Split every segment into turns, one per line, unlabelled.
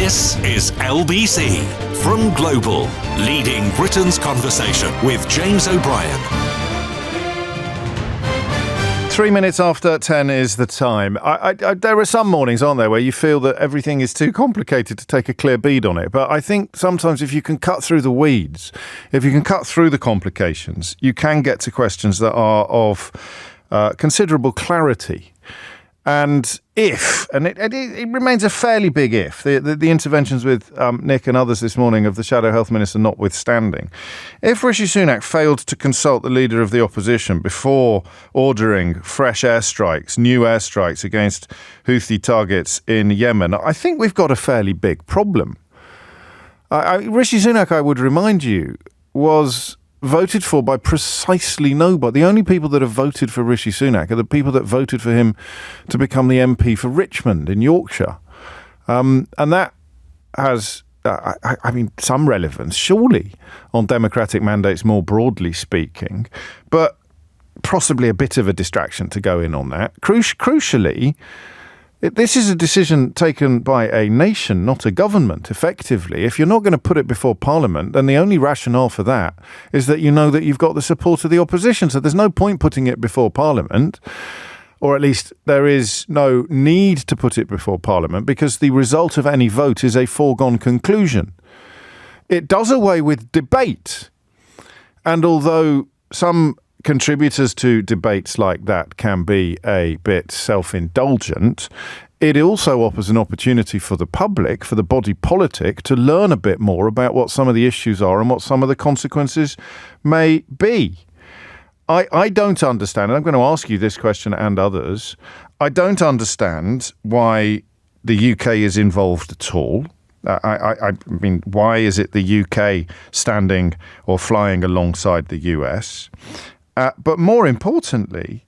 This is LBC from Global, leading Britain's conversation with James O'Brien.
3 minutes after 10 is the time. There are some mornings, aren't there, where you feel that everything is too complicated to take a clear bead on it. But I think sometimes if you can cut through the weeds, if you can cut through the complications, you can get to questions that are of considerable clarity. And it remains a fairly big if, the interventions with Nick and others this morning of the Shadow Health Minister notwithstanding, if Rishi Sunak failed to consult the leader of the opposition before ordering fresh airstrikes, new airstrikes against Houthi targets in Yemen, I think we've got a fairly big problem. Rishi Sunak, I would remind you, was voted for by precisely nobody. The only people that have voted for Rishi Sunak are the people that voted for him to become the MP for Richmond in Yorkshire. And that has, some relevance, surely, on democratic mandates more broadly speaking, but possibly a bit of a distraction to go in on that. Crucially, this is a decision taken by a nation, not a government, effectively. If you're not going to put it before Parliament, then the only rationale for that is that you know that you've got the support of the opposition. So there's no point putting it before Parliament, or at least there is no need to put it before Parliament, because the result of any vote is a foregone conclusion. It does away with debate. And although some contributors to debates like that can be a bit self-indulgent, it also offers an opportunity for the public, for the body politic, to learn a bit more about what some of the issues are and what some of the consequences may be. I don't understand, and I'm going to ask you this question and others, I don't understand why the UK is involved at all. I mean, why is it the UK standing or flying alongside the US? But more importantly,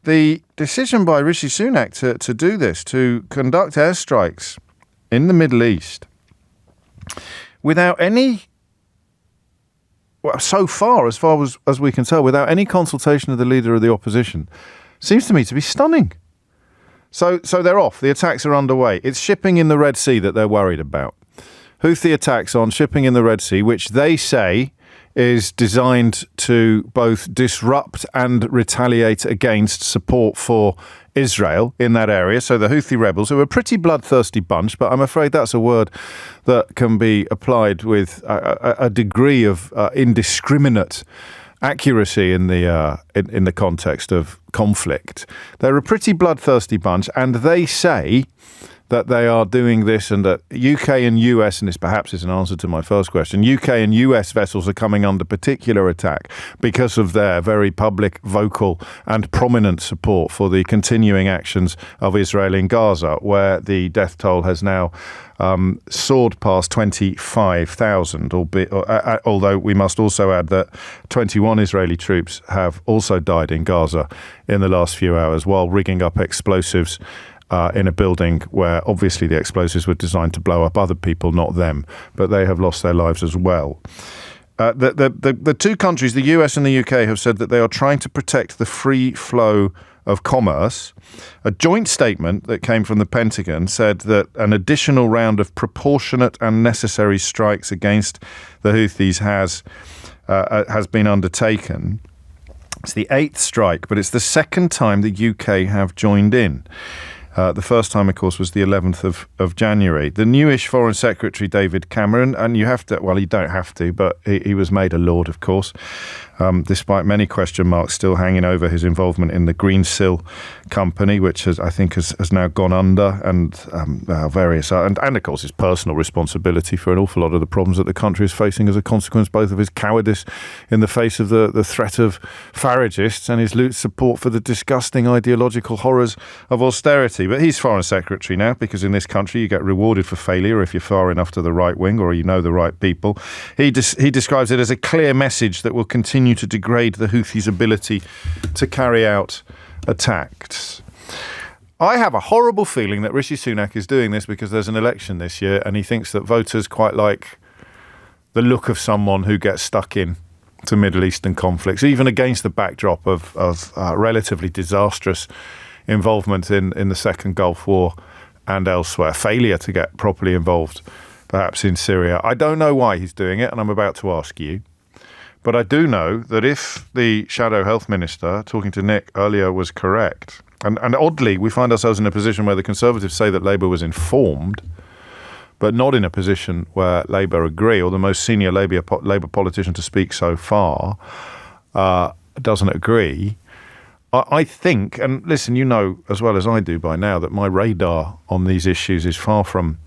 the decision by Rishi Sunak to do this, to conduct airstrikes in the Middle East, without any, well, so far as we can tell, without any consultation of the leader of the opposition, seems to me to be stunning. So they're off. The attacks are underway. It's shipping in the Red Sea that they're worried about. Houthi attacks on shipping in the Red Sea, which they say is designed to both disrupt and retaliate against support for Israel in that area. So the Houthi rebels, who are a pretty bloodthirsty bunch, but I'm afraid that's a word that can be applied with a degree of indiscriminate accuracy in the context of conflict. They're a pretty bloodthirsty bunch, and they say that they are doing this, and that UK and US, and this perhaps is an answer to my first question, UK and US vessels are coming under particular attack because of their very public, vocal and prominent support for the continuing actions of Israel in Gaza, where the death toll has now soared past 25,000, although we must also add that 21 Israeli troops have also died in Gaza in the last few hours while rigging up explosives in a building where obviously the explosives were designed to blow up other people, not them, but they have lost their lives as well. The two countries, the US and the UK, have said that they are trying to protect the free flow of commerce. A joint statement that came from the Pentagon said that an additional round of proportionate and necessary strikes against the Houthis has been undertaken. It's the 8th strike, but it's the second time the UK have joined in. The first time, of course, was the 11th of January. The newish Foreign Secretary, David Cameron, and you have to, well, you don't have to, but he was made a Lord, of course, despite many question marks still hanging over his involvement in the Greensill company, which I think has now gone under, and various, and of course his personal responsibility for an awful lot of the problems that the country is facing as a consequence both of his cowardice in the face of the threat of Faragists and his loose support for the disgusting ideological horrors of austerity. But he's Foreign Secretary now, because in this country you get rewarded for failure if you're far enough to the right wing or you know the right people. He describes it as a clear message that will continue to degrade the Houthis' ability to carry out attacks. I have a horrible feeling that Rishi Sunak is doing this because there's an election this year and he thinks that voters quite like the look of someone who gets stuck in to Middle Eastern conflicts, even against the backdrop of relatively disastrous involvement in the Second Gulf War and elsewhere, failure to get properly involved, perhaps in Syria. I don't know why he's doing it, and I'm about to ask you. But I do know that if the Shadow Health Minister, talking to Nick earlier, was correct, and oddly, we find ourselves in a position where the Conservatives say that Labour was informed, but not in a position where Labour agree, or the most senior Labour politician to speak so far doesn't agree. I think, and listen, you know as well as I do by now, that my radar on these issues is far from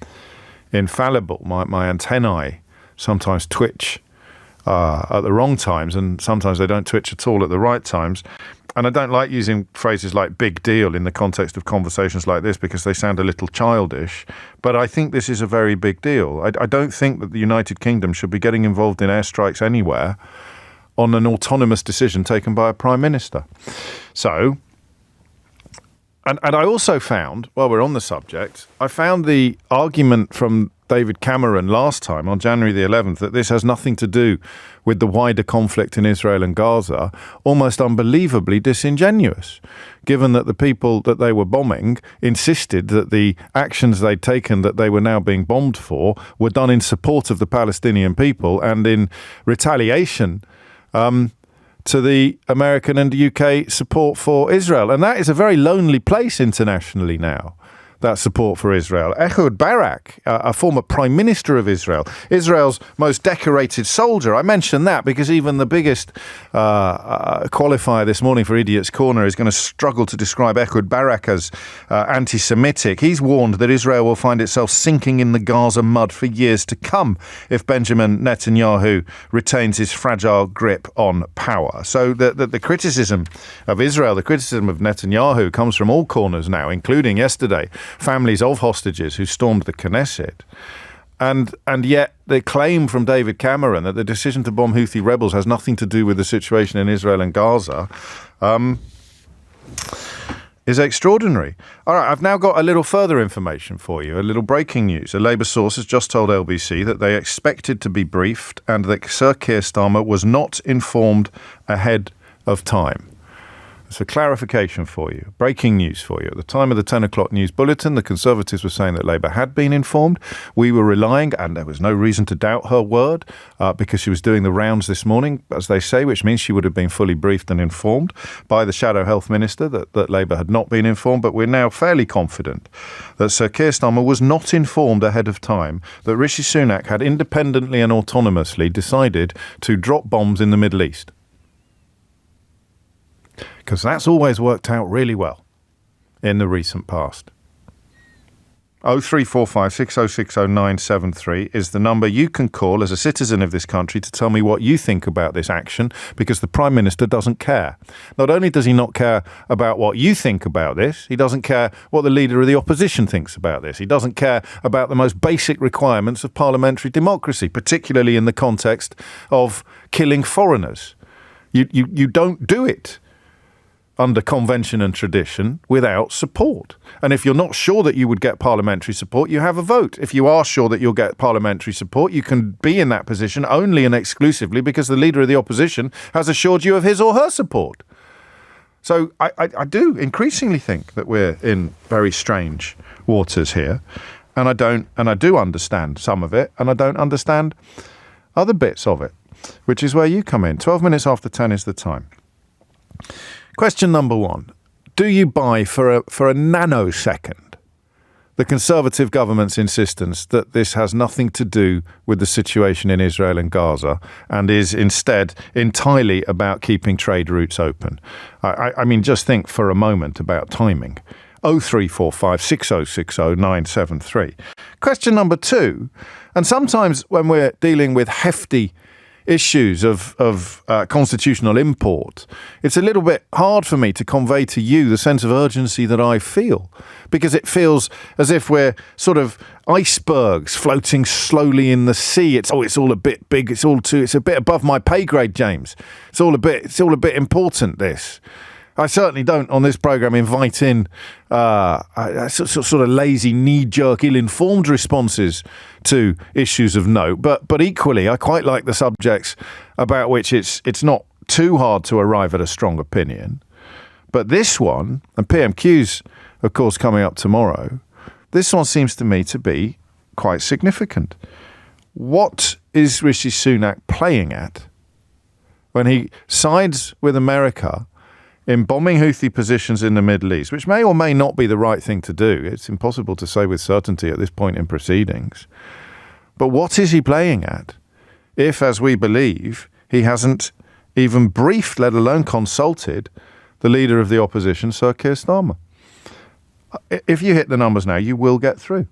infallible. My antennae sometimes twitch at the wrong times, and sometimes they don't twitch at all at the right times. And I don't like using phrases like big deal in the context of conversations like this because they sound a little childish. But I think this is a very big deal. I don't think that the United Kingdom should be getting involved in airstrikes anywhere on an autonomous decision taken by a Prime Minister. So, and I also found, while we're on the subject, I found the argument from David Cameron last time on January the 11th that this has nothing to do with the wider conflict in Israel and Gaza almost unbelievably disingenuous, given that the people that they were bombing insisted that the actions they'd taken that they were now being bombed for were done in support of the Palestinian people and in retaliation to the American and UK support for Israel. And that is a very lonely place internationally now, that support for Israel. Ehud Barak, a former Prime Minister of Israel, Israel's most decorated soldier. I mention that because even the biggest qualifier this morning for Idiot's Corner is going to struggle to describe Ehud Barak as anti-Semitic. He's warned that Israel will find itself sinking in the Gaza mud for years to come if Benjamin Netanyahu retains his fragile grip on power. So the criticism of Israel, the criticism of Netanyahu comes from all corners now, including yesterday families of hostages who stormed the Knesset. And yet the claim from David Cameron that the decision to bomb Houthi rebels has nothing to do with the situation in Israel and Gaza is extraordinary. All right, I've now got a little further information for you, a little breaking news. A Labour source has just told LBC that they expected to be briefed and that Sir Keir Starmer was not informed ahead of time. So clarification for you, breaking news for you. At the time of the 10 o'clock news bulletin, the Conservatives were saying that Labour had been informed. We were relying, and there was no reason to doubt her word, because she was doing the rounds this morning, as they say, which means she would have been fully briefed and informed by the Shadow Health Minister that Labour had not been informed. But we're now fairly confident that Sir Keir Starmer was not informed ahead of time that Rishi Sunak had independently and autonomously decided to drop bombs in the Middle East. Because that's always worked out really well in the recent past. 0345 6060 973 is the number you can call as a citizen of this country to tell me what you think about this action, because the Prime Minister doesn't care. Not only does he not care about what you think about this, he doesn't care what the Leader of the Opposition thinks about this. He doesn't care about the most basic requirements of parliamentary democracy, particularly in the context of killing foreigners. You don't do it under convention and tradition without support. And if you're not sure that you would get parliamentary support, you have a vote. If you are sure that you'll get parliamentary support, you can be in that position only and exclusively because the Leader of the Opposition has assured you of his or her support. So I do increasingly think that we're in very strange waters here. And I do understand some of it, and I don't understand other bits of it, which is where you come in. 12 minutes after 10 is the time. Question number one. Do you buy for a nanosecond the Conservative government's insistence that this has nothing to do with the situation in Israel and Gaza and is instead entirely about keeping trade routes open? I mean, just think for a moment about timing. 0345 6060 973. Question number two. And sometimes when we're dealing with hefty issues of constitutional import, it's a little bit hard for me to convey to you the sense of urgency that I feel, because it feels as if we're sort of icebergs floating slowly in the sea. It's all a bit big. It's a bit above my pay grade, James. It's all a bit important, this. I certainly don't on this programme invite in sort of lazy, knee-jerk, ill-informed responses to issues of note. But equally, I quite like the subjects about which it's not too hard to arrive at a strong opinion. But this one, and PMQ's, of course, coming up tomorrow, This one seems to me to be quite significant. What is Rishi Sunak playing at when he sides with America in bombing Houthi positions in the Middle East, which may or may not be the right thing to do? It's impossible to say with certainty at this point in proceedings. But what is he playing at if, as we believe, he hasn't even briefed, let alone consulted, the leader of the opposition, Sir Keir Starmer? If you hit the numbers now, you will get through.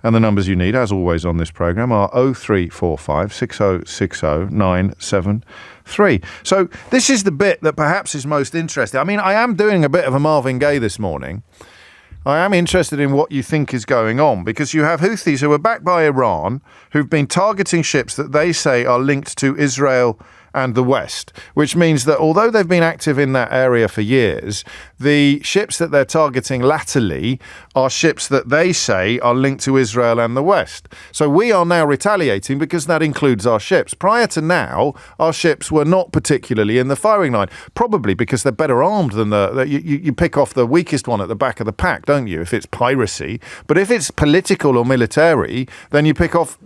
And the numbers you need, as always on this programme, are 0345 6060 973. So this is the bit that perhaps is most interesting. I mean, I am doing a bit of a Marvin Gaye this morning. I am interested in what you think is going on, because you have Houthis who are backed by Iran, who've been targeting ships that they say are linked to Israel and the West, which means that although they've been active in that area for years, the ships that they're targeting latterly are ships that they say are linked to Israel and the West. So we are now retaliating because that includes our ships. Prior to now, our ships were not particularly in the firing line, probably because they're better armed than you pick off the weakest one at the back of the pack, don't you, if it's piracy? But if it's political or military, then you pick off,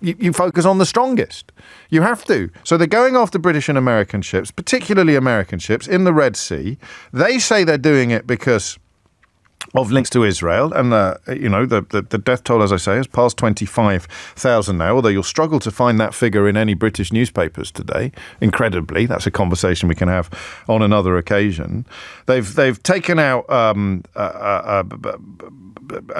you focus on the strongest. You have to. So they're going after British and American ships, particularly American ships, in the Red Sea. They say they're doing it because of links to Israel, and the death toll, as I say, has passed 25,000 now, although you'll struggle to find that figure in any British newspapers today. Incredibly, that's a conversation we can have on another occasion. They've taken out an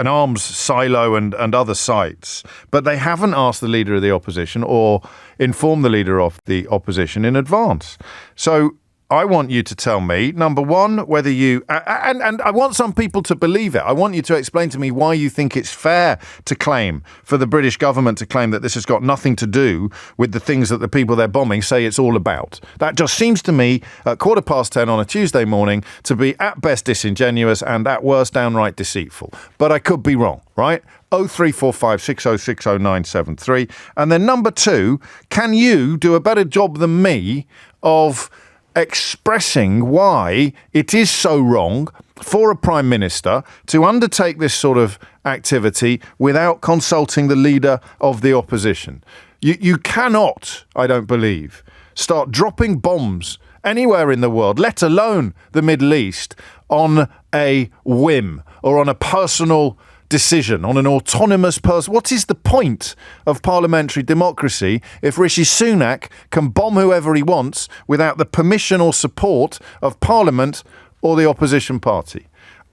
arms silo and other sites, but they haven't asked the leader of the opposition or informed the leader of the opposition in advance. So I want you to tell me, number one, whether you, and I want some people to believe it. I want you to explain to me why you think it's fair to claim, for the British government to claim that this has got nothing to do with the things that the people they're bombing say it's all about. That just seems to me, at 10:15 on a Tuesday morning, to be at best disingenuous and at worst downright deceitful. But I could be wrong, right? 0345 6060 973. And then number two, can you do a better job than me of expressing why it is so wrong for a Prime Minister to undertake this sort of activity without consulting the leader of the opposition? You cannot, I don't believe, start dropping bombs anywhere in the world, let alone the Middle East, on a whim or on a personal decision, on an autonomous person. What is the point of parliamentary democracy if Rishi Sunak can bomb whoever he wants without the permission or support of Parliament or the opposition party?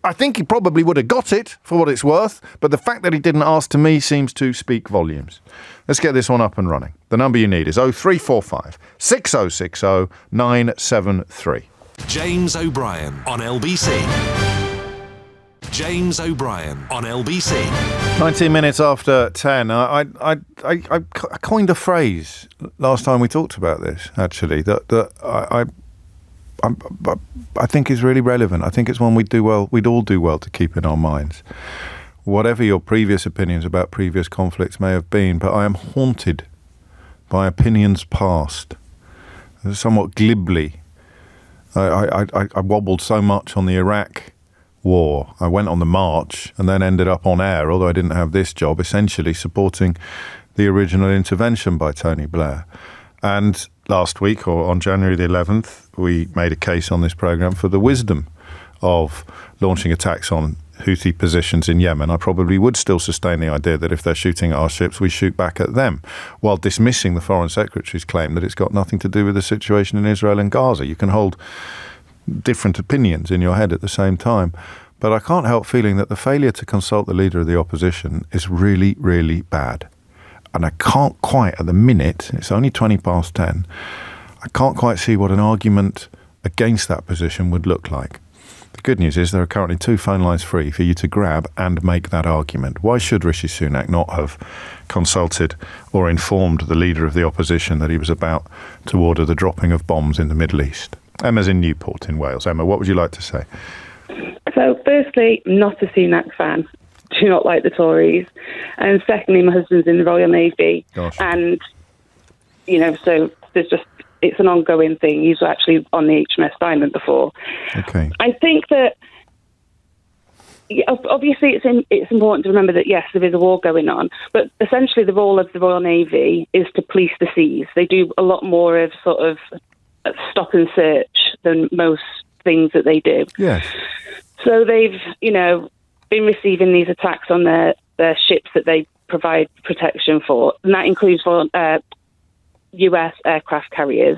I think he probably would have got it for what it's worth, but the fact that he didn't ask, to me, seems to speak volumes. Let's get this one up and running. The number you need is 0345 6060 973.
James O'Brien on LBC. James O'Brien on LBC.
19 minutes after 10. I coined a phrase last time we talked about this, actually, that I think is really relevant. I think it's one we'd all do well to keep in our minds. Whatever your previous opinions about previous conflicts may have been, but I am haunted by opinions past. Somewhat glibly. I wobbled so much on the Iraq war. I went on the march and then ended up on air, although I didn't have this job, essentially supporting the original intervention by Tony Blair. And last week, or on January the 11th, we made a case on this programme for the wisdom of launching attacks on Houthi positions in Yemen. I probably would still sustain the idea that if they're shooting at our ships, we shoot back at them, while dismissing the Foreign Secretary's claim that it's got nothing to do with the situation in Israel and Gaza. You can hold different opinions in your head at the same time. But I can't help feeling that the failure to consult the leader of the opposition is really, really bad. And I can't quite, at the minute, it's only 10:20, I can't quite see what an argument against that position would look like. The good news is there are currently 2 phone lines free for you to grab and make that argument. Why should Rishi Sunak not have consulted or informed the leader of the opposition that he was about to order the dropping of bombs in the Middle East? Emma's in Newport in Wales. Emma, what would you like to say?
So, firstly, not a Sunak fan. Do not like the Tories. And secondly, my husband's in the Royal Navy.
Gosh.
And, so there's just, it's an ongoing thing. He's actually on the HMS Diamond before.
Okay.
I think that obviously it's important to remember that, yes, there is a war going on, but essentially the role of the Royal Navy is to police the seas. They do a lot more of sort of stop and search than most things that they do.
Yes.
So they've, been receiving these attacks on their ships that they provide protection for, and that includes for US aircraft carriers.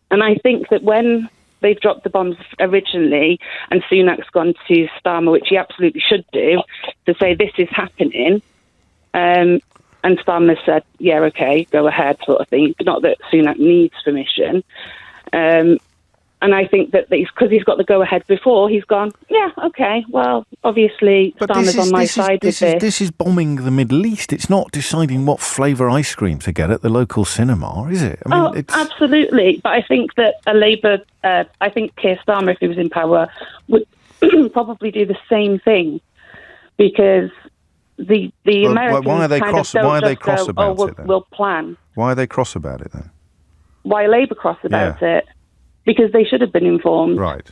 And I think that when they've dropped the bombs originally and Sunak's gone to Starmer, which he absolutely should do, to say this is happening, and Starmer said, yeah, okay, go ahead, sort of thing. Not that Sunak needs permission. And I think that because he's got the go-ahead before, he's gone, yeah, okay, well, obviously Starmer's on my side with this.
This is bombing the Middle East. It's not deciding what flavour ice cream to get at the local cinema, is it? I mean,
absolutely. But I think that I think Keir Starmer, if he was in power, would probably do the same thing, because the Americans
why are they cross about it then?
We'll plan.
Why are they cross about it then?
Why are Labour cross about it? Because they should have been informed.
Right.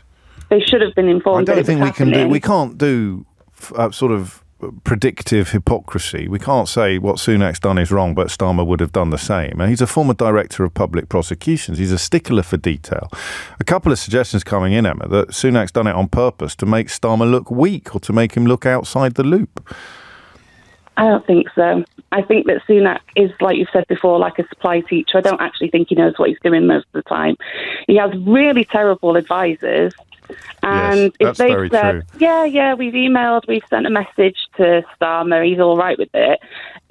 They should have been informed.
I don't think we can't do sort of predictive hypocrisy. We can't say what Sunak's done is wrong, but Starmer would have done the same. And he's a former director of public prosecutions. He's a stickler for detail. A couple of suggestions coming in, Emma, that Sunak's done it on purpose to make Starmer look weak or to make him look outside the loop.
I don't think so. I think that Sunak is, like you've said before, like a supply teacher. I don't actually think he knows what he's doing most of the time. He has really terrible advisors. And if they said, yeah, we've emailed, we've sent a message to Starmer, he's all right with it,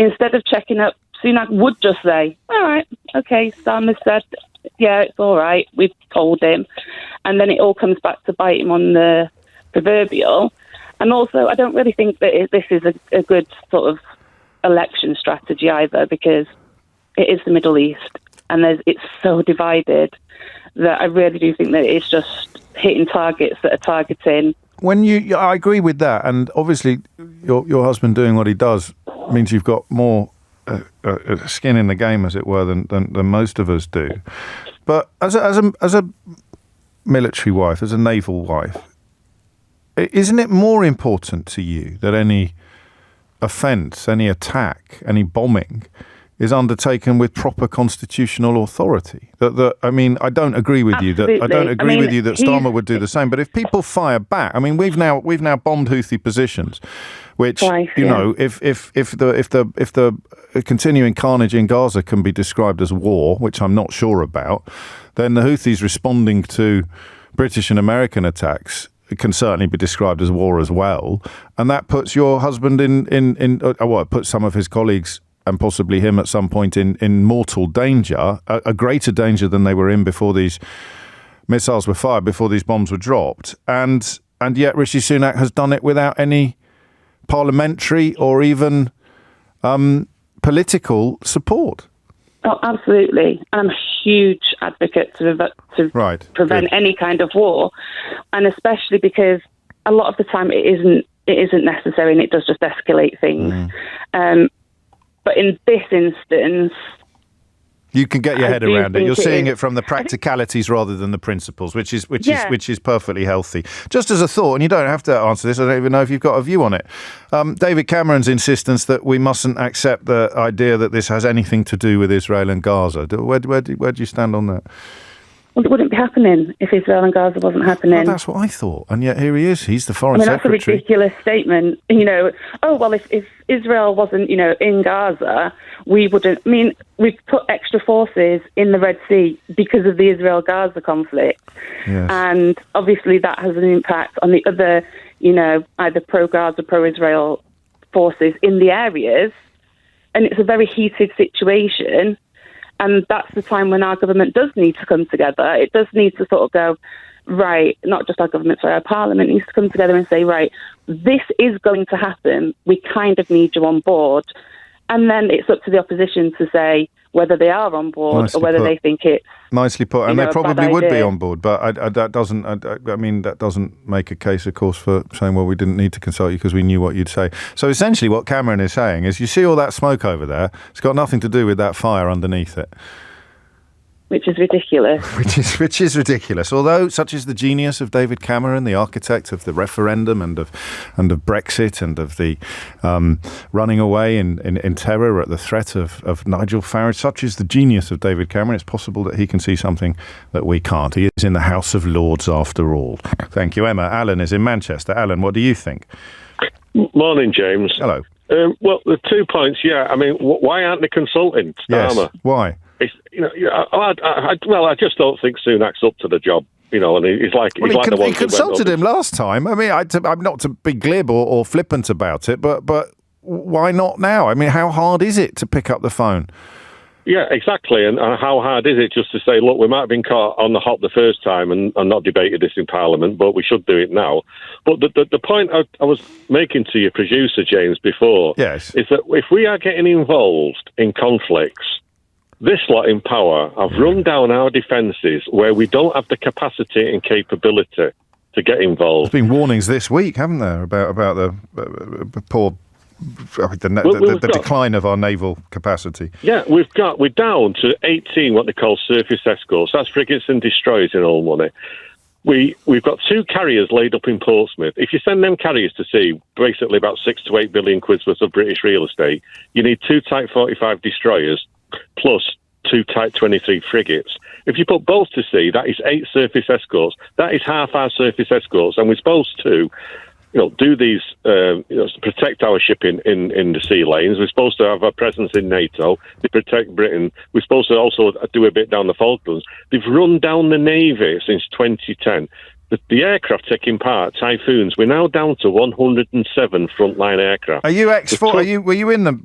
instead of checking up, Sunak would just say, all right, okay, Starmer said, yeah, it's all right, we've told him. And then it all comes back to bite him on the proverbial. And also, I don't really think that this is a good sort of election strategy either, because it is the Middle East and it's so divided that I really do think that it's just hitting targets that are targeting.
I agree with that, and obviously your husband doing what he does means you've got more skin in the game, as it were, than most of us do. But as a military wife, as a naval wife, isn't it more important to you that any offence, any attack, any bombing is undertaken with proper constitutional authority? I mean, I don't agree with you that Starmer would do the same. But if people fire back, I mean, we've now bombed Houthi positions, which if the continuing carnage in Gaza can be described as war, which I'm not sure about, then the Houthis responding to British and American attacks can certainly be described as war as well, and that puts your husband it puts some of his colleagues and possibly him at some point in mortal danger, a greater danger than they were in before these missiles were fired, before these bombs were dropped, and yet Rishi Sunak has done it without any parliamentary or even political support.
Oh, absolutely. And I'm a huge advocate to prevent any kind of war. And especially because a lot of the time it isn't necessary and it does just escalate things. But in this instance,
you can get your head around it. You're seeing it from the practicalities rather than the principles, which is perfectly healthy. Just as a thought, and you don't have to answer this, I don't even know if you've got a view on it. David Cameron's insistence that we mustn't accept the idea that this has anything to do with Israel and Gaza. Where do you stand on that?
Well, it wouldn't be happening if Israel and Gaza wasn't happening.
Well, that's what I thought. And yet here he is. He's the foreign secretary.
That's a ridiculous statement. If Israel wasn't, in Gaza, we wouldn't. I mean, we've put extra forces in the Red Sea because of the Israel-Gaza conflict.
Yes.
And obviously that has an impact on the other, either pro-Gaza, pro-Israel forces in the areas. And it's a very heated situation. And that's the time when our government does need to come together. It does need to sort of go, right, not just our government, sorry, our parliament needs to come together and say, right, this is going to happen. We kind of need you on board. And then it's up to the opposition to say whether they are on board or whether they think it's
nicely put. And they probably would be on board, but that doesn't make a case, of course, for saying, well, we didn't need to consult you because we knew what you'd say. So essentially what Cameron is saying is, you see all that smoke over there, it's got nothing to do with that fire underneath it.
which is ridiculous.
Which is ridiculous. Although such is the genius of David Cameron, the architect of the referendum and of Brexit and of the running away in terror at the threat of Nigel Farage. Such is the genius of David Cameron. It's possible that he can see something that we can't. He is in the House of Lords after all. Thank you, Emma. Alan is in Manchester. Alan, what do you think?
Morning, James.
Hello.
Well, the 2 points. Yeah, I mean, why aren't they consulting Starmer?
Yes. Why?
It's, I just don't think Sunak's up to the job. And he's like,
well,
he's like the one
he consulted him last time. I mean, I'm not to be glib or flippant about it, but why not now? I mean, how hard is it to pick up the phone?
Yeah, exactly. And how hard is it just to say, look, we might have been caught on the hop the first time and not debated this in Parliament, but we should do it now. But the point I was making to your producer, James, before,
yes,
is that if we are getting involved in conflicts, this lot in power have run down our defences where we don't have the capacity and capability to get involved.
There's been warnings this week, haven't there, about the poor... the decline of our naval capacity.
Yeah, we're down to 18 what they call surface escorts. That's frigates and destroyers in all money. We've got 2 carriers laid up in Portsmouth. If you send them carriers to sea, basically about 6 to 8 billion quid worth of British real estate, you need 2 Type 45 destroyers plus 2 Type 23 frigates. If you put both to sea, that is 8 surface escorts. That is half our surface escorts, and we're supposed to do these, protect our shipping in the sea lanes. We're supposed to have a presence in NATO to protect Britain. We're supposed to also do a bit down the Falklands. They've run down the Navy since 2010. The aircraft taking part, Typhoons, we're now down to 107 frontline aircraft.
Are you were you in them?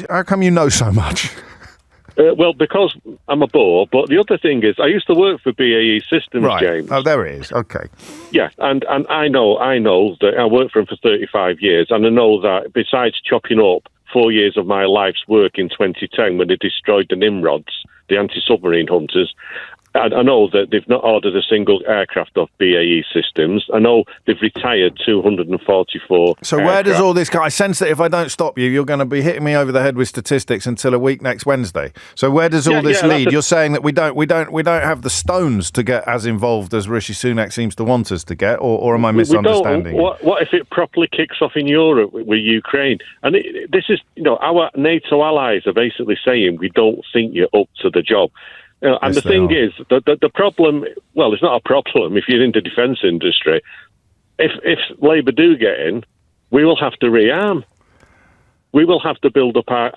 How come you know so much?
Well, because I'm a bore, but the other thing is I used to work for BAE Systems,
right.
James.
Oh, there it is. Okay.
Yeah, and I know that I worked for him for 35 years, and I know that besides chopping up 4 years of my life's work in 2010 when they destroyed the Nimrods, the anti-submarine hunters, I know that they've not ordered a single aircraft off BAE Systems. I know they've retired 244
So where does all this go? I sense that if I don't stop you, you're going to be hitting me over the head with statistics until a week next Wednesday. So where does all this lead? You're saying that we don't have the stones to get as involved as Rishi Sunak seems to want us to get, or am I misunderstanding?
What if it properly kicks off in Europe with Ukraine? And this is, our NATO allies are basically saying we don't think you're up to the job. And yes, the thing is, the problem, well, it's not a problem if you're in the defence industry. If Labour do get in, we will have to rearm. We will have to build up our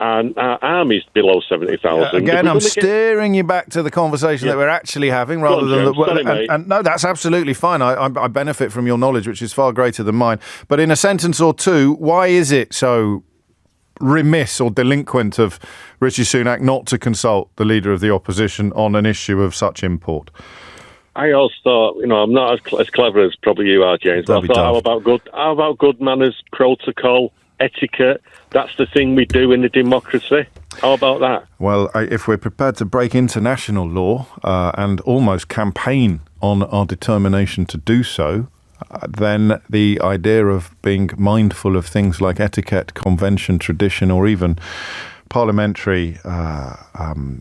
armies below 70,000.
Again, I'm steering you back to the conversation that we're actually having rather than... No, that's absolutely fine. I benefit from your knowledge, which is far greater than mine. But in a sentence or two, why is it so remiss or delinquent of Rishi Sunak not to consult the leader of the opposition on an issue of such import?
I always thought, I'm not as clever as probably you are, James. But I thought, how about good manners, protocol, etiquette? That's the thing we do in a democracy. How about that?
Well, if we're prepared to break international law and almost campaign on our determination to do so, then the idea of being mindful of things like etiquette, convention, tradition, or even parliamentary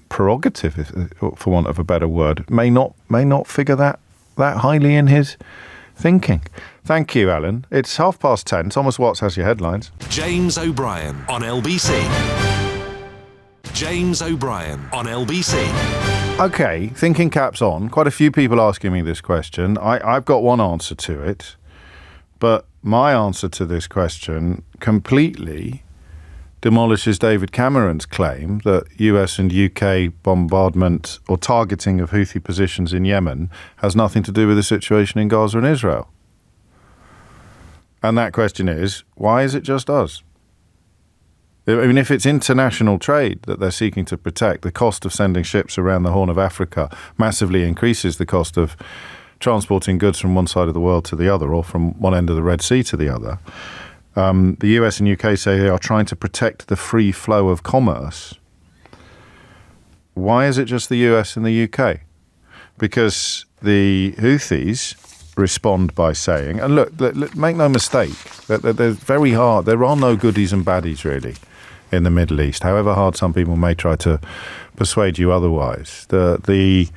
prerogative, for want of a better word, may not figure that highly in his thinking. Thank you, Alan. It's 10:30. Thomas Watts has your headlines.
James O'Brien on LBC. James O'Brien on LBC.
Okay, thinking caps on. Quite a few people asking me this question. I've got one answer to it, but my answer to this question completely demolishes David Cameron's claim that US and UK bombardment or targeting of Houthi positions in Yemen has nothing to do with the situation in Gaza and Israel. And that question is, why is it just us? I mean, if it's international trade that they're seeking to protect, the cost of sending ships around the Horn of Africa massively increases the cost of transporting goods from one side of the world to the other, or from one end of the Red Sea to the other. The US and UK say they are trying to protect the free flow of commerce. Why is it just the US and the UK? Because the Houthis respond by saying, and look, make no mistake, that they're very hard. There are no goodies and baddies, really, in the Middle East, however hard some people may try to persuade you otherwise. The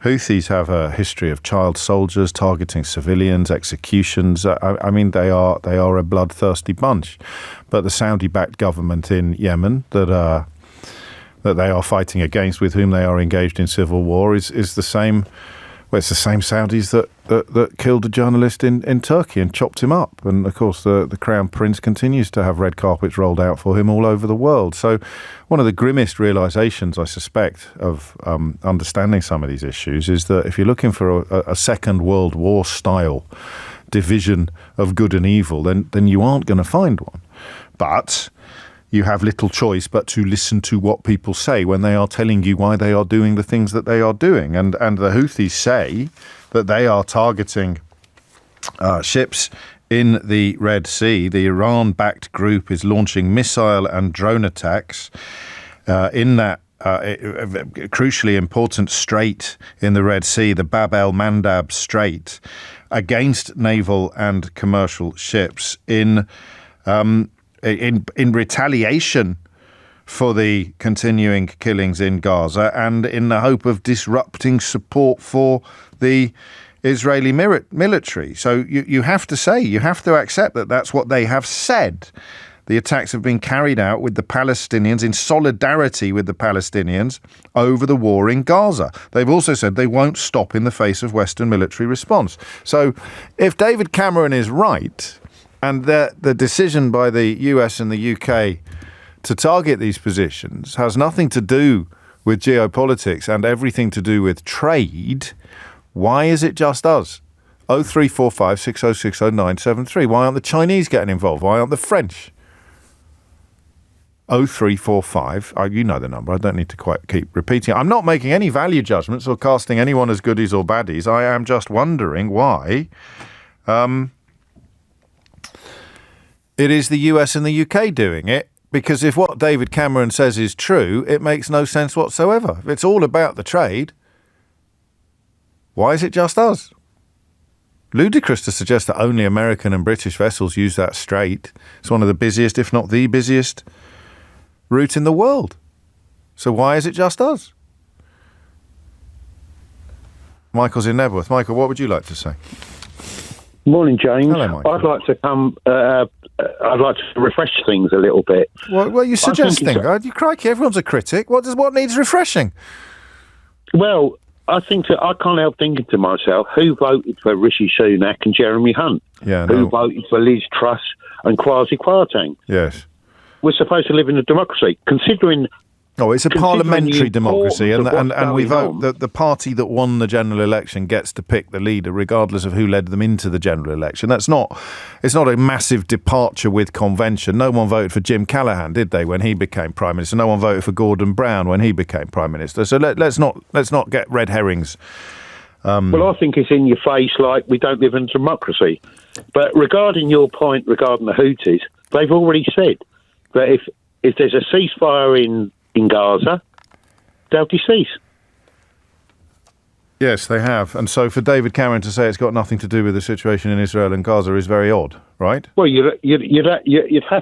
Houthis have a history of child soldiers targeting civilians, executions. I mean, they are a bloodthirsty bunch. But the Saudi-backed government in Yemen that they are fighting against, with whom they are engaged in civil war, is the same. Well, it's the same Saudis that killed a journalist in Turkey and chopped him up. And, of course, the Crown Prince continues to have red carpets rolled out for him all over the world. So one of the grimmest realisations, I suspect, of understanding some of these issues is that if you're looking for a Second World War style division of good and evil, then you aren't going to find one. But you have little choice but to listen to what people say when they are telling you why they are doing the things that they are doing. And the Houthis say that they are targeting ships in the Red Sea. The Iran-backed group is launching missile and drone attacks in that crucially important strait in the Red Sea, the Bab el-Mandab Strait, against naval and commercial ships in retaliation for the continuing killings in Gaza and in the hope of disrupting support for the Israeli military. So you have to accept that that's what they have said. The attacks have been carried out with the Palestinians, in solidarity with the Palestinians, over the war in Gaza. They've also said they won't stop in the face of Western military response. So if David Cameron is right, and the decision by the US and the UK to target these positions has nothing to do with geopolitics and everything to do with trade, why is it just us? 0345 606 0973. Why aren't the Chinese getting involved? Why aren't the French? 0345, you know the number, I don't need to quite keep repeating it. I'm not making any value judgments or casting anyone as goodies or baddies. I am just wondering why it is the US and the UK doing it, because if what David Cameron says is true, it makes no sense whatsoever. If it's all about the trade, why is it just us? Ludicrous to suggest that only American and British vessels use that strait. It's one of the busiest, if not the busiest, route in the world. So why is it just us? Michael's in Nebworth. Michael, what would you like to say?
Morning, James.
Hello, Michael.
I'd like to refresh things a little bit.
Well, you're suggesting. You crikey, everyone's a critic. What needs refreshing?
Well, I think that I can't help thinking to myself, who voted for Rishi Sunak and Jeremy Hunt? Who voted for Liz Truss and Kwasi Kwarteng?
Yes.
We're supposed to live in a democracy, considering...
Oh, it's a parliamentary democracy, and we vote. The party that won the general election gets to pick the leader, regardless of who led them into the general election. It's not a massive departure with convention. No one voted for Jim Callaghan, did they, when he became Prime Minister? No one voted for Gordon Brown when he became Prime Minister. So let's not get red herrings.
Well, I think it's in your face, like we don't live in a democracy. But regarding your point regarding the Houthis, they've already said that if there's a ceasefire in Gaza, they'll decease.
Yes, they have. And so for David Cameron to say it's got nothing to do with the situation in Israel and Gaza is very odd, right?
Well, you'd have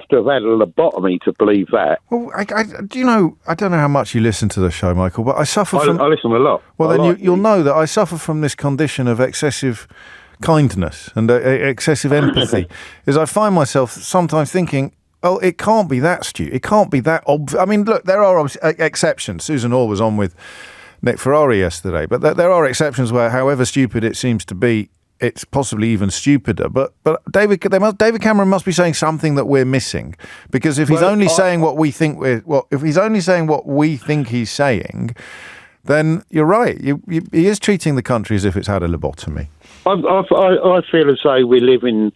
to have had a lobotomy to believe that.
Well, I don't know how much you listen to the show, Michael, but I suffer from...
I listen a lot.
Well, then you'll know that I suffer from this condition of excessive kindness and excessive empathy, is I find myself sometimes thinking, oh, it can't be that stupid. It can't be that obvious. I mean, look, there are exceptions. Susan Orr was on with Nick Ferrari yesterday, but there are exceptions where, however stupid it seems to be, it's possibly even stupider. But David Cameron must be saying something that we're missing, because if he's only saying what we think he's saying, then you're right. He is treating the country as if it's had a lobotomy.
I feel as though we live in.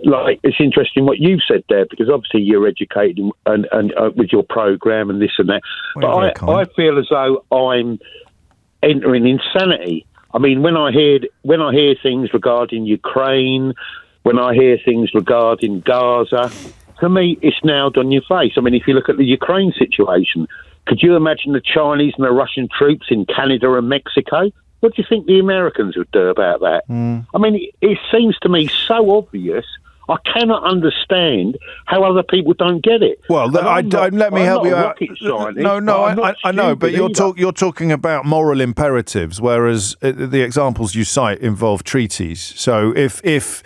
Like, it's interesting what you've said there, because obviously you're educated and with your programme and this and that.
Well,
but I feel as though I'm entering insanity. I mean, when I hear things regarding Ukraine, when I hear things regarding Gaza, to me, it's nailed on your face. I mean, if you look at the Ukraine situation, could you imagine the Chinese and the Russian troops in Canada and Mexico? What do you think the Americans would do about that? I mean, it seems to me so obvious. I cannot understand how other people don't get it.
Well, let me help you out. I know, but you're talking about moral imperatives, whereas the examples you cite involve treaties. So if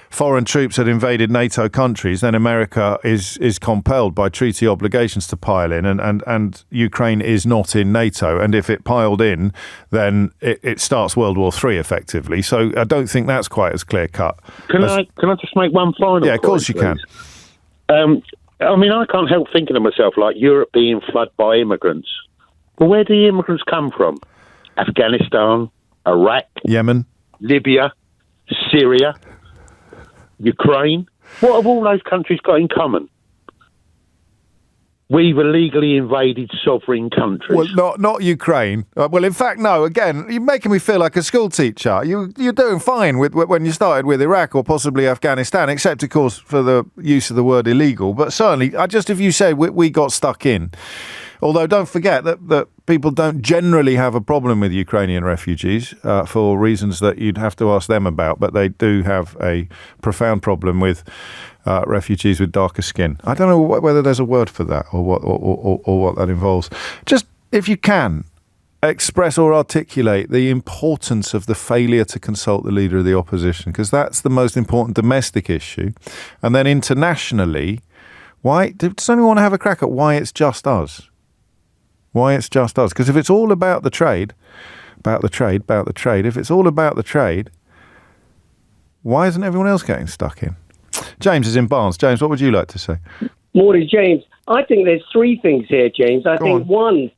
foreign troops had invaded NATO countries, then America is compelled by treaty obligations to pile in, and Ukraine is not in NATO. And if it piled in, then it starts World War III effectively. So I don't think that's quite as clear cut.
Can I just make one final?
Yeah, of course you can.
I mean, I can't help thinking to myself, like, Europe being flooded by immigrants. Well, where do the immigrants come from? Afghanistan, Iraq,
Yemen,
Libya, Syria, Ukraine. What have all those countries got in common? We've illegally invaded sovereign countries.
Well, not Ukraine. Well, in fact, no. Again, you're making me feel like a school teacher. You're doing fine with when you started with Iraq or possibly Afghanistan, except, of course, for the use of the word illegal. But certainly, if you say we got stuck in. Although don't forget that people don't generally have a problem with Ukrainian refugees for reasons that you'd have to ask them about, but they do have a profound problem with refugees with darker skin. I don't know whether there's a word for that or what that involves. Just, if you can, express or articulate the importance of the failure to consult the leader of the opposition, because that's the most important domestic issue. And then internationally, does anyone want to have a crack at why it's just us? Why it's just us? Because if it's all about the trade, if it's all about the trade, why isn't everyone else getting stuck in? James is in Barnes. James, what would you like to say?
Morning, James. I think there's three things here, James. I think one.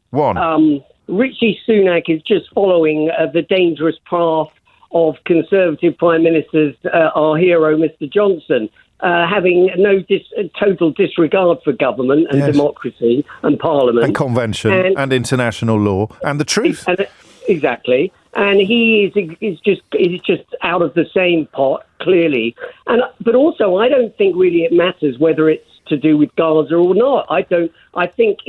Richie Sunak is just following the dangerous path of Conservative Prime Ministers, our hero, Mr. Johnson, having total disregard for government and democracy and Parliament.
And convention and international law and the truth.
Exactly. And he is just out of the same pot, clearly. But also, I don't think really it matters whether it's to do with Gaza or not. I think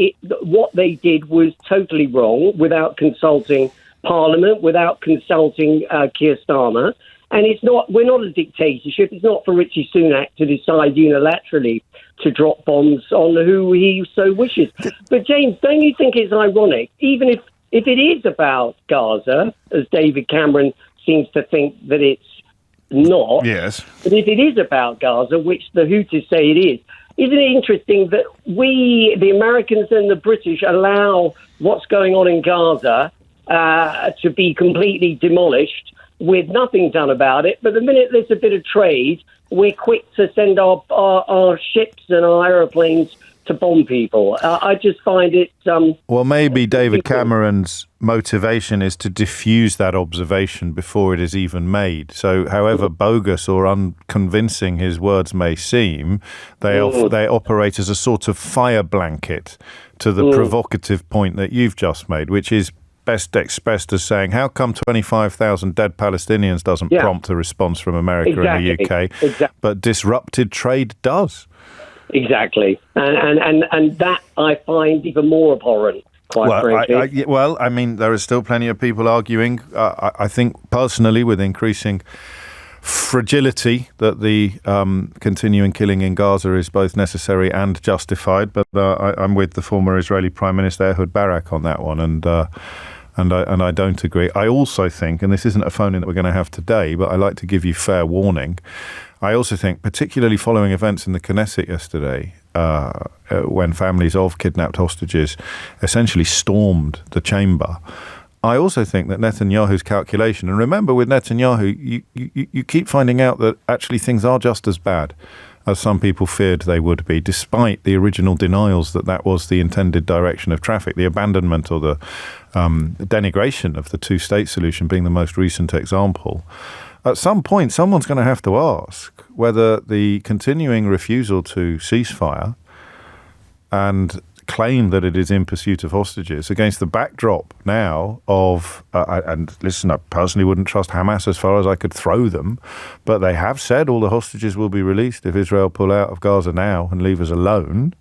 what they did was totally wrong without consulting Parliament, without consulting Keir Starmer. And we're not a dictatorship. It's not for Richie Sunak to decide unilaterally to drop bombs on who he so wishes. But James, don't you think it's ironic, even if it is about Gaza, as David Cameron seems to think that it's not,
yes,
but if it is about Gaza, which the Houthis say it is, isn't it interesting that we, the Americans and the British, allow what's going on in Gaza to be completely demolished with nothing done about it, but the minute there's a bit of trade, we're quick to send our ships and our aeroplanes to bomb people. I just find it...
well, maybe David Cameron's motivation is to diffuse that observation before it is even made. So however bogus or unconvincing his words may seem, they operate as a sort of fire blanket to the provocative point that you've just made, which is best expressed as saying, how come 25,000 dead Palestinians doesn't prompt a response from America and the UK, but disrupted trade does?
Exactly. And that I find even more abhorrent, quite frankly.
I mean, there are still plenty of people arguing, I think personally, with increasing fragility, that the continuing killing in Gaza is both necessary and justified. But I'm with the former Israeli Prime Minister Ehud Barak on that one, and I don't agree. I also think, and this isn't a phone-in that we're going to have today, but I like to give you fair warning. I also think, particularly following events in the Knesset yesterday, when families of kidnapped hostages essentially stormed the chamber, I also think that Netanyahu's calculation, and remember with Netanyahu, you keep finding out that actually things are just as bad as some people feared they would be, despite the original denials that was the intended direction of traffic, the abandonment or the denigration of the two-state solution being the most recent example. At some point, someone's going to have to ask whether the continuing refusal to ceasefire and claim that it is in pursuit of hostages against the backdrop now of, and listen, I personally wouldn't trust Hamas as far as I could throw them, but they have said all the hostages will be released if Israel pull out of Gaza now and leave us alone.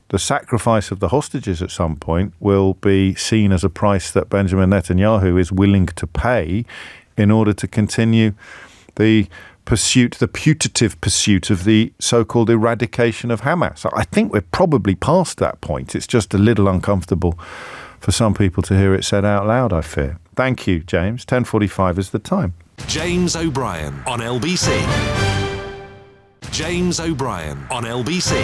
The sacrifice of the hostages at some point will be seen as a price that Benjamin Netanyahu is willing to pay in order to continue the the putative pursuit of the so-called eradication of Hamas. I think we're probably past that point. It's just a little uncomfortable for some people to hear it said out loud, I fear. Thank you, James. 10:45 is the time.
James O'Brien on LBC. James O'Brien on LBC.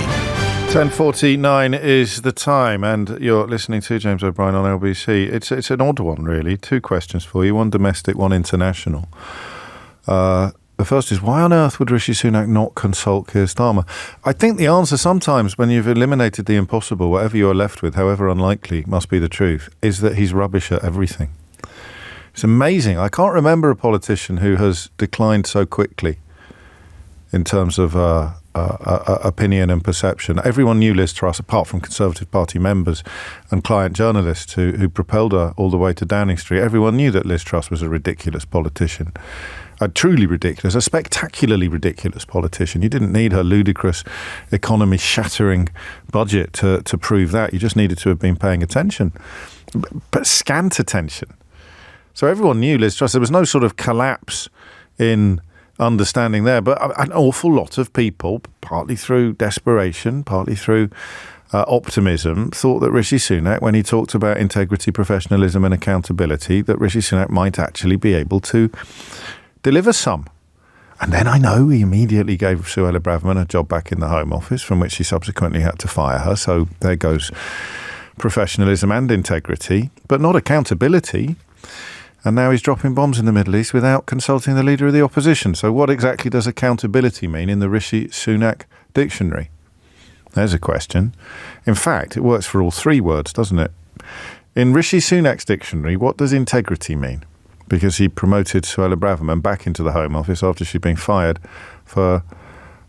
10:49 is the time, and you're listening to James O'Brien on LBC. It's an odd one, really. Two questions for you, one domestic, one international. The first is, why on earth would Rishi Sunak not consult Keir Starmer? I think the answer sometimes, when you've eliminated the impossible, whatever you're left with, however unlikely must be the truth, is that he's rubbish at everything. It's amazing. I can't remember a politician who has declined so quickly in terms of opinion and perception. Everyone knew Liz Truss, apart from Conservative Party members and client journalists who propelled her all the way to Downing Street. Everyone knew that Liz Truss was a ridiculous politician. A truly ridiculous, a spectacularly ridiculous politician. You didn't need her ludicrous, economy-shattering budget to prove that. You just needed to have been paying attention, but scant attention. So everyone knew Liz Truss. There was no sort of collapse in understanding there, but an awful lot of people, partly through desperation, partly through optimism, thought that Rishi Sunak, when he talked about integrity, professionalism and accountability, that Rishi Sunak might actually be able to deliver some. And then I know he immediately gave Suella Braverman a job back in the Home Office, from which he subsequently had to fire her. So there goes professionalism and integrity, but not accountability. And now he's dropping bombs in the Middle East without consulting the leader of the opposition. So what exactly does accountability mean in the Rishi Sunak dictionary? There's a question. In fact, it works for all three words, doesn't it? In Rishi Sunak's dictionary, what does integrity mean? Because he promoted Suella Braverman back into the Home Office after she'd been fired for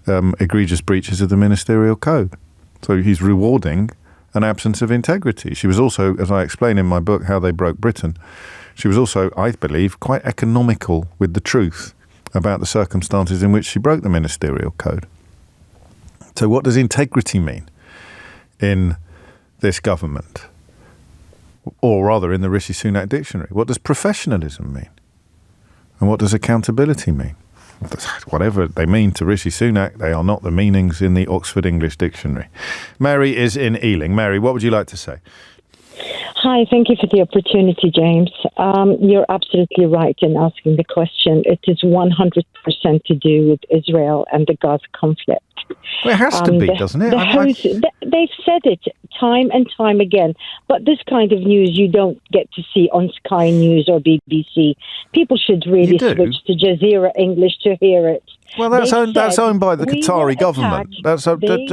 egregious breaches of the ministerial code. So he's rewarding an absence of integrity. She was also, as I explain in my book, How They Broke Britain, she was also, I believe, quite economical with the truth about the circumstances in which she broke the ministerial code. So what does integrity mean in this government? Or rather, in the Rishi Sunak dictionary? What does professionalism mean? And what does accountability mean? Whatever they mean to Rishi Sunak, they are not the meanings in the Oxford English Dictionary. Mary is in Ealing. Mary, what would you like to say?
Hi, thank you for the opportunity, James. You're absolutely right in asking the question. It is 100% to do with Israel and the Gaza conflict.
Well, it has to be, doesn't it?
They've said it time and time again, but this kind of news you don't get to see on Sky News or BBC. People should really switch to Jazeera English to hear it.
Well, that's owned by the Qatari government.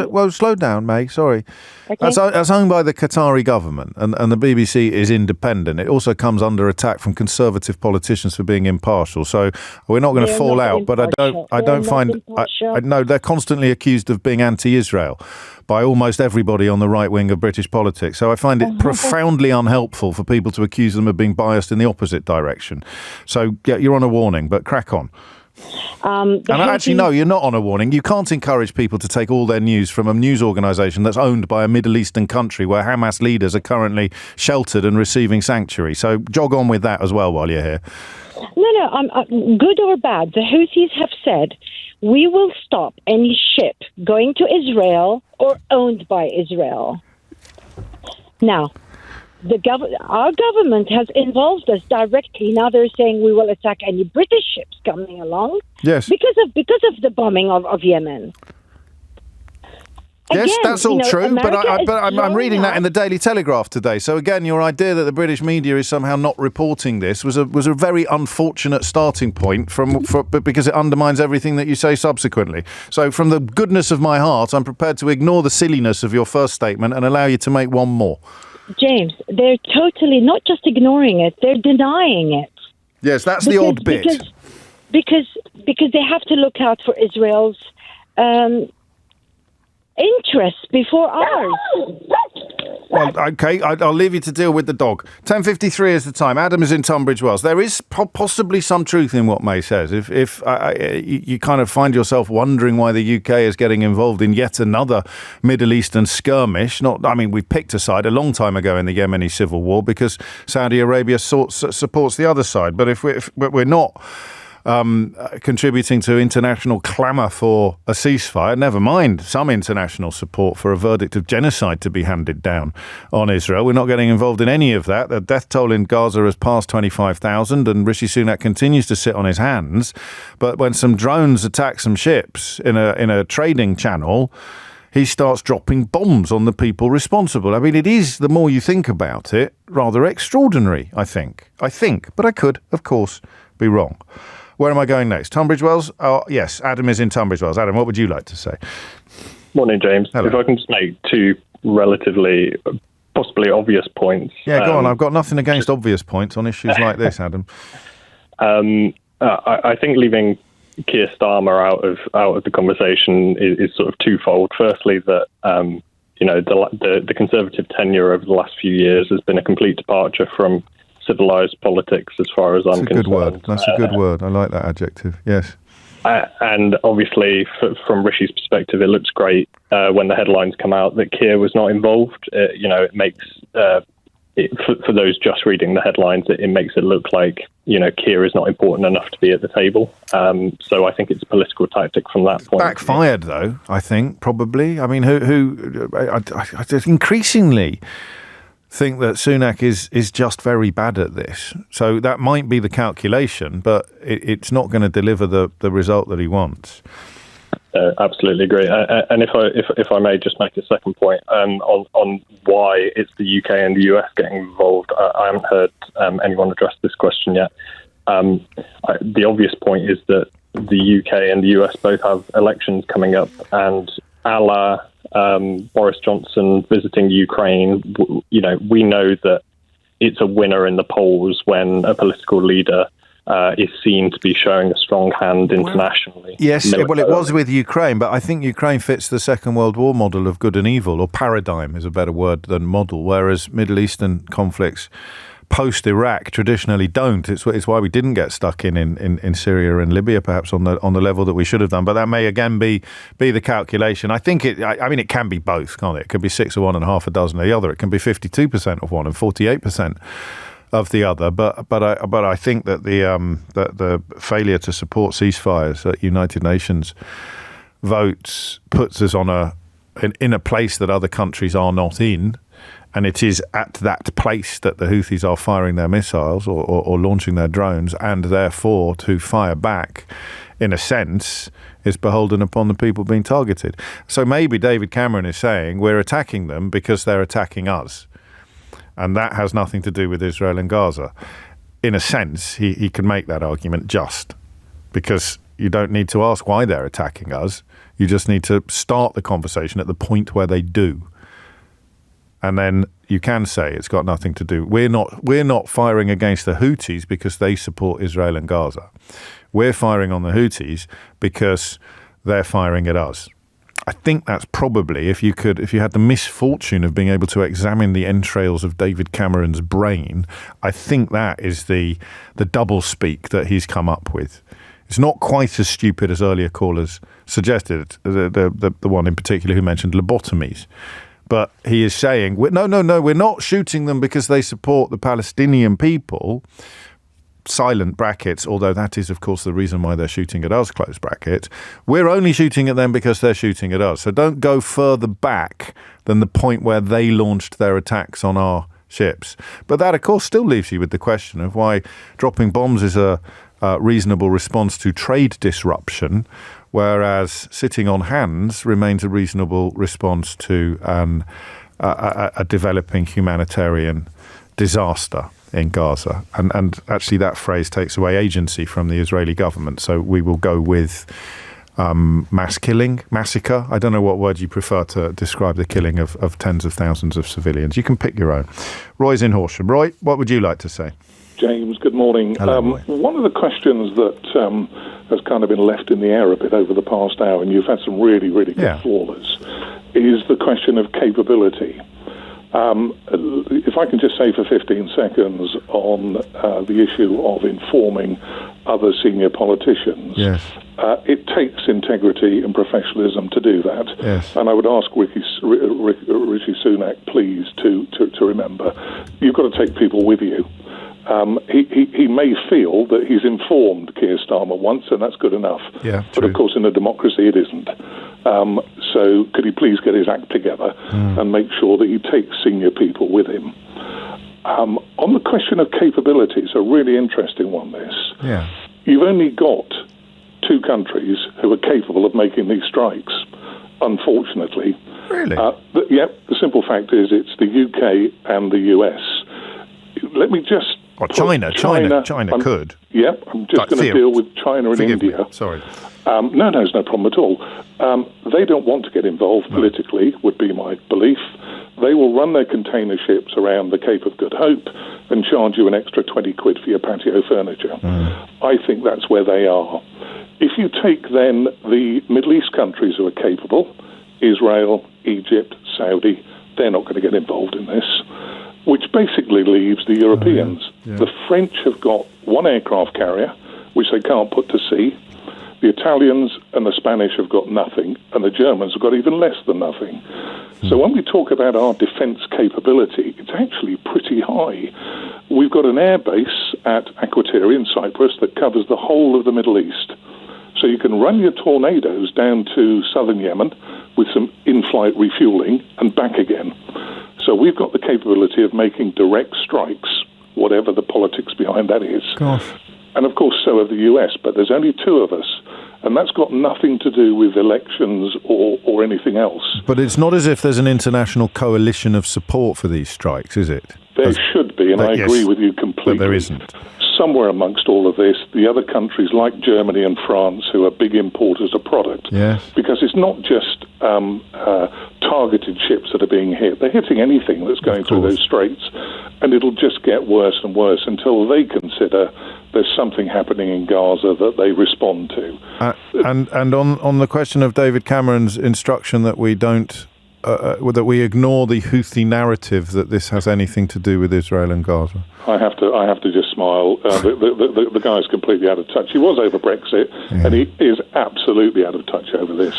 Well, slow down, May. Sorry. Okay. That's owned by the Qatari government, and the BBC is independent. It also comes under attack from conservative politicians for being impartial. So we're not going to fall out. But I don't find. I know they're constantly accused of being anti-Israel by almost everybody on the right wing of British politics. So I find it profoundly unhelpful for people to accuse them of being biased in the opposite direction. So yeah, you're on a warning, but crack on. Actually, no, you're not on a warning. You can't encourage people to take all their news from a news organisation that's owned by a Middle Eastern country where Hamas leaders are currently sheltered and receiving sanctuary. So jog on with that as well while you're here.
No, good or bad. The Houthis have said, we will stop any ship going to Israel or owned by Israel. Now, our government has involved us directly. Now they're saying we will attack any British ships coming along.
Yes,
because of the bombing of Yemen.
Yes,
again,
that's all true. But I'm reading that in the Daily Telegraph today. So again, your idea that the British media is somehow not reporting this was a very unfortunate starting point because it undermines everything that you say subsequently. So from the goodness of my heart, I'm prepared to ignore the silliness of your first statement and allow you to make one more.
James, they're totally not just ignoring it, they're denying it.
Yes, that's the odd bit.
Because they have to look out for Israel's interests before ours.
Well, OK, I'll leave you to deal with the dog. 10:53 is the time. Adam is in Tunbridge Wells. There is possibly some truth in what May says. If you kind of find yourself wondering why the UK is getting involved in yet another Middle Eastern skirmish. We picked a side a long time ago in the Yemeni civil war because Saudi Arabia supports the other side. But if we're not contributing to international clamour for a ceasefire, never mind some international support for a verdict of genocide to be handed down on Israel. We're not getting involved in any of that. The death toll in Gaza has passed 25,000 and Rishi Sunak continues to sit on his hands. But when some drones attack some ships in a trading channel, he starts dropping bombs on the people responsible. I mean, it is, the more you think about it, rather extraordinary, I think. But I could, of course, be wrong. Where am I going next? Tunbridge Wells? Oh, yes, Adam is in Tunbridge Wells. Adam, what would you like to say?
Morning, James.
Hello.
If I can just make two relatively, possibly obvious points.
Yeah, go on. I've got nothing against obvious points on issues like this, Adam.
I think leaving Keir Starmer out of the conversation is sort of twofold. Firstly, that the Conservative tenure over the last few years has been a complete departure from civilised politics, as far as I'm concerned.
That's a good word. I like that adjective. Yes.
And obviously, from Rishi's perspective, it looks great when the headlines come out that Keir was not involved. It makes for those just reading the headlines, it makes it look like Keir is not important enough to be at the table. So I think it's a political tactic from that point.
Backfired, though. I think probably. I mean, I increasingly think that Sunak is just very bad at this. So that might be the calculation, but it's not going to deliver the result that he wants.
Absolutely agree. And if I may just make a second point on why it's the UK and the US getting involved, I haven't heard anyone address this question yet. The obvious point is that the UK and the US both have elections coming up, and a la Boris Johnson visiting Ukraine, we know that it's a winner in the polls when a political leader is seen to be showing a strong hand internationally.
Yes, well, it was with Ukraine, but I think Ukraine fits the Second World War model of good and evil, or paradigm is a better word than model, whereas Middle Eastern conflicts post-Iraq traditionally don't. It's why we didn't get stuck in Syria and Libya, perhaps on the level that we should have done. But that may again be the calculation. I think it can be both, can't it? It can be 6 of one and half a dozen of the other. It can be 52% of one and 48% of the other. But I think that the failure to support ceasefires at United Nations votes puts us in a place that other countries are not in. And it is at that place that the Houthis are firing their missiles or launching their drones, and therefore to fire back, in a sense, is beholden upon the people being targeted. So maybe David Cameron is saying we're attacking them because they're attacking us. And that has nothing to do with Israel and Gaza. In a sense, he can make that argument just because you don't need to ask why they're attacking us. You just need to start the conversation at the point where they do. And then you can say it's got nothing to do. We're not firing against the Houthis because they support Israel and Gaza. We're firing on the Houthis because they're firing at us. I think that's probably, if you had the misfortune of being able to examine the entrails of David Cameron's brain, I think that is the double speak that he's come up with. It's not quite as stupid as earlier callers suggested, the one in particular who mentioned lobotomies. But he is saying, no, we're not shooting them because they support the Palestinian people, silent brackets, although that is, of course, the reason why they're shooting at us, close brackets. We're only shooting at them because they're shooting at us. So don't go further back than the point where they launched their attacks on our ships. But that, of course, still leaves you with the question of why dropping bombs is a reasonable response to trade disruption, whereas sitting on hands remains a reasonable response to a developing humanitarian disaster in Gaza. And actually that phrase takes away agency from the Israeli government. So we will go with mass killing, massacre. I don't know what word you prefer to describe the killing of tens of thousands of civilians. You can pick your own. Roy's in Horsham. Roy, what would you like to say?
James, good morning.
Hello,
one of the questions that has kind of been left in the air a bit over the past hour, and you've had some really, really good callers, is the question of capability. If I can just say for 15 seconds on the issue of informing other senior politicians, it takes integrity and professionalism to do that.
Yes.
And I would ask Rishi Sunak, please, to remember, you've got to take people with you. He may feel that he's informed Keir Starmer once, and that's good enough.
Yeah,
but of course, in a democracy, it isn't. So could he please get his act together and make sure that he takes senior people with him? On the question of capabilities, a really interesting one, this.
Yeah.
You've only got two countries who are capable of making these strikes, unfortunately.
Really?
The simple fact is it's the UK and the US. Let me just...
China could.
Yep, I'm just going to deal with China and India.
Me. Sorry.
No, it's no problem at all. They don't want to get involved politically, would be my belief. They will run their container ships around the Cape of Good Hope and charge you an extra 20 quid for your patio furniture. I think that's where they are. If you take then the Middle East countries who are capable, Israel, Egypt, Saudi, they're not going to get involved in this, which basically leaves the Europeans. The French have got one aircraft carrier, which they can't put to sea. The Italians and the Spanish have got nothing, and the Germans have got even less than nothing. So when we talk about our defence capability, it's actually pretty high. We've got an air base at Akrotiri in Cyprus that covers the whole of the Middle East. So you can run your Tornadoes down to southern Yemen with some in-flight refuelling and back again. So we've got the capability of making direct strikes, whatever the politics behind that is.
Gosh.
And of course, so have the US, but there's only two of us. And that's got nothing to do with elections or anything else.
But it's not as if there's an international coalition of support for these strikes, is it?
There should be, and I agree with you completely.
But there isn't.
Somewhere amongst all of this, the other countries like Germany and France, who are big importers of product, because it's not just targeted ships that are being hit. They're hitting anything that's going through those straits, and it'll just get worse and worse until they consider there's something happening in Gaza that they respond to.
And on the question of David Cameron's instruction that we don't that we ignore the Houthi narrative that this has anything to do with Israel and Gaza.
I have to just smile. The guy's completely out of touch. He was over Brexit, and he is absolutely out of touch over this.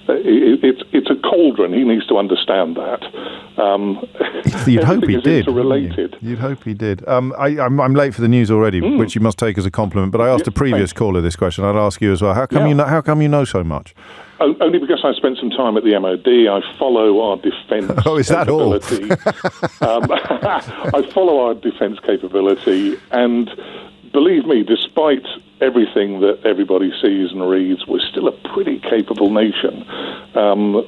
It's a cauldron. He needs to understand that.
You'd hope he did.
Interrelated.
You'd hope he did. I'm late for the news already, which you must take as a compliment. But I asked a previous caller this question. I'd ask you as well. How come you know so much?
Only because I spent some time at the MOD. I follow our defence capability. I follow our defence capability, and believe me, despite everything that everybody sees and reads, we're still a pretty capable nation.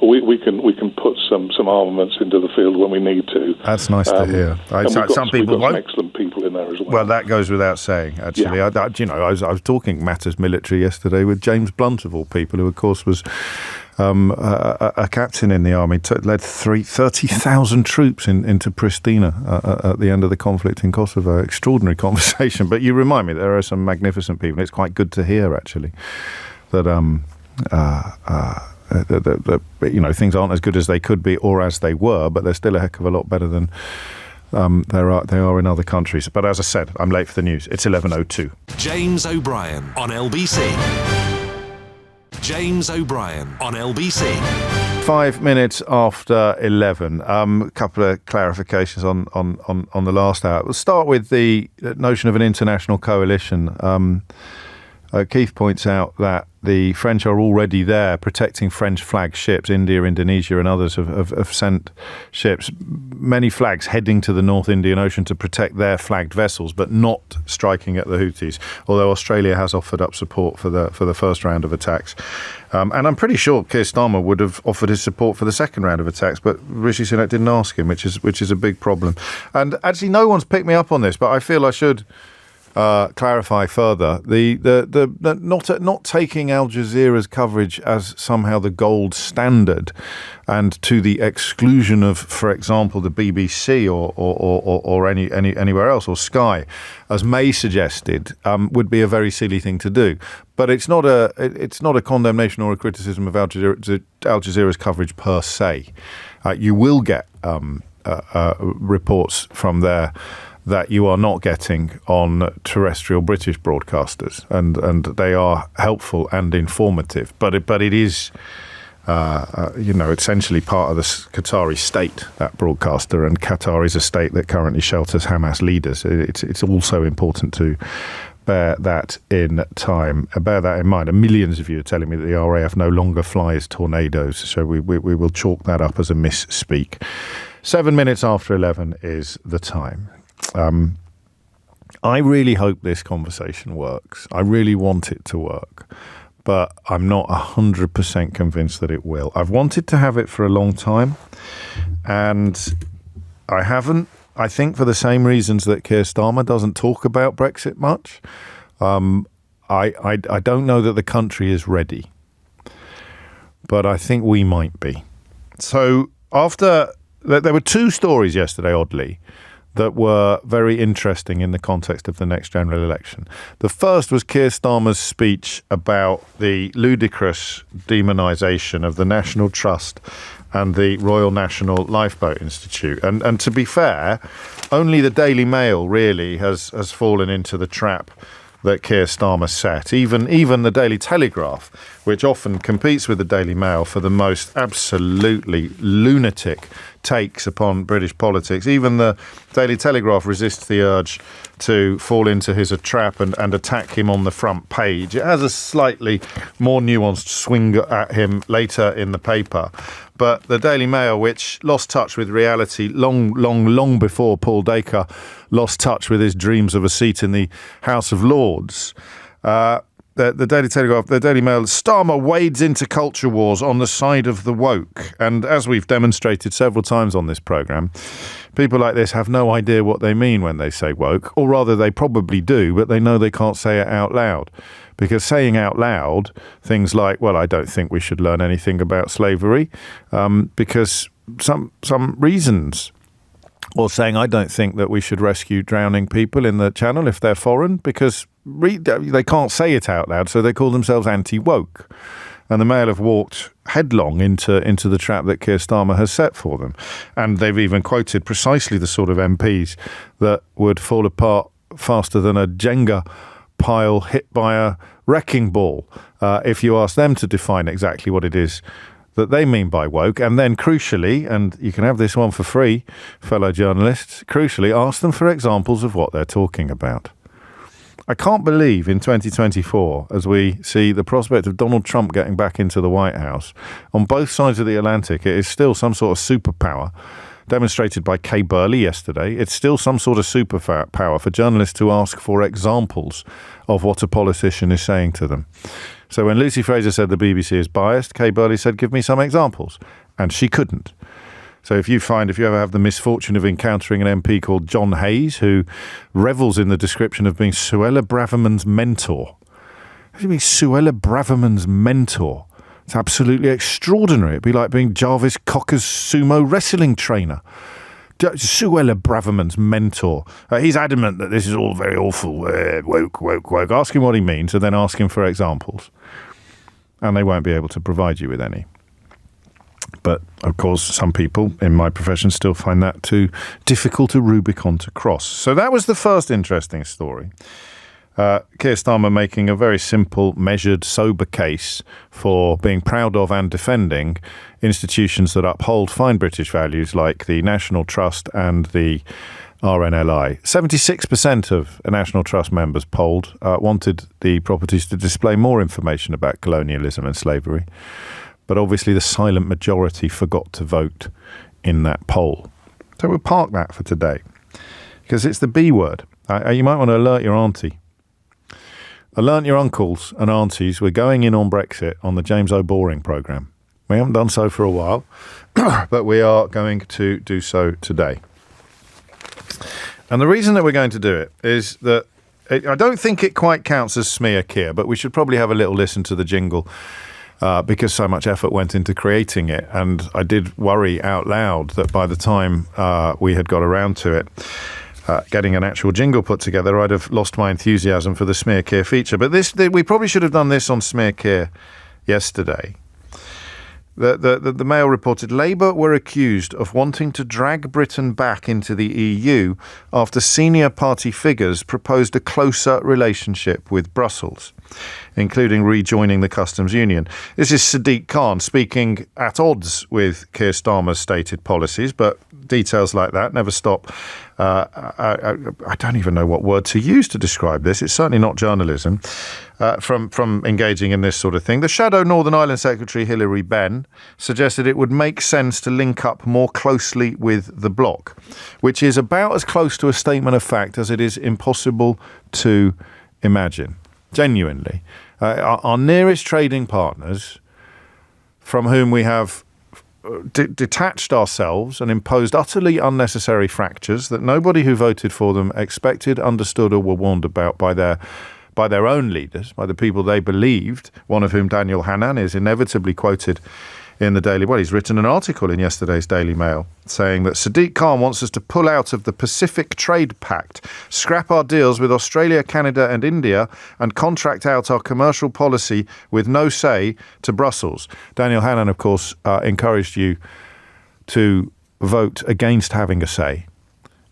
We can put some armaments into the field when we need to.
That's nice to hear. Some people
got some excellent people in there as well.
Well, that goes without saying. Actually, I was talking matters military yesterday with James Blunt of all people, who of course was a captain in the army, led 30,000 troops into Pristina at the end of the conflict in Kosovo. Extraordinary conversation. But you remind me there are some magnificent people. It's quite good to hear, actually, that things aren't as good as they could be or as they were, but they're still a heck of a lot better than they are in other countries. But as I said, I'm late for the news. It's 11:02.
James O'Brien on LBC. James O'Brien on LBC.
5 minutes after 11. A couple of clarifications on the last hour. We'll start with the notion of an international coalition. Keith points out that the French are already there protecting French flag ships. India, Indonesia and others have sent ships, many flags heading to the North Indian Ocean to protect their flagged vessels, but not striking at the Houthis, although Australia has offered up support for the first round of attacks. And I'm pretty sure Keir Starmer would have offered his support for the second round of attacks, but Rishi Sunak didn't ask him, which is a big problem. And actually no one's picked me up on this, but I feel I should clarify further the not taking Al Jazeera's coverage as somehow the gold standard and to the exclusion of, for example, the BBC or anywhere else, or Sky, as May suggested, would be a very silly thing to do. But it's not a condemnation or a criticism of Al Jazeera's coverage per se. You will get reports from there that you are not getting on terrestrial British broadcasters, and they are helpful and informative. But it is essentially part of the Qatari state, that broadcaster, and Qatar is a state that currently shelters Hamas leaders. It's also important to bear that in mind. And millions of you are telling me that the RAF no longer flies tornadoes, so we will chalk that up as a misspeak. 7 minutes after 11 is the time. I really hope this conversation works. I really want it to work, but I'm not 100% convinced that it will. I've wanted to have it for a long time, and I haven't. I think for the same reasons that Keir Starmer doesn't talk about Brexit much. I don't know that the country is ready, but I think we might be. So there were two stories yesterday, oddly, that were very interesting in the context of the next general election. The first was Keir Starmer's speech about the ludicrous demonisation of the National Trust and the Royal National Lifeboat Institute. And to be fair, only the Daily Mail really has fallen into the trap that Keir Starmer set. Even the Daily Telegraph, which often competes with the Daily Mail for the most absolutely lunatic takes upon British politics, even the Daily Telegraph resists the urge to fall into his trap and attack him on the front page. It has a slightly more nuanced swing at him later in the paper. But the Daily Mail, which lost touch with reality long before Paul Dacre lost touch with his dreams of a seat in the House of Lords, the Daily Telegraph, the Daily Mail, Starmer wades into culture wars on the side of the woke. And as we've demonstrated several times on this programme, people like this have no idea what they mean when they say woke, or rather they probably do, but they know they can't say it out loud. Because saying out loud things like, well, I don't think we should learn anything about slavery, because some reasons, or saying I don't think that we should rescue drowning people in the Channel if they're foreign, because they can't say it out loud, so they call themselves anti-woke. And the Mail have walked headlong into the trap that Keir Starmer has set for them. And they've even quoted precisely the sort of MPs that would fall apart faster than a Jenga pile hit by a wrecking ball if you ask them to define exactly what it is that they mean by woke. And then crucially, and you can have this one for free, fellow journalists, crucially ask them for examples of what they're talking about. I can't believe in 2024, as we see the prospect of Donald Trump getting back into the White House, on both sides of the Atlantic, it is still some sort of superpower, demonstrated by Kay Burley yesterday. It's still some sort of superpower for journalists to ask for examples of what a politician is saying to them. So when Lucy Fraser said the BBC is biased, Kay Burley said, give me some examples. And she couldn't. So if you ever have the misfortune of encountering an MP called John Hayes, who revels in the description of being Suella Braverman's mentor. What do you mean Suella Braverman's mentor? It's absolutely extraordinary. It'd be like being Jarvis Cocker's sumo wrestling trainer. Suella Braverman's mentor. He's adamant that this is all very awful. Woke. Ask him what he means and then ask him for examples. And they won't be able to provide you with any. But, of course, some people in my profession still find that too difficult a Rubicon to cross. So that was the first interesting story. Keir Starmer making a very simple, measured, sober case for being proud of and defending institutions that uphold fine British values like the National Trust and the RNLI. 76% of National Trust members polled wanted the properties to display more information about colonialism and slavery. But obviously the silent majority forgot to vote in that poll. So we'll park that for today, because it's the B word. You might want to alert your auntie. Alert your uncles and aunties. We're going in on Brexit on the James O'Boring programme. We haven't done so for a while, but we are going to do so today. And the reason that we're going to do it is that I don't think it quite counts as smear Keir, but we should probably have a little listen to the jingle. Because so much effort went into creating it. And I did worry out loud that by the time we had got around to it, getting an actual jingle put together, I'd have lost my enthusiasm for the Smear Keir feature. But we probably should have done this on Smear Keir yesterday. The Mail reported Labour were accused of wanting to drag Britain back into the EU after senior party figures proposed a closer relationship with Brussels, including rejoining the customs union. This is Sadiq Khan speaking at odds with Keir Starmer's stated policies, but details like that never stop. I don't even know what word to use to describe this. It's certainly not journalism. From engaging in this sort of thing. The shadow Northern Ireland Secretary Hilary Benn suggested it would make sense to link up more closely with the bloc, which is about as close to a statement of fact as it is impossible to imagine. Genuinely. Our nearest trading partners, from whom we have detached ourselves and imposed utterly unnecessary fractures that nobody who voted for them expected, understood or were warned about by their own leaders, by the people they believed, one of whom, Daniel Hannan, is inevitably quoted in the Daily. Well, he's written an article in yesterday's Daily Mail saying that Sadiq Khan wants us to pull out of the Pacific Trade Pact, scrap our deals with Australia, Canada and India, and contract out our commercial policy with no say to Brussels. Daniel Hannan, of course, encouraged you to vote against having a say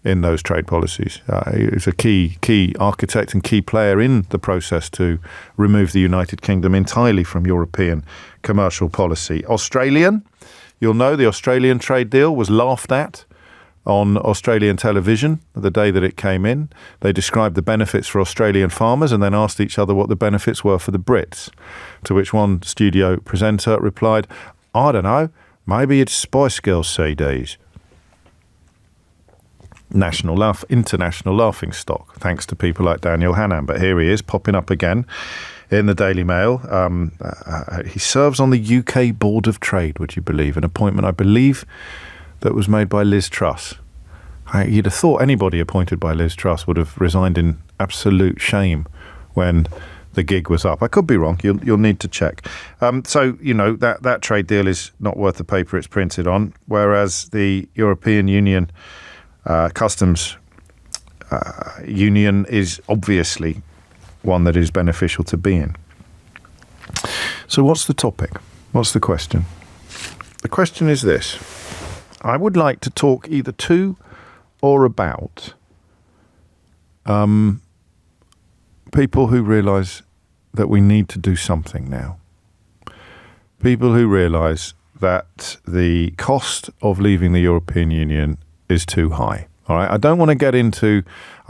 in those trade policies. He's a key architect and key player in the process to remove the United Kingdom entirely from European commercial policy. Australian, you'll know the Australian trade deal was laughed at on Australian television the day that it came in. They described the benefits for Australian farmers and then asked each other what the benefits were for the Brits, to which one studio presenter replied, I don't know, maybe it's Spice Girls CDs. International laughing stock, thanks to people like Daniel Hannan. But here he is, popping up again in the Daily Mail. He serves on the UK Board of Trade, would you believe? An appointment, I believe, that was made by Liz Truss. You'd have thought anybody appointed by Liz Truss would have resigned in absolute shame when the gig was up. I could be wrong. You'll need to check. So, you know, that trade deal is not worth the paper it's printed on, whereas the European Union customs union is obviously one that is beneficial to be in. So what's the topic? What's the question? The question is this. I would like to talk either to or about people who realise that we need to do something now. People who realise that the cost of leaving the European Union is too high. All right, I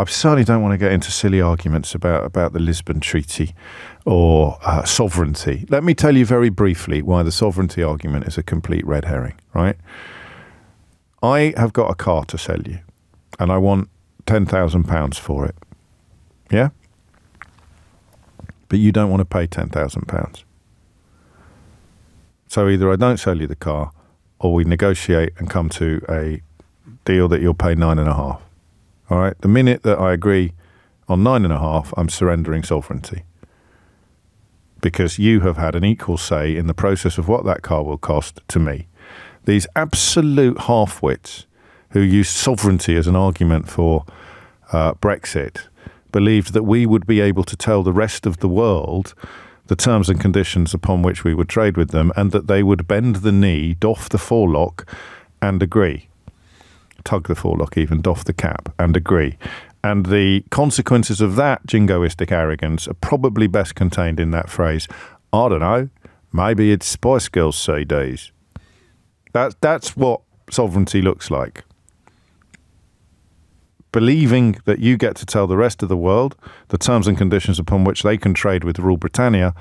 certainly don't want to get into silly arguments about the Lisbon Treaty or sovereignty. Let me tell you very briefly why the sovereignty argument is a complete red herring, right? I have got a car to sell you and I want £10,000 for it. Yeah? But you don't want to pay £10,000. So either I don't sell you the car or we negotiate and come to a deal that you'll pay 9.5. All right. The minute that I agree on 9.5, I'm surrendering sovereignty because you have had an equal say in the process of what that car will cost to me. These absolute half-wits who used sovereignty as an argument for Brexit believed that we would be able to tell the rest of the world the terms and conditions upon which we would trade with them and that they would bend the knee, doff the forelock and agree. Tug the forelock even, doff the cap and agree. And the consequences of that jingoistic arrogance are probably best contained in that phrase, I don't know, maybe it's Spice Girls CDs. That's what sovereignty looks like. Believing that you get to tell the rest of the world the terms and conditions upon which they can trade with Rule Britannia,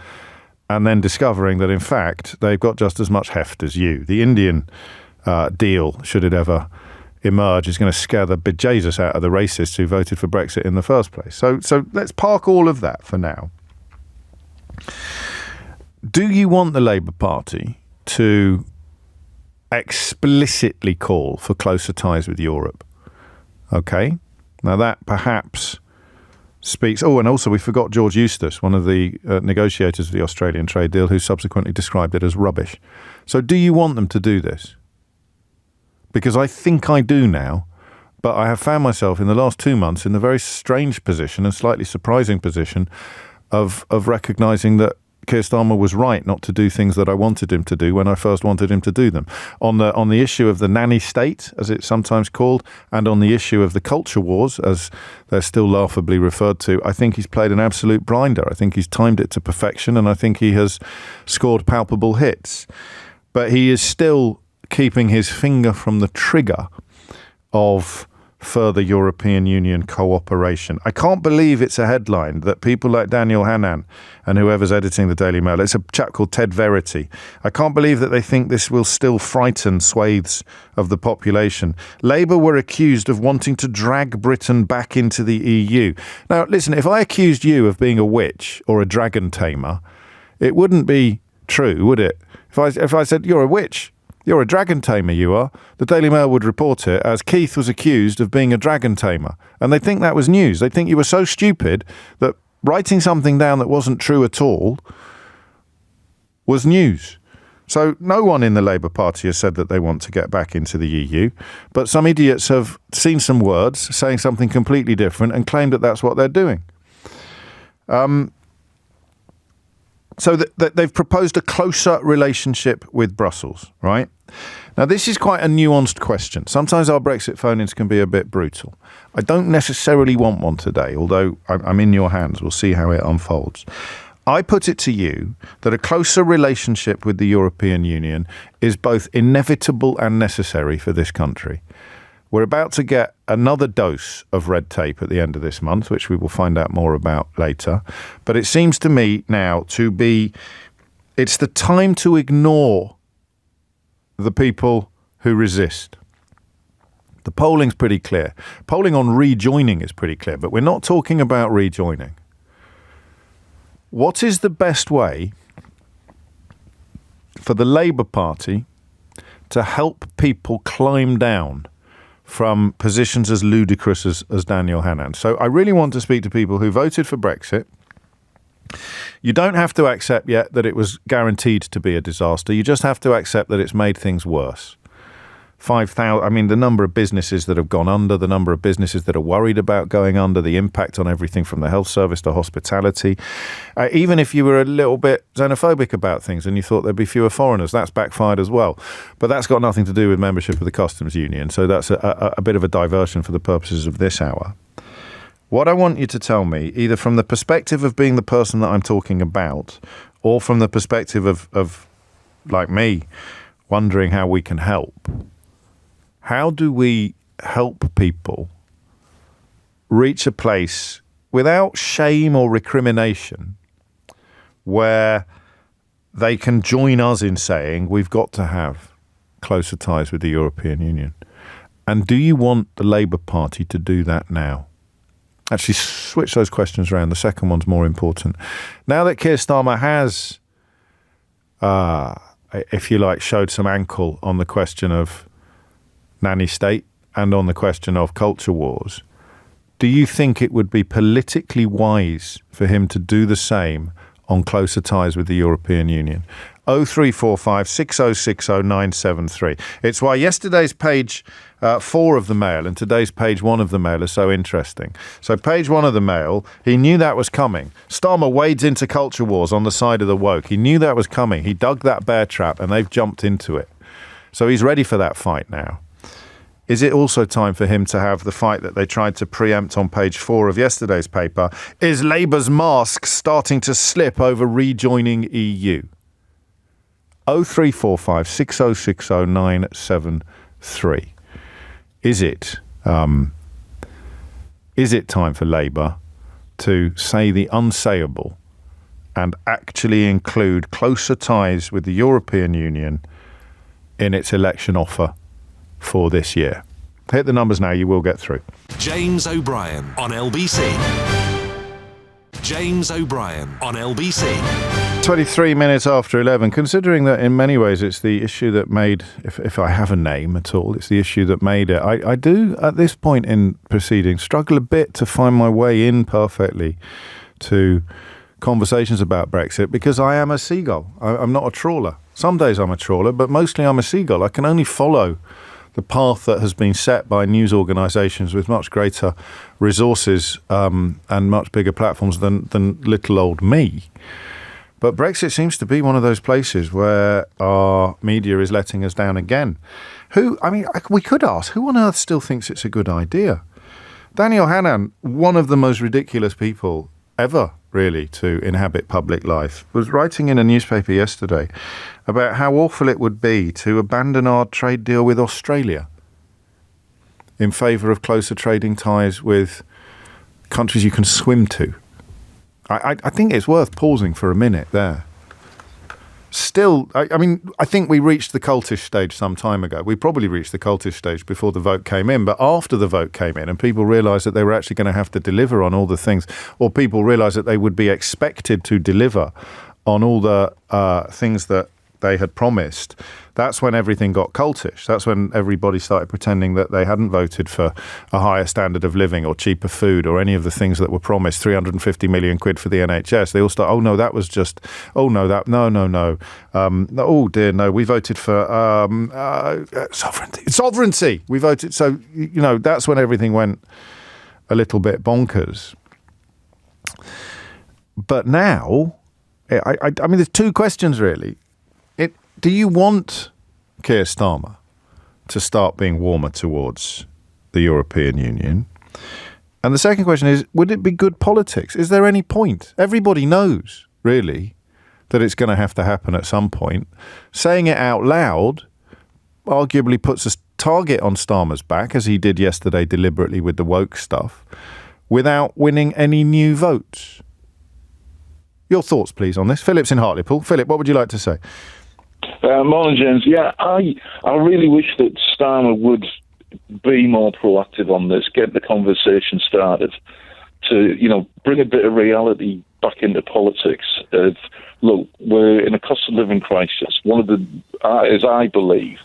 and then discovering that, in fact, they've got just as much heft as you. The Indian deal, should it ever emerge, is going to scare the bejesus out of the racists who voted for Brexit in the first place. So let's park all of that for now. Do you want the Labour Party to explicitly call for closer ties with Europe? Okay. Now that perhaps speaks... Oh, and also we forgot George Eustace, one of the negotiators of the Australian trade deal, who subsequently described it as rubbish. So do you want them to do this? Because I think I do now, but I have found myself in the last 2 months in the very strange position and slightly surprising position of recognising that Keir Starmer was right not to do things that I wanted him to do when I first wanted him to do them. On the issue of the nanny state, as it's sometimes called, and on the issue of the culture wars, as they're still laughably referred to, I think he's played an absolute blinder. I think he's timed it to perfection, and I think he has scored palpable hits. But he is still keeping his finger from the trigger of further European Union cooperation. I can't believe it's a headline that people like Daniel Hannan and whoever's editing the Daily Mail, it's a chap called Ted Verity, I can't believe that they think this will still frighten swathes of the population. Labour were accused of wanting to drag Britain back into the EU. Now, listen, if I accused you of being a witch or a dragon tamer, it wouldn't be true, would it? If I said, you're a witch, you're a dragon tamer, you are, the Daily Mail would report it as Keith was accused of being a dragon tamer. And they'd think that was news. They'd think you were so stupid that writing something down that wasn't true at all was news. So no one in the Labour Party has said that they want to get back into the EU, but some idiots have seen some words saying something completely different and claimed that that's what they're doing. So they've proposed a closer relationship with Brussels, right? Now, this is quite a nuanced question. Sometimes our Brexit phone-ins can be a bit brutal. I don't necessarily want one today, although I'm in your hands. We'll see how it unfolds. I put it to you that a closer relationship with the European Union is both inevitable and necessary for this country. We're about to get another dose of red tape at the end of this month, which we will find out more about later. But it seems to me now to be, it's the time to ignore the people who resist. The polling's pretty clear. Polling on rejoining is pretty clear, but we're not talking about rejoining. What is the best way for the Labour Party to help people climb down from positions as ludicrous as Daniel Hannan? So I really want to speak to people who voted for Brexit. You don't have to accept yet that it was guaranteed to be a disaster. You just have to accept that it's made things worse. 5,000, I mean, the number of businesses that have gone under, the number of businesses that are worried about going under, the impact on everything from the health service to hospitality. Even if you were a little bit xenophobic about things and you thought there'd be fewer foreigners, that's backfired as well. But that's got nothing to do with membership of the customs union. So that's a bit of a diversion for the purposes of this hour. What I want you to tell me, either from the perspective of being the person that I'm talking about, or from the perspective of like me, wondering how we can help. How do we help people reach a place without shame or recrimination where they can join us in saying we've got to have closer ties with the European Union? And do you want the Labour Party to do that now? Actually, switch those questions around. The second one's more important. Now that Keir Starmer has, if you like, showed some ankle on the question of nanny state and on the question of culture wars, do you think it would be politically wise for him to do the same on closer ties with the European Union? 0345 6060 973. It's why yesterday's page 4 of the Mail and today's page 1 of the Mail are so interesting. So page 1 of the Mail, he knew that was coming. Starmer wades into culture wars on the side of the woke. He knew that was coming. He dug that bear trap and they've jumped into it. So he's ready for that fight now. Is it also time for him to have the fight that they tried to preempt on page 4 of yesterday's paper? Is Labour's mask starting to slip over rejoining EU? 0345 6060 973. Is it time for Labour to say the unsayable and actually include closer ties with the European Union in its election offer for this year? Hit the numbers now, you will get through.
James O'Brien on LBC. James O'Brien on LBC.
23 minutes after 11, considering that in many ways it's the issue that made, if I have a name at all, it's the issue that made it. I do, at this point in proceedings, struggle a bit to find my way in perfectly to conversations about Brexit because I am a seagull. I'm not a trawler. Some days I'm a trawler, but mostly I'm a seagull. I can only follow the path that has been set by news organisations with much greater resources and much bigger platforms than little old me. But Brexit seems to be one of those places where our media is letting us down again. We could ask, who on earth still thinks it's a good idea? Daniel Hannan, one of the most ridiculous people ever, really, to inhabit public life, was writing in a newspaper yesterday about how awful it would be to abandon our trade deal with Australia in favour of closer trading ties with countries you can swim to. I think it's worth pausing for a minute there. Still, I think we reached the cultish stage some time ago. We probably reached the cultish stage before the vote came in, but after the vote came in and people realised that they were actually going to have to deliver on all the things, or people realised that they would be expected to deliver on all the things that they had promised, that's when everything got cultish. That's when everybody started pretending that they hadn't voted for a higher standard of living or cheaper food or any of the things that were promised, 350 million quid for the NHS. They all start, oh no, oh dear, no, we voted for sovereignty. We voted, so, that's when everything went a little bit bonkers. But now, there's two questions really. Do you want Keir Starmer to start being warmer towards the European Union? And the second question is, would it be good politics? Is there any point? Everybody knows, really, that it's going to have to happen at some point. Saying it out loud arguably puts a target on Starmer's back, as he did yesterday deliberately with the woke stuff, without winning any new votes. Your thoughts, please, on this. Philip's in Hartlepool. Philip, what would you like to say?
Morning, James. Yeah, I really wish that Starmer would be more proactive on this, get the conversation started, to bring a bit of reality back into politics. Look, we're in a cost of living crisis. One of the, as I believe,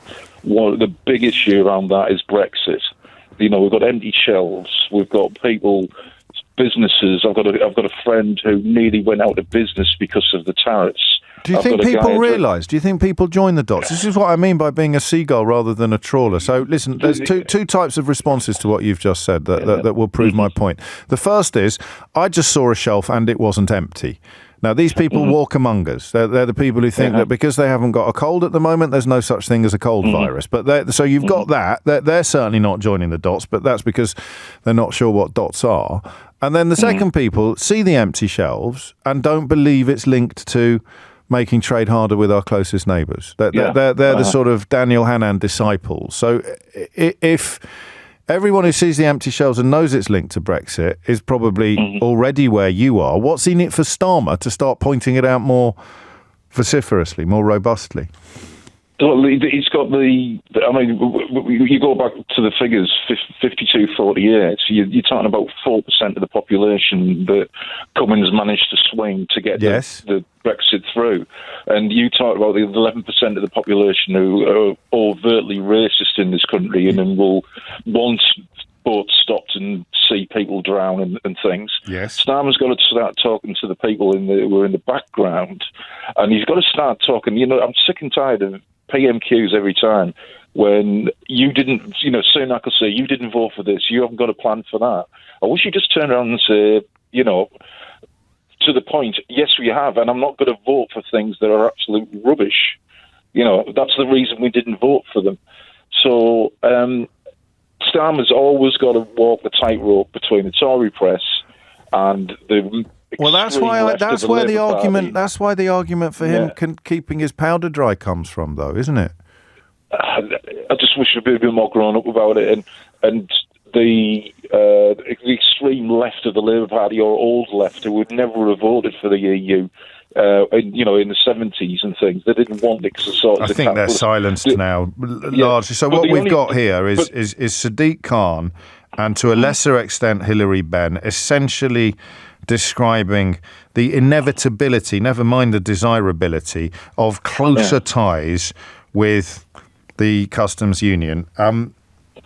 one of the big issue around that is Brexit. We've got empty shelves. We've got people, businesses. I've got a friend who nearly went out of business because of the tariffs.
Do you think people realise? Do you think people join the dots? This is what I mean by being a seagull rather than a trawler. So listen, there's two types of responses to what you've just said that will prove my point. The first is, I just saw a shelf and it wasn't empty. Now, these people walk among us. They're the people who think that because they haven't got a cold at the moment, there's no such thing as a cold virus. But so you've got that. They're certainly not joining the dots, but that's because they're not sure what dots are. And then the second people see the empty shelves and don't believe it's linked to making trade harder with our closest neighbours. They're the sort of Daniel Hannan disciples. So if everyone who sees the empty shelves and knows it's linked to Brexit is probably already where you are, what's in it for Starmer to start pointing it out more vociferously, more robustly?
He's got you go back to the figures, 52-48, you're talking about 4% of the population that Cummins managed to swing to get the Brexit through. And you talk about the 11% of the population who are overtly racist in this country and will want boats stopped and see people drown and things.
Yes.
Starmer's got to start talking to the people who are in the background, and he's got to start talking. I'm sick and tired of PMQs every time when you didn't, Sunak will say, you didn't vote for this, you haven't got a plan for that. I wish you just turn around and say, to the point, yes, we have, and I'm not going to vote for things that are absolute rubbish. That's the reason we didn't vote for them. So Starmer's always got to walk the tightrope between the Tory press and the
that's why the argument for him keeping his powder dry comes from, though, isn't it?
I just wish he'd be a bit more grown up about it, and the extreme left of the Labour Party or old left who would never have voted for the EU. In the 70s and things, they didn't want it because I think
they're silenced now largely. So what we've got here is Sadiq Khan and to a lesser extent Hilary Benn essentially describing the inevitability, never mind the desirability, of closer ties with the customs union.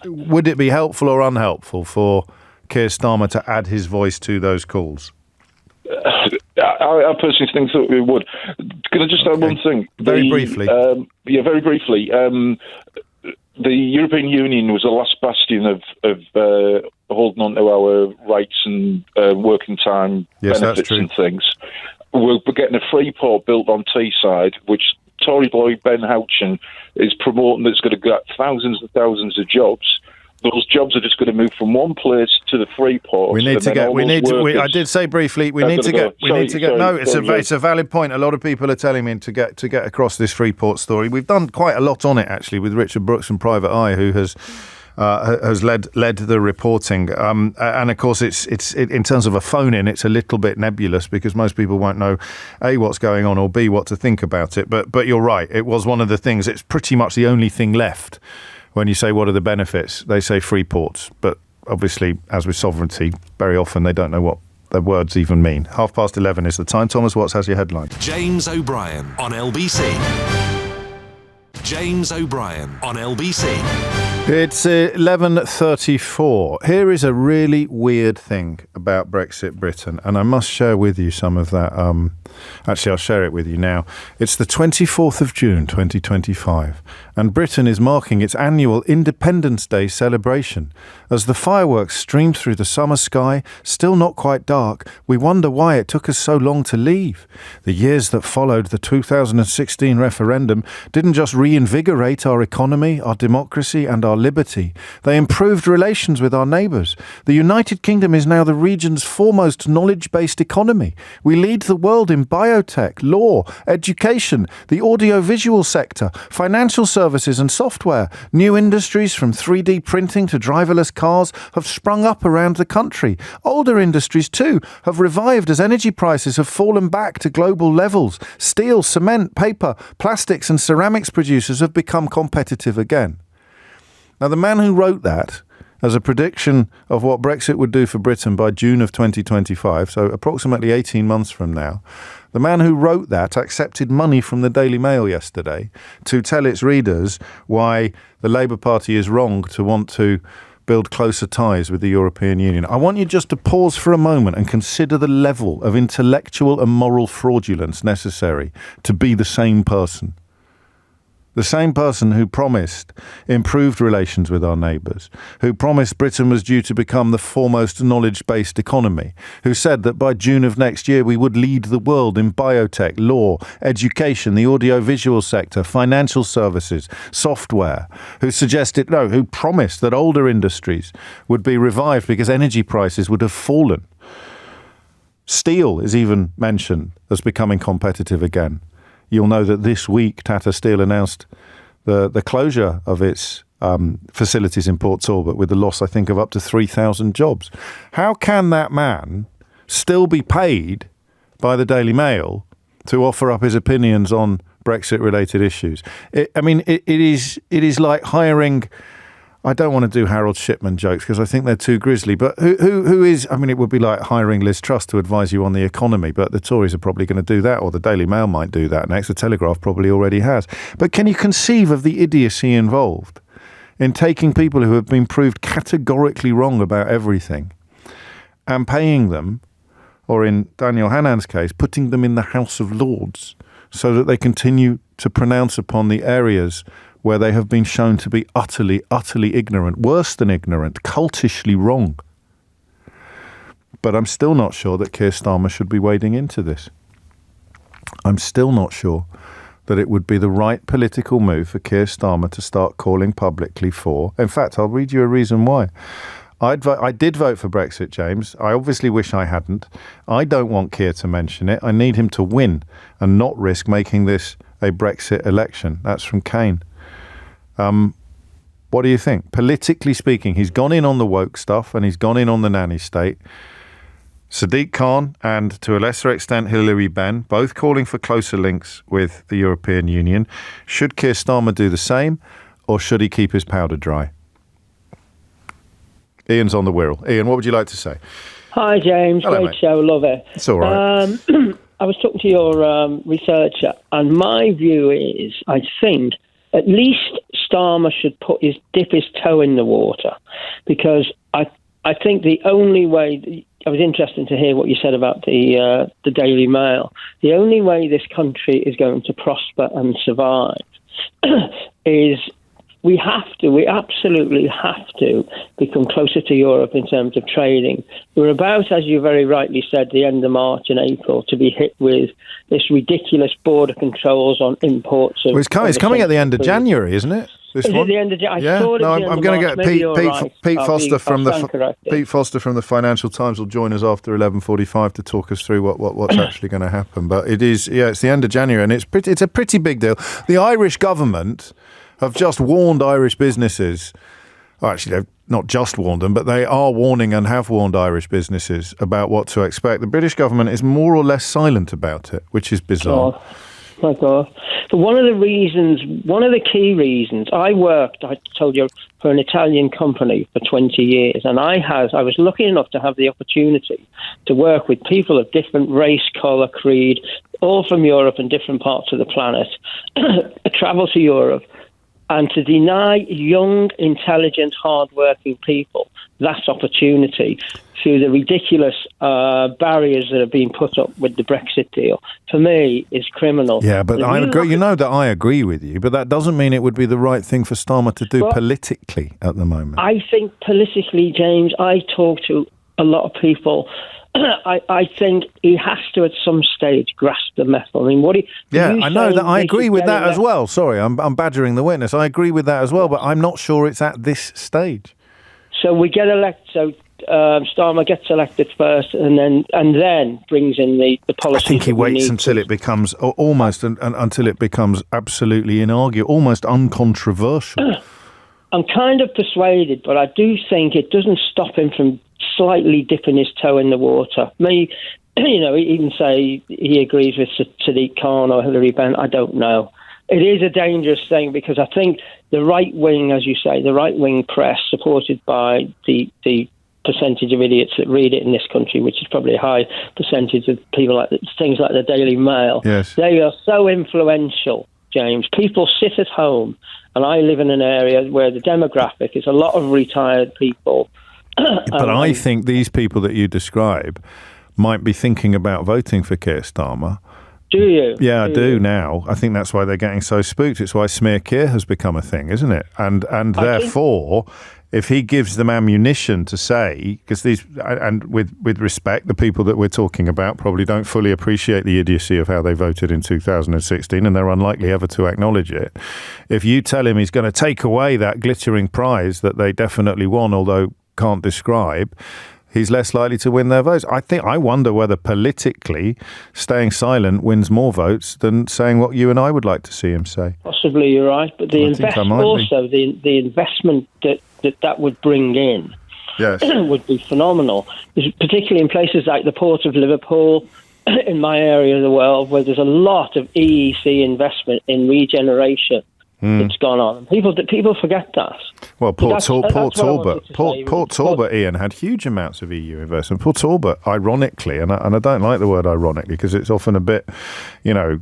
Would it be helpful or unhelpful for Keir Starmer to add his voice to those calls?
I personally think that we would. Can I just add one thing?
Very briefly.
Very briefly. The European Union was the last bastion of holding on to our rights and working time benefits and things. we're getting a free port built on Teesside, which Tory boy Ben Houchen is promoting, that's going to get thousands and thousands of jobs. Those jobs are just going to move from one place to the free port.
I did say briefly, it's a valid point. A lot of people are telling me to get across this free port story. We've done quite a lot on it, actually, with Richard Brooks from Private Eye, who has led the reporting. And of course, it's in terms of a phone-in, it's a little bit nebulous because most people won't know, A, what's going on, or B, what to think about it. But you're right. It was one of the things. It's pretty much the only thing left. When you say, what are the benefits? They say free ports. But obviously, as with sovereignty, very often they don't know what their words even mean. 11:30 is the time. Thomas Watts has your headline.
James O'Brien on LBC. James O'Brien on LBC.
It's 11:34. Here is a really weird thing about Brexit Britain, and I must share with you some of that. Actually, I'll share it with you now. It's the 24th of June, 2025, and Britain is marking its annual Independence Day celebration. As the fireworks stream through the summer sky, still not quite dark, we wonder why it took us so long to leave. The years that followed the 2016 referendum didn't just reinvigorate our economy, our democracy, and our liberty. They improved relations with our neighbours. The United Kingdom is now the region's foremost knowledge-based economy. We lead the world in biotech, law, education, the audiovisual sector, financial services and software. New industries from 3D printing to driverless cars have sprung up around the country. Older industries too have revived as energy prices have fallen back to global levels. Steel, cement, paper, plastics and ceramics producers have become competitive again. Now, the man who wrote that as a prediction of what Brexit would do for Britain by June of 2025, so approximately 18 months from now, the man who wrote that accepted money from the Daily Mail yesterday to tell its readers why the Labour Party is wrong to want to build closer ties with the European Union. I want you just to pause for a moment and consider the level of intellectual and moral fraudulence necessary to be the same person. The same person who promised improved relations with our neighbours, who promised Britain was due to become the foremost knowledge-based economy, who said that by June of next year we would lead the world in biotech, law, education, the audiovisual sector, financial services, software, who promised that older industries would be revived because energy prices would have fallen. Steel is even mentioned as becoming competitive again. You'll know that this week Tata Steel announced the closure of its facilities in Port Talbot with the loss, I think, of up to 3,000 jobs. How can that man still be paid by the Daily Mail to offer up his opinions on Brexit-related issues? It is like hiring... I don't want to do Harold Shipman jokes because I think they're too grisly, but who is, it would be like hiring Liz Truss to advise you on the economy, but the Tories are probably going to do that, or the Daily Mail might do that next. The Telegraph probably already has. But can you conceive of the idiocy involved in taking people who have been proved categorically wrong about everything and paying them, or in Daniel Hannan's case, putting them in the House of Lords so that they continue to pronounce upon the areas where they have been shown to be utterly, utterly ignorant, worse than ignorant, cultishly wrong. But I'm still not sure that Keir Starmer should be wading into this. I'm still not sure that it would be the right political move for Keir Starmer to start calling publicly for... In fact, I'll read you a reason why. I did vote for Brexit, James. I obviously wish I hadn't. I don't want Keir to mention it. I need him to win and not risk making this a Brexit election. That's from Kane. What do you think? Politically speaking, he's gone in on the woke stuff and he's gone in on the nanny state. Sadiq Khan and, to a lesser extent, Hilary Benn, both calling for closer links with the European Union. Should Keir Starmer do the same, or should he keep his powder dry? Ian's on the Wirral. Ian, what would you like to say?
Hi, James.
Hello,
Great
mate.
show. Love it.
It's all right.
I was talking to your researcher, and my view is, I think, at least Starmer should dip his toe in the water, because I think the only way... I was interested to hear what you said about the Daily Mail. The only way this country is going to prosper and survive is we absolutely have to become closer to Europe in terms of trading. We're about, as you very rightly said, the end of March and April to be hit with this ridiculous border controls on imports.
It's coming at the end of January, isn't it?
Is it the end of January?
I'm going to get Pete Foster from the Financial Times will join us after 11:45 to talk us through what's actually going to happen. But it's the end of January, and it's a pretty big deal. The Irish government have just warned Irish businesses. Well, actually, they've not just warned them, but they are warning and have warned Irish businesses about what to expect. The British government is more or less silent about it, which is bizarre.
Oh. My God. But one of the key reasons, I told you, for an Italian company for 20 years, and I was lucky enough to have the opportunity to work with people of different race, colour, creed, all from Europe and different parts of the planet, travel to Europe, and to deny young, intelligent, hard-working people that opportunity through the ridiculous barriers that have been put up with the Brexit deal, for me, is criminal.
Yeah, but I agree. You know that I agree with you, but that doesn't mean it would be the right thing for Starmer to do politically at the moment.
I think politically, James, I talk to a lot of people. I think he has to, at some stage, grasp the metal. I mean,
I know that. I agree with that as well. Sorry, I'm badgering the witness. I agree with that as well, but I'm not sure it's at this stage.
So we get elected. So Starmer gets elected first, and then brings in the policy.
I think he waits until it becomes until it becomes absolutely inarguable, almost uncontroversial.
I'm kind of persuaded, but I do think it doesn't stop him from slightly dipping his toe in the water. He even say he agrees with Sadiq Khan or Hilary Benn. I don't know. It is a dangerous thing because I think the right wing, as you say, the right wing press, supported by the percentage of idiots that read it in this country, which is probably a high percentage of people like things like the Daily Mail.
Yes.
They are so influential, James. People sit at home, and I live in an area where the demographic is a lot of retired people.
But I think these people that you describe might be thinking about voting for Keir Starmer.
Do you?
Yeah, I do now. I think that's why they're getting so spooked. It's why smear Keir has become a thing, isn't it? And therefore, if he gives them ammunition to say, because with respect, the people that we're talking about probably don't fully appreciate the idiocy of how they voted in 2016, and they're unlikely ever to acknowledge it. If you tell him he's going to take away that glittering prize that they definitely won, although can't describe, he's less likely to win their votes. I wonder whether politically staying silent wins more votes than saying what you and I would like to see him say.
Possibly you're right, but the investment that would bring in would be phenomenal, particularly in places like the Port of Liverpool, in my area of the world, where there's a lot of EEC investment in regeneration. That's gone on. People forget that.
Well, Port Talbot, Ian, had huge amounts of EU investment. Port Talbot, ironically, and I don't like the word ironically because it's often a bit, a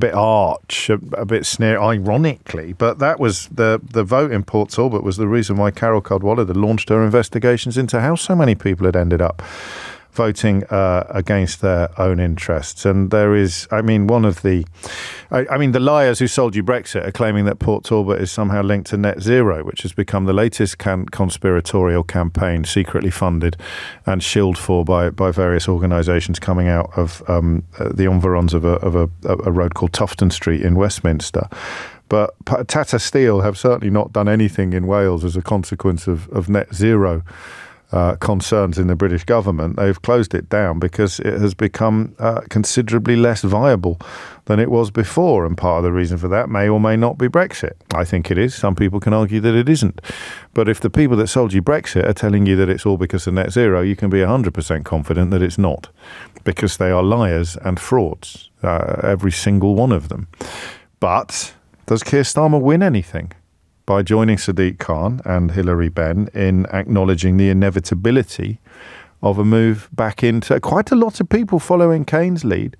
bit arch, a bit sneer, ironically. But that was the vote in Port Talbot was the reason why Carol Cadwallader launched her investigations into how so many people had ended up voting against their own interests. And there is, the liars who sold you Brexit are claiming that Port Talbot is somehow linked to net zero, which has become the latest conspiratorial campaign secretly funded and shilled for by various organisations coming out of the environs of a road called Tufton Street in Westminster. But Tata Steel have certainly not done anything in Wales as a consequence of net zero concerns in the British government. They've closed it down because it has become considerably less viable than it was before, and part of the reason for that may or may not be Brexit. I think it is. Some people can argue that it isn't. But if the people that sold you Brexit are telling you that it's all because of net zero, you can be 100% confident that it's not, because they are liars and frauds, every single one of them. But does Keir Starmer win anything by joining Sadiq Khan and Hilary Benn in acknowledging the inevitability of a move back into quite a lot of people following Kane's lead?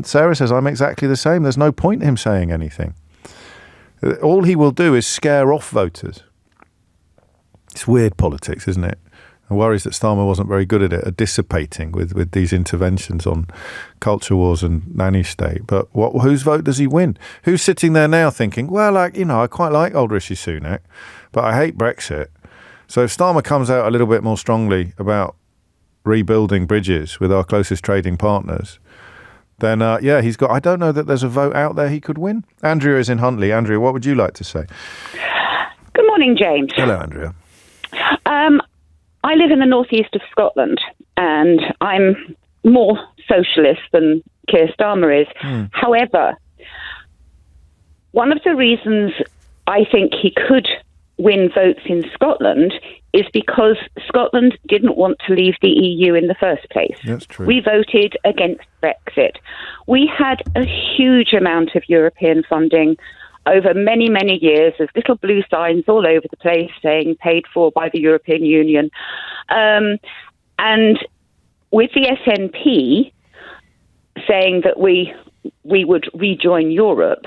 Sarah says, I'm exactly the same. There's no point in him saying anything. All he will do is scare off voters. It's weird politics, isn't it? and worries that Starmer wasn't very good at it, at dissipating with these interventions on culture wars and nanny state. But whose vote does he win? Who's sitting there now thinking, well, I quite like old Rishi Sunak, but I hate Brexit. So if Starmer comes out a little bit more strongly about rebuilding bridges with our closest trading partners, then, he's got... I don't know that there's a vote out there he could win. Andrea is in Huntley. Andrea, what would you like to say?
Good morning, James.
Hello, Andrea.
I live in the northeast of Scotland, and I'm more socialist than Keir Starmer is. However, one of the reasons I think he could win votes in Scotland is because Scotland didn't want to leave the EU in the first place.
That's true.
We voted against Brexit. We had a huge amount of European funding over many, many years. There's little blue signs all over the place saying paid for by the European Union. And with the SNP saying that we would rejoin Europe,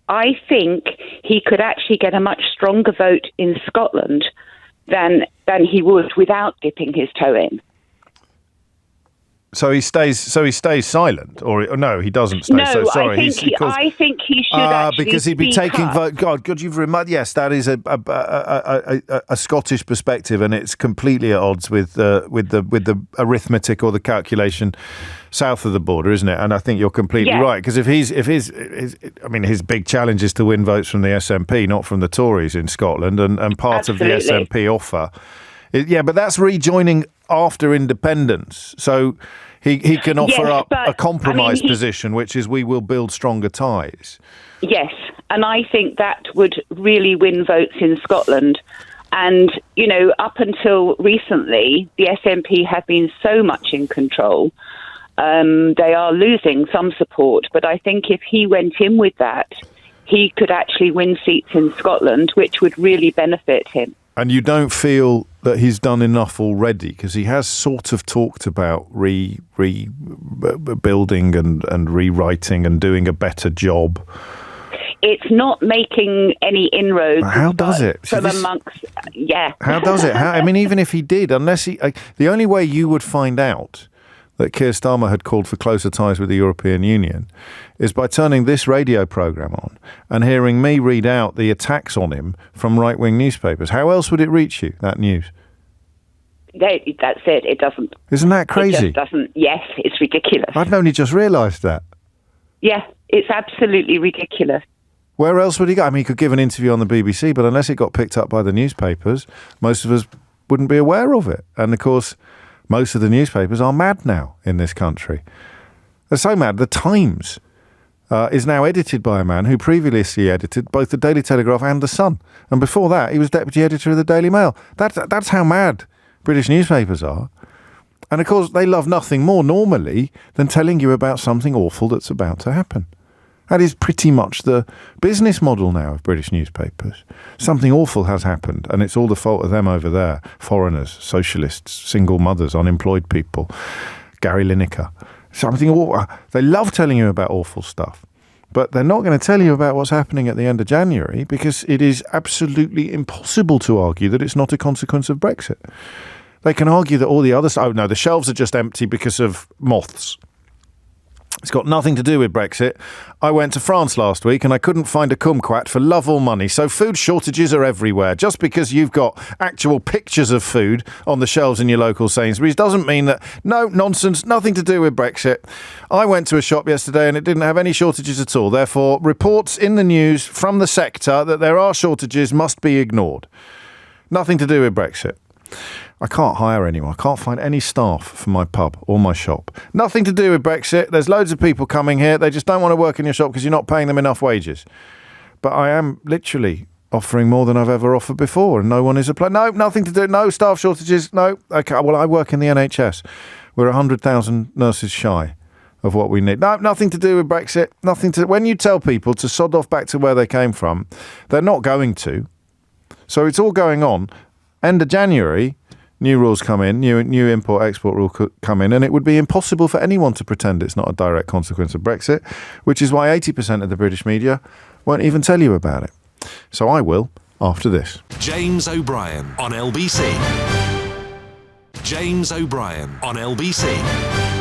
I think he could actually get a much stronger vote in Scotland than he would without dipping his toe in.
So he stays silent, or no, he doesn't stay.
No,
so sorry.
I think he should actually
because he'd be taking
vote.
God, you've reminded. Yes, that is a Scottish perspective, and it's completely at odds with the arithmetic or the calculation south of the border, isn't it? And I think you're completely right, because if his big challenge is to win votes from the SNP, not from the Tories in Scotland, and part of the SNP offer. But that's rejoining after independence. So he can offer up a compromise position, which is we will build stronger ties.
Yes, and I think that would really win votes in Scotland. And, up until recently, the SNP have been so much in control. They are losing some support. But I think if he went in with that, he could actually win seats in Scotland, which would really benefit him.
And you don't feel that he's done enough already, because he has sort of talked about rebuilding and rewriting and doing a better job.
It's not making any inroads.
How does it?
From amongst,
How does it? Even if he did, the only way you would find out that Keir Starmer had called for closer ties with the European Union is by turning this radio programme on and hearing me read out the attacks on him from right-wing newspapers. How else would it reach you, that news?
That's it. It doesn't.
Isn't that crazy?
It just doesn't. Yes, it's ridiculous.
I've only just realised that.
Yeah, it's absolutely ridiculous.
Where else would he go? He could give an interview on the BBC, but unless it got picked up by the newspapers, most of us wouldn't be aware of it. And, of course, most of the newspapers are mad now in this country. They're so mad. The Times is now edited by a man who previously edited both the Daily Telegraph and the Sun. And before that, he was deputy editor of the Daily Mail. That's how mad British newspapers are. And, of course, they love nothing more normally than telling you about something awful that's about to happen. That is pretty much the business model now of British newspapers. Something awful has happened, and it's all the fault of them over there. Foreigners, socialists, single mothers, unemployed people, Gary Lineker. Something awful. They love telling you about awful stuff, but they're not going to tell you about what's happening at the end of January, because it is absolutely impossible to argue that it's not a consequence of Brexit. They can argue that all the other stuff, the shelves are just empty because of moths. It's got nothing to do with Brexit. I went to France last week and I couldn't find a kumquat for love or money. So food shortages are everywhere. Just because you've got actual pictures of food on the shelves in your local Sainsbury's doesn't mean that, no, nonsense, nothing to do with Brexit. I went to a shop yesterday and it didn't have any shortages at all. Therefore, reports in the news from the sector that there are shortages must be ignored. Nothing to do with Brexit. I can't hire anyone. I can't find any staff for my pub or my shop. Nothing to do with Brexit. There's loads of people coming here. They just don't want to work in your shop because you're not paying them enough wages. But I am literally offering more than I've ever offered before, and no one is applying. No, nothing to do. No staff shortages. No. Okay. Well, I work in the NHS. We're 100,000 nurses shy of what we need. No, nothing to do with Brexit. Nothing to. When you tell people to sod off back to where they came from, they're not going to. So it's all going on. End of January. New rules come in, new import-export rule come in, and it would be impossible for anyone to pretend it's not a direct consequence of Brexit, which is why 80% of the British media won't even tell you about it. So I will, after this.
James O'Brien on LBC. James O'Brien on LBC.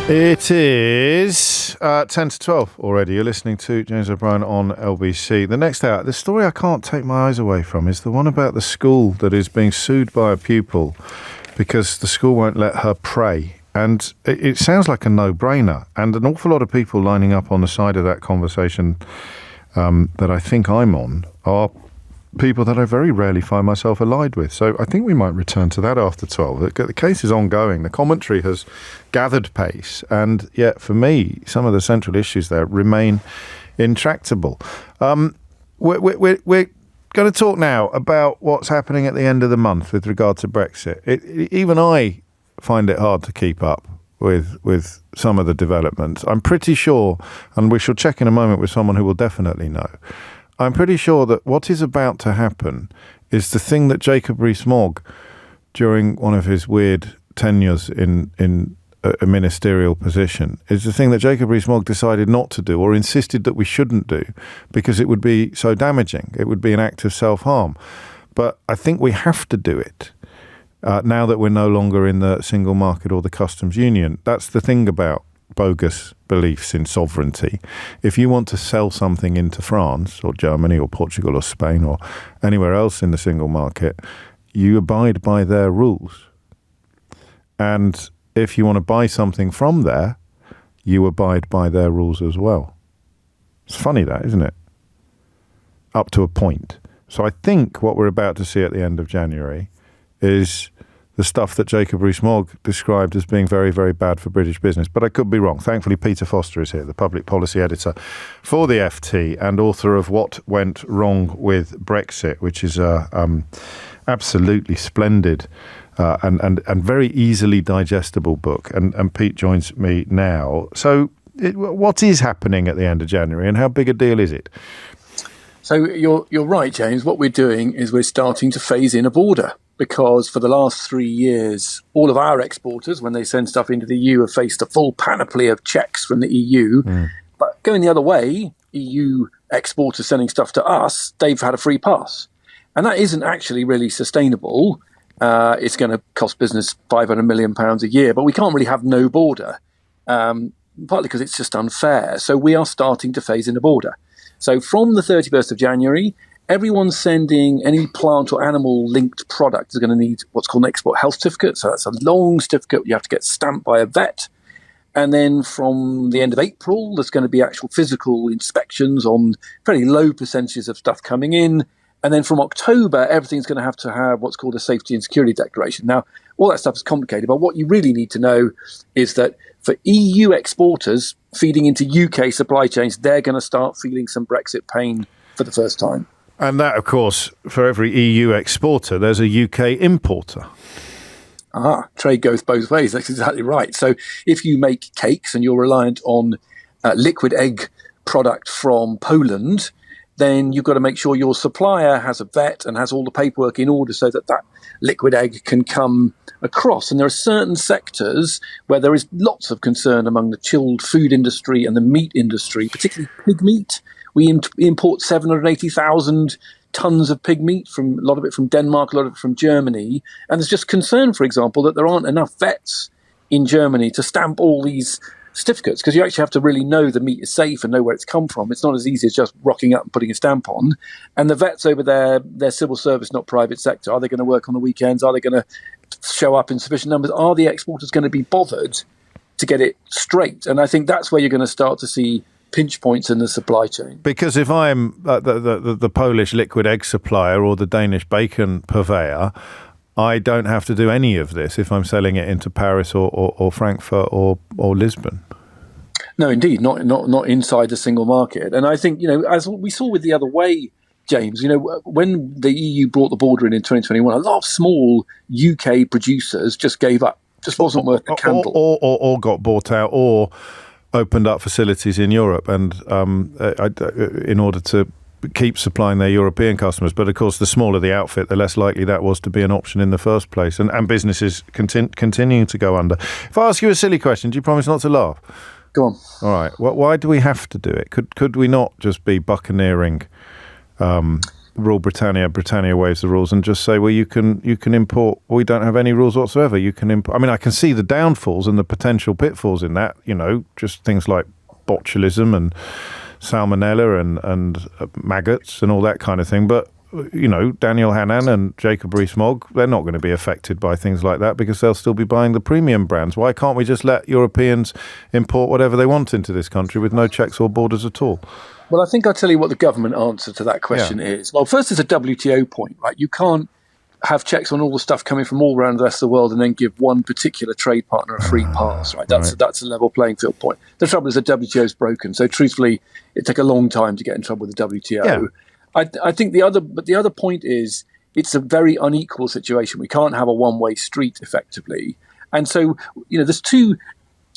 It is 10 to 12 already. You're listening to James O'Brien on LBC. The next hour, the story I can't take my eyes away from is the one about the school that is being sued by a pupil because the school won't let her pray. And it sounds like a no-brainer. And an awful lot of people lining up on the side of that conversation that I think I'm on are people that I very rarely find myself allied with. So I think we might return to that after 12. The case is ongoing. The commentary has gathered pace. And yet, for me, some of the central issues there remain intractable. We're going to talk now about what's happening at the end of the month with regard to Brexit. Even I find it hard to keep up with some of the developments. I'm pretty sure, and we shall check in a moment with someone who will definitely know, I'm pretty sure that what is about to happen is the thing that Jacob Rees-Mogg, during one of his weird tenures in a ministerial position, is the thing that Jacob Rees-Mogg decided not to do or insisted that we shouldn't do because it would be so damaging. It would be an act of self-harm. But I think we have to do it now that we're no longer in the single market or the customs union. That's the thing about bogus beliefs in sovereignty. If you want to sell something into France or Germany or Portugal or Spain or anywhere else in the single market, you abide by their rules. And if you want to buy something from there, you abide by their rules as well. It's funny that, isn't it? Up to a point. So I think what we're about to see at the end of January is the stuff that Jacob Rees-Mogg described as being very, very bad for British business. But I could be wrong. Thankfully, Peter Foster is here, the public policy editor for the FT and author of What Went Wrong with Brexit, which is a absolutely splendid and very easily digestible book. And Pete joins me now. So what is happening at the end of January and how big a deal is it?
So you're right, James. What we're doing is we're starting to phase in a border. Because for the last 3 years, all of our exporters, when they send stuff into the EU, have faced a full panoply of checks from the EU. But going the other way, EU exporters sending stuff to us, they've had a free pass. And that isn't actually really sustainable. It's going to cost business £500 million a year, but we can't really have no border, partly because it's just unfair. So we are starting to phase in a border. So from the 31st of January, everyone sending any plant or animal linked product is going to need what's called an export health certificate. So that's a long certificate you have to get stamped by a vet. And then from the end of April, there's going to be actual physical inspections on very low percentages of stuff coming in. And then from October, everything's going to have what's called a safety and security declaration. Now, all that stuff is complicated, but what you really need to know is that for EU exporters feeding into UK supply chains, they're going to start feeling some Brexit pain for the first time.
And that, of course, for every EU exporter, there's a UK importer.
Trade goes both ways. That's exactly right. So if you make cakes and you're reliant on liquid egg product from Poland, then you've got to make sure your supplier has a vet and has all the paperwork in order so that that liquid egg can come across. And there are certain sectors where there is lots of concern among the chilled food industry and the meat industry, particularly pig meat. We import 780,000 tons of pig meat, a lot of it from Denmark, a lot of it from Germany. And there's just concern, for example, that there aren't enough vets in Germany to stamp all these certificates, because you actually have to really know the meat is safe and know where it's come from. It's not as easy as just rocking up and putting a stamp on. And the vets over there, they're civil service, not private sector. Are they going to work on the weekends? Are they going to show up in sufficient numbers? Are the exporters going to be bothered to get it straight? And I think that's where you're going to start to see pinch points in the supply chain.
Because if I'm the Polish liquid egg supplier or the Danish bacon purveyor, I don't have to do any of this if I'm selling it into Paris or Frankfurt or Lisbon.
No, indeed, not inside the single market. And I think, as we saw with the other way, James, when the EU brought the border in 2021, a lot of small UK producers just gave up. Just wasn't worth the candle.
Or got bought out or opened up facilities in Europe and in order to keep supplying their European customers. But of course, the smaller the outfit, the less likely that was to be an option in the first place. And businesses continuing to go under. If I ask you a silly question, do you promise not to laugh?
Go on.
All right. Why do we have to do it? Could we not just be buccaneering rule Britannia waives the rules and just say, well, you can import. We don't have any rules whatsoever. You can import. I mean, I can see the downfalls and the potential pitfalls in that. Just things like botulism and salmonella and maggots and all that kind of thing. But Daniel Hannan and Jacob Rees-Mogg, they're not going to be affected by things like that because they'll still be buying the premium brands. Why can't we just let Europeans import whatever they want into this country with no checks or borders at all?
Well, I think I'll tell you what the government answer to that question is. Well, first, it's a WTO point, right? You can't have checks on all the stuff coming from all around the rest of the world and then give one particular trade partner a free pass, right? That's a level playing field point. The trouble is the WTO is broken. So truthfully, it took a long time to get in trouble with the WTO. Yeah. I think the other point is it's a very unequal situation. We can't have a one-way street effectively. And so, there's two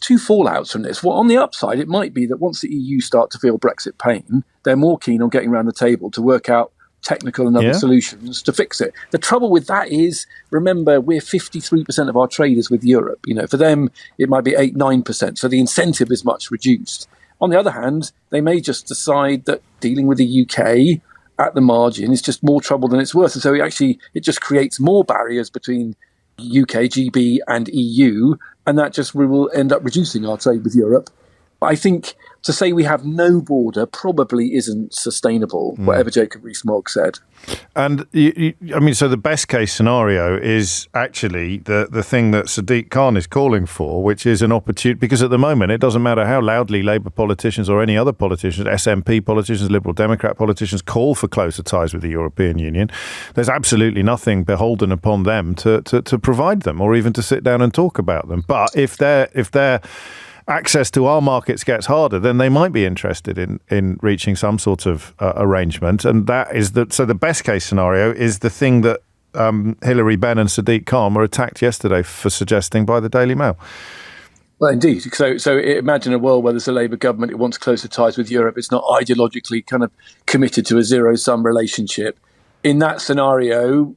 fallouts from this. Well, on the upside, it might be that once the EU start to feel Brexit pain, they're more keen on getting around the table to work out technical and other solutions to fix it. The trouble with that is, remember, we're 53% of our trade is with Europe. For them, it might be 8-9%. So the incentive is much reduced. On the other hand, they may just decide that dealing with the UK at the margin is just more trouble than it's worth. And so it just creates more barriers between UK, GB and EU, and that just will end up reducing our trade with Europe. I think to say we have no border probably isn't sustainable, whatever Jacob Rees-Mogg said.
And, so the best case scenario is actually the thing that Sadiq Khan is calling for, which is an opportunity, because at the moment it doesn't matter how loudly Labour politicians or any other politicians, SNP politicians, Liberal Democrat politicians call for closer ties with the European Union. There's absolutely nothing beholden upon them to provide them or even to sit down and talk about them. But if they're access to our markets gets harder, then they might be interested in reaching some sort of arrangement. And that is so the best case scenario is the thing that Hilary Benn and Sadiq Khan were attacked yesterday for suggesting by the Daily Mail.
Well, indeed. So imagine a world where there's a Labour government that wants closer ties with Europe. It's not ideologically kind of committed to a zero-sum relationship. In that scenario,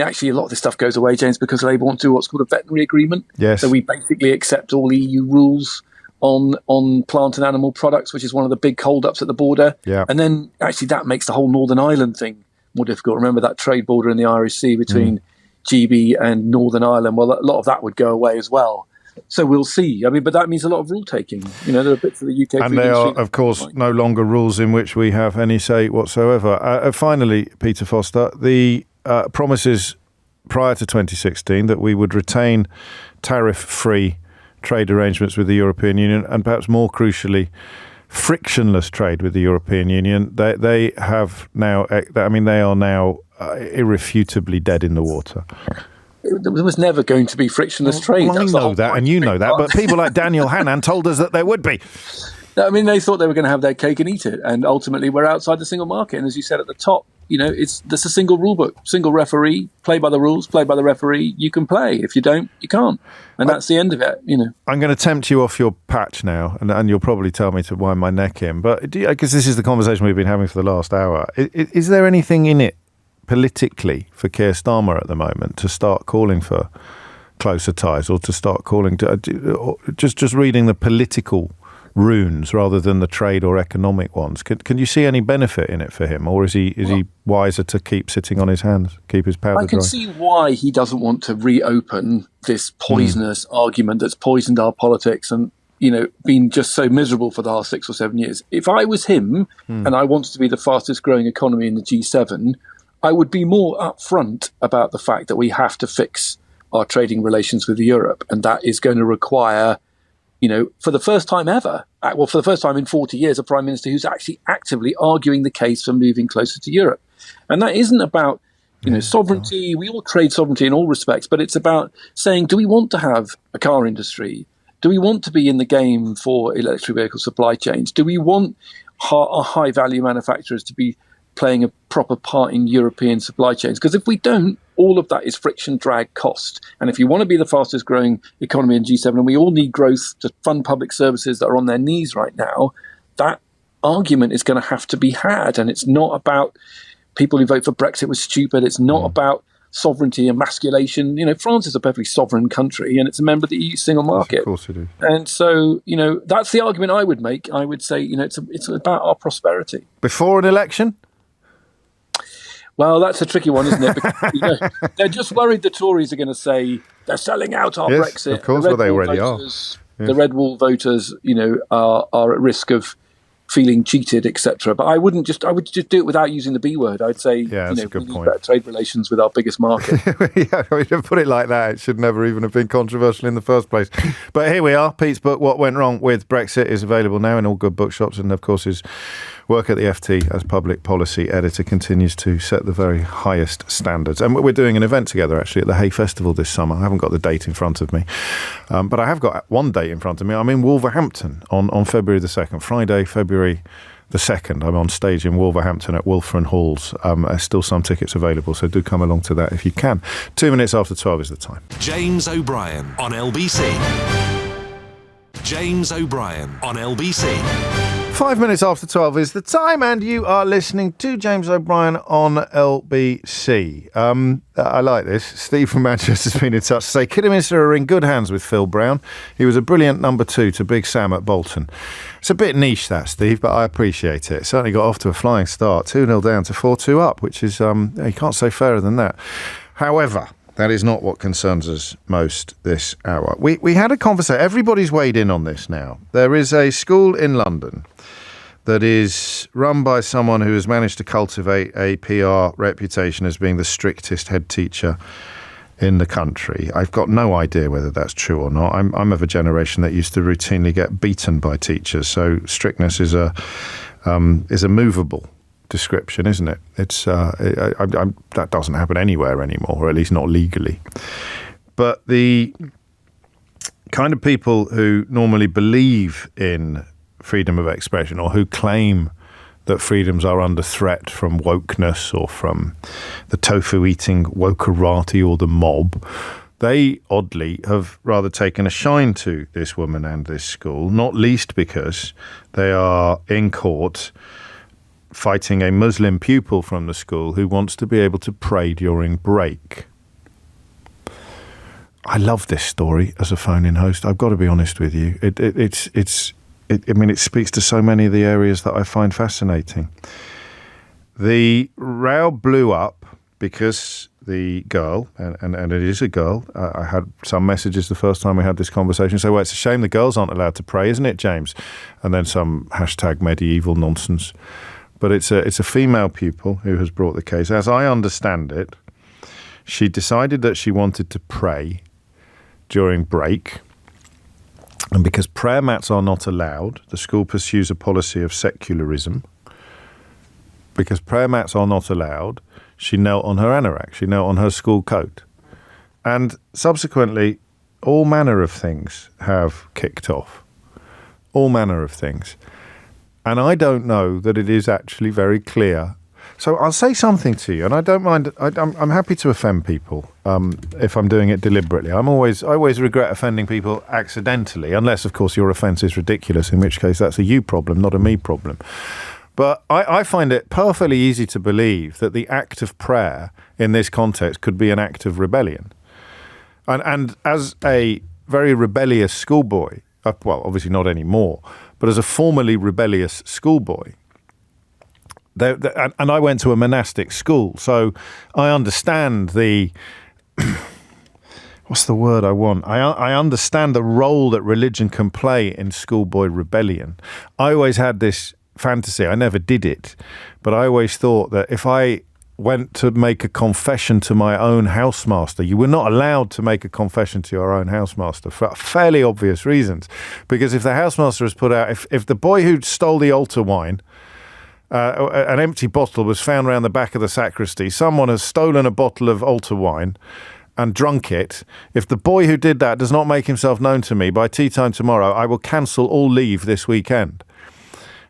actually, a lot of this stuff goes away, James, because Labour want to do what's called a veterinary agreement. Yes. So we basically accept all EU rules on plant and animal products, which is one of the big hold-ups at the border. Yeah. And then actually that makes the whole Northern Ireland thing more difficult. Remember that trade border in the Irish Sea between GB and Northern Ireland? Well, a lot of that would go away as well. So we'll see. But that means a lot of rule taking. There are bits of the UK.
And they are, of course, no longer rules in which we have any say whatsoever. Finally, Peter Foster, the promises prior to 2016 that we would retain tariff-free trade arrangements with the European Union and perhaps more crucially, frictionless trade with the European Union. They have now, they are now irrefutably dead in the water.
There was never going to be frictionless trade.
Well, I know that, and you know that, but people like Daniel Hannan told us that there would be.
They thought they were going to have their cake and eat it, and ultimately we're outside the single market. And as you said at the top, there's a single rule book, single referee, play by the rules, play by the referee. You can play. If you don't, you can't. And that's the end of it,
I'm going to tempt you off your patch now, and you'll probably tell me to wind my neck in. But because this is the conversation we've been having for the last hour, is there anything in it politically for Keir Starmer at the moment to start calling for closer ties, or to start calling to just reading the political runes rather than the trade or economic ones? Can you see any benefit in it for him, or is he wiser to keep sitting on his hands, keep his powder dry?
I can see why he doesn't want to reopen this poisonous argument that's poisoned our politics and been just so miserable for the last 6 or 7 years. If I was him and I wanted to be the fastest growing economy in the G7, I would be more upfront about the fact that we have to fix our trading relations with Europe, and that is going to require, for the first time ever, for the first time in 40 years, a Prime Minister who's actually actively arguing the case for moving closer to Europe. And that isn't about, sovereignty. We all trade sovereignty in all respects, but it's about saying, do we want to have a car industry? Do we want to be in the game for electric vehicle supply chains? Do we want our high-value manufacturers to be playing a proper part in European supply chains? Because if we don't, all of that is friction, drag, cost. And if you want to be the fastest growing economy in G7, and we all need growth to fund public services that are on their knees right now, that argument is going to have to be had. And it's not about people who vote for Brexit was stupid. It's not about sovereignty, emasculation. France is a perfectly sovereign country, and it's a member of the EU single market.
Yes, of course it is.
And so, that's the argument I would make. I would say, it's about our prosperity.
Before an election?
Well, that's a tricky one, isn't it? Because, they're just worried the Tories are going to say they're selling out our Brexit.
Of course, they already are.
The Red Wall voters, are at risk of feeling cheated, etc. But I would just do it without using the B word. I'd say,
that's a good point.
Better trade relations with our biggest market.
Yeah, put it like that. It should never even have been controversial in the first place. But here we are. Pete's book, What Went Wrong with Brexit, is available now in all good bookshops, and of course his work at the FT as public policy editor continues to set the very highest standards. And we're doing an event together actually at the Hay Festival this summer. I haven't got the date in front of me, but I have got one date in front of me. I'm in Wolverhampton on February the 2nd, Friday, February the 2nd. I'm on stage in Wolverhampton at Wilfren Halls. There's still some tickets available, so do come along to that if you can. 2 minutes after 12 is the time.
James O'Brien on LBC. James O'Brien on LBC.
5 minutes after 12 is the time, and you are listening to James O'Brien on LBC. I like this. Steve from Manchester has been in touch to say Kidderminster are in good hands with Phil Brown. He was a brilliant number 2 to Big Sam at Bolton. It's a bit niche, that, Steve, but I appreciate it. Certainly got off to a flying start, 2-0 down to 4-2 up, which is, you can't say fairer than that. However, that is not what concerns us most this hour. We had a conversation. Everybody's weighed in on this now. There is a school in London that is run by someone who has managed to cultivate a PR reputation as being the strictest head teacher in the country. I've got no idea whether that's true or not. I'm of a generation that used to routinely get beaten by teachers, so strictness is a movable description, isn't it? It's that doesn't happen anywhere anymore, or at least not legally. But the kind of people who normally believe in freedom of expression, or who claim that freedoms are under threat from wokeness or from the tofu-eating wokerati or the mob, they oddly have rather taken a shine to this woman and this school, not least because they are in court fighting a Muslim pupil from the school who wants to be able to pray during break. I love this story as a phone-in host. I've got to be honest with you. It speaks to so many of the areas that I find fascinating. The row blew up because the girl, and it is a girl, I had some messages the first time we had this conversation say, well, it's a shame the girls aren't allowed to pray, isn't it, James? And then some hashtag medieval nonsense. But it's a female pupil who has brought the case. As I understand it, she decided that she wanted to pray during break. And because prayer mats are not allowed, the school pursues a policy of secularism. Because prayer mats are not allowed, she knelt on her anorak, she knelt on her school coat. And subsequently, all manner of things have kicked off. All manner of things. And I don't know that it is actually very clear. So I'll say something to you, and I don't mind. I'm happy to offend people if I'm doing it deliberately. I always regret offending people accidentally, unless, of course, your offence is ridiculous, in which case that's a you problem, not a me problem. But I find it perfectly easy to believe that the act of prayer in this context could be an act of rebellion. And as a very rebellious schoolboy, well, obviously not anymore, but as a formerly rebellious schoolboy, and I went to a monastic school, so I understand the what's the word I want? I understand the role that religion can play in schoolboy rebellion. I always had this fantasy. I never did it, but I always thought that if I went to make a confession to my own housemaster, you were not allowed to make a confession to your own housemaster for fairly obvious reasons. Because if the housemaster has put out, if the boy who stole the altar wine, an empty bottle was found around the back of the sacristy, someone has stolen a bottle of altar wine and drunk it. If the boy who did that does not make himself known to me by tea time tomorrow, I will cancel all leave this weekend.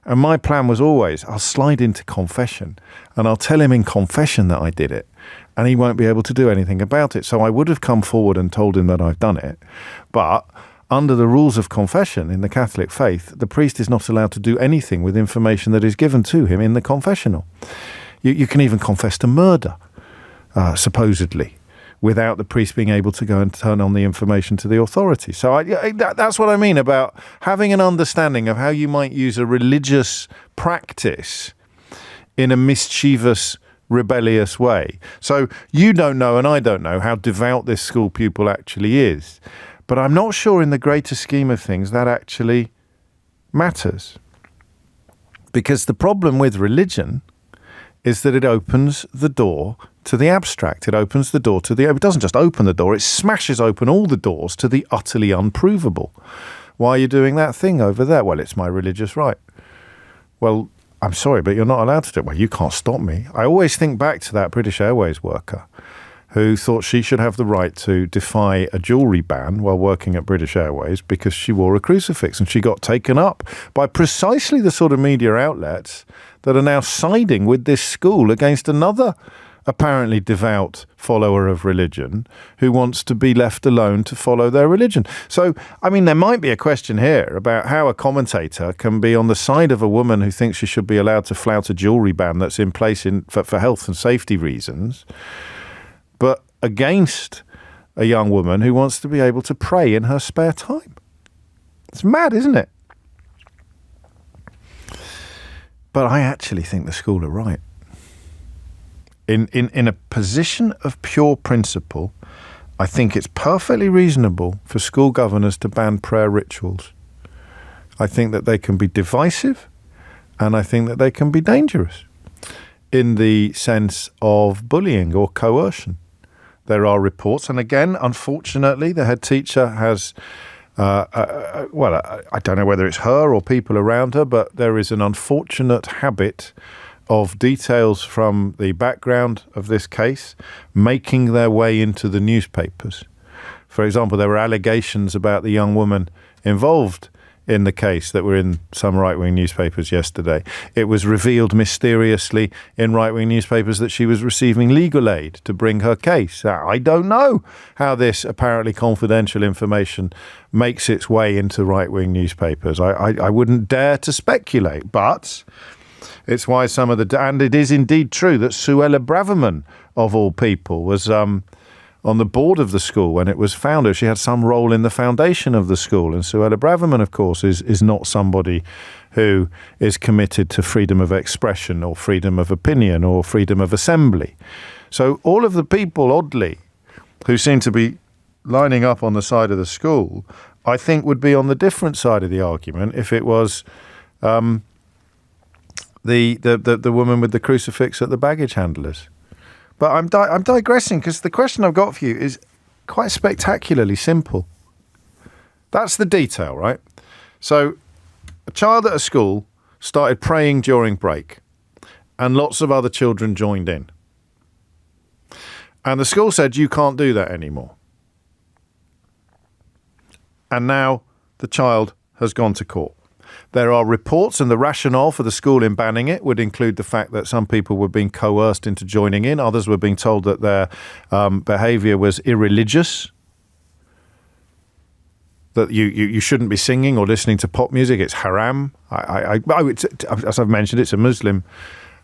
And my plan was always, I'll slide into confession and I'll tell him in confession that I did it, and he won't be able to do anything about it. So I would have come forward and told him that I've done it. But under the rules of confession in the Catholic faith, the priest is not allowed to do anything with information that is given to him in the confessional. You can even confess to murder, supposedly, without the priest being able to go and turn on the information to the authorities. So that's what I mean about having an understanding of how you might use a religious practice in a mischievous rebellious way. So you don't know and I don't know how devout this school pupil actually is. But I'm not sure in the greater scheme of things that actually matters. Because the problem with religion is that it opens the door to the abstract. It opens the door to it doesn't just open the door, it smashes open all the doors to the utterly unprovable. Why are you doing that thing over there? Well, it's my religious right. Well, I'm sorry, but you're not allowed to do it. Well, you can't stop me. I always think back to that British Airways worker who thought she should have the right to defy a jewellery ban while working at British Airways because she wore a crucifix, and she got taken up by precisely the sort of media outlets that are now siding with this school against another apparently devout follower of religion who wants to be left alone to follow their religion. So, I mean, there might be a question here about how a commentator can be on the side of a woman who thinks she should be allowed to flout a jewellery ban that's in place for health and safety reasons, but against a young woman who wants to be able to pray in her spare time. It's mad, isn't it? But I actually think the school are right. In a position of pure principle, I think it's perfectly reasonable for school governors to ban prayer rituals. I think that they can be divisive, and I think that they can be dangerous in the sense of bullying or coercion. There are reports, and again, unfortunately, the head teacher has, I don't know whether it's her or people around her, but there is an unfortunate habit of details from the background of this case making their way into the newspapers. For example, there were allegations about the young woman involved in the case that were in some right-wing newspapers yesterday. It was revealed mysteriously in right-wing newspapers that she was receiving legal aid to bring her case. I don't know how this apparently confidential information makes its way into right-wing newspapers. I wouldn't dare to speculate, but it's why some of and it is indeed true that Suella Braverman, of all people, was on the board of the school when it was founded. She had some role in the foundation of the school. And Suella Braverman, of course, is not somebody who is committed to freedom of expression or freedom of opinion or freedom of assembly. So all of the people, oddly, who seem to be lining up on the side of the school, I think would be on the different side of the argument if it was the woman with the crucifix at the baggage handlers. But I'm digressing because the question I've got for you is quite spectacularly simple. That's the detail, right? So a child at a school started praying during break and lots of other children joined in. And the school said, you can't do that anymore. And now the child has gone to court. There are reports, and the rationale for the school in banning it would include the fact that some people were being coerced into joining in. Others were being told that their behaviour was irreligious, that you shouldn't be singing or listening to pop music. It's haram. As I've mentioned, it's a Muslim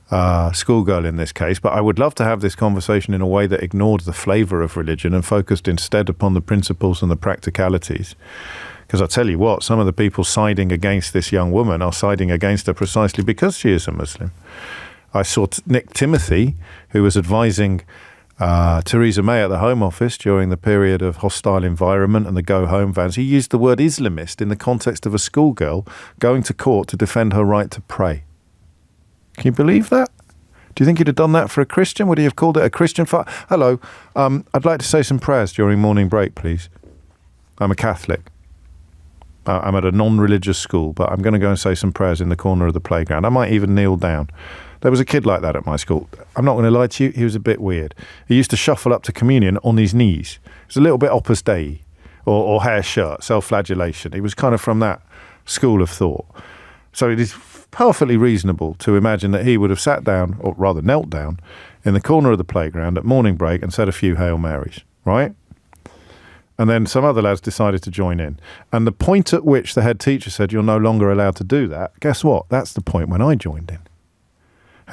schoolgirl in this case, but I would love to have this conversation in a way that ignored the flavour of religion and focused instead upon the principles and the practicalities. Because I tell you what, some of the people siding against this young woman are siding against her precisely because she is a Muslim. I saw Nick Timothy, who was advising Theresa May at the Home Office during the period of hostile environment and the go-home vans. He used the word Islamist in the context of a schoolgirl going to court to defend her right to pray. Can you believe that? Do you think he'd have done that for a Christian? Would he have called it a Christian fight? Hello, I'd like to say some prayers during morning break, please. I'm a Catholic. I'm at a non-religious school, but I'm going to go and say some prayers in the corner of the playground. I might even kneel down. There was a kid like that at my school. I'm not going to lie to you, he was a bit weird. He used to shuffle up to communion on his knees. It was a little bit Opus Dei or hair shirt, self-flagellation. He was kind of from that school of thought. So it is perfectly reasonable to imagine that he would have sat down, or rather knelt down, in the corner of the playground at morning break and said a few Hail Marys, right? And then some other lads decided to join in. And the point at which the head teacher said, you're no longer allowed to do that, guess what? That's the point when I joined in.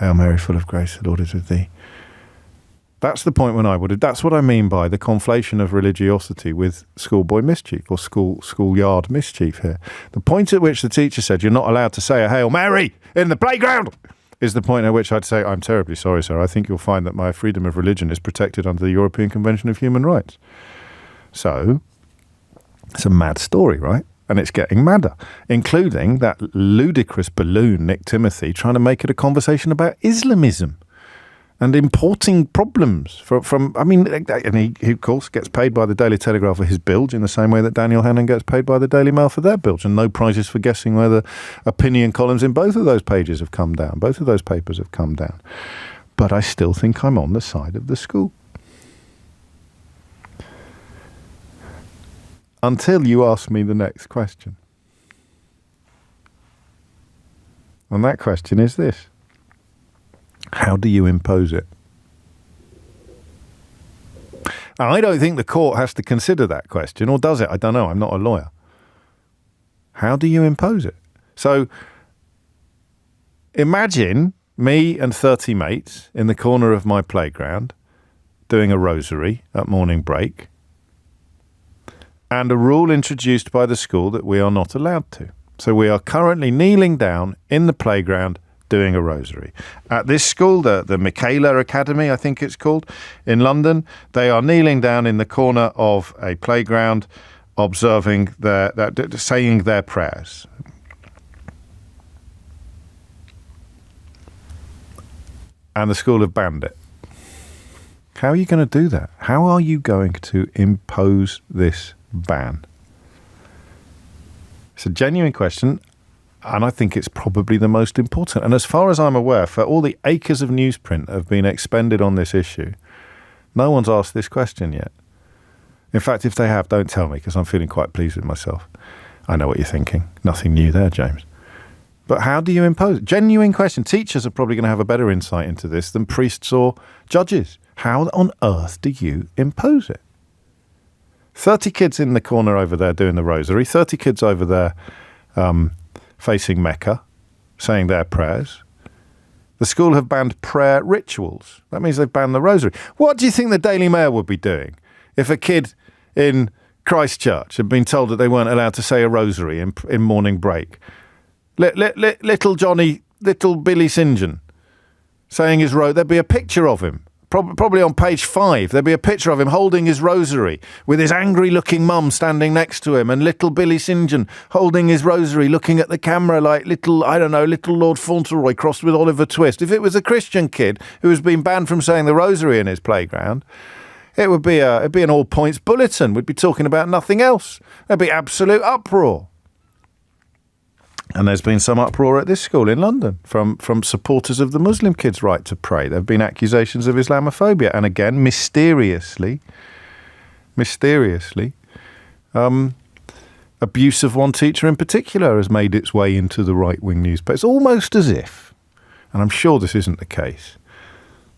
Hail Mary, full of grace, the Lord is with thee. That's the point when I would have. That's what I mean by the conflation of religiosity with schoolboy mischief or schoolyard mischief here. The point at which the teacher said, you're not allowed to say a Hail Mary in the playground, is the point at which I'd say, I'm terribly sorry, sir. I think you'll find that my freedom of religion is protected under the European Convention of Human Rights. So, it's a mad story, right? And it's getting madder, including that ludicrous balloon, Nick Timothy, trying to make it a conversation about Islamism and importing problems from and he, of course, gets paid by the Daily Telegraph for his bilge in the same way that Daniel Hannan gets paid by the Daily Mail for their bilge, and no prizes for guessing whether opinion columns in both of those pages have come down. Both of those papers have come down. But I still think I'm on the side of the school. Until you ask me the next question. And that question is this. How do you impose it? Now, I don't think the court has to consider that question, or does it? I don't know. I'm not a lawyer. How do you impose it? So imagine me and 30 mates in the corner of my playground doing a rosary at morning break, and a rule introduced by the school that we are not allowed to. So we are currently kneeling down in the playground doing a rosary. At this school, the Michaela Academy, I think it's called, in London, they are kneeling down in the corner of a playground, observing saying their prayers. And the school have banned it. How are you going to do that? How are you going to impose this ban? It's a genuine question, and I think it's probably the most important. And as far as I'm aware, for all the acres of newsprint that have been expended on this issue, no one's asked this question yet. In fact, if they have, don't tell me, because I'm feeling quite pleased with myself. I know what you're thinking. Nothing new there, James. But how do you impose it? Genuine question. Teachers are probably going to have a better insight into this than priests or judges. How on earth do you impose it? 30 kids in the corner over there doing the rosary, 30 kids over there facing Mecca, saying their prayers. The school have banned prayer rituals. That means they've banned the rosary. What do you think the Daily Mail would be doing if a kid in Christchurch had been told that they weren't allowed to say a rosary in morning break? Little Johnny, little Billy St. John saying his rosary, there'd be a picture of him. Probably on page 5, there'd be a picture of him holding his rosary with his angry-looking mum standing next to him, and little Billy St. John holding his rosary, looking at the camera like little Lord Fauntleroy crossed with Oliver Twist. If it was a Christian kid who has been banned from saying the rosary in his playground, it'd be an all-points bulletin. We'd be talking about nothing else. There'd be absolute uproar. And there's been some uproar at this school in London from supporters of the Muslim kids' right to pray. There have been accusations of Islamophobia. And again, mysteriously, abuse of one teacher in particular has made its way into the right-wing newspaper. It's almost as if, and I'm sure this isn't the case,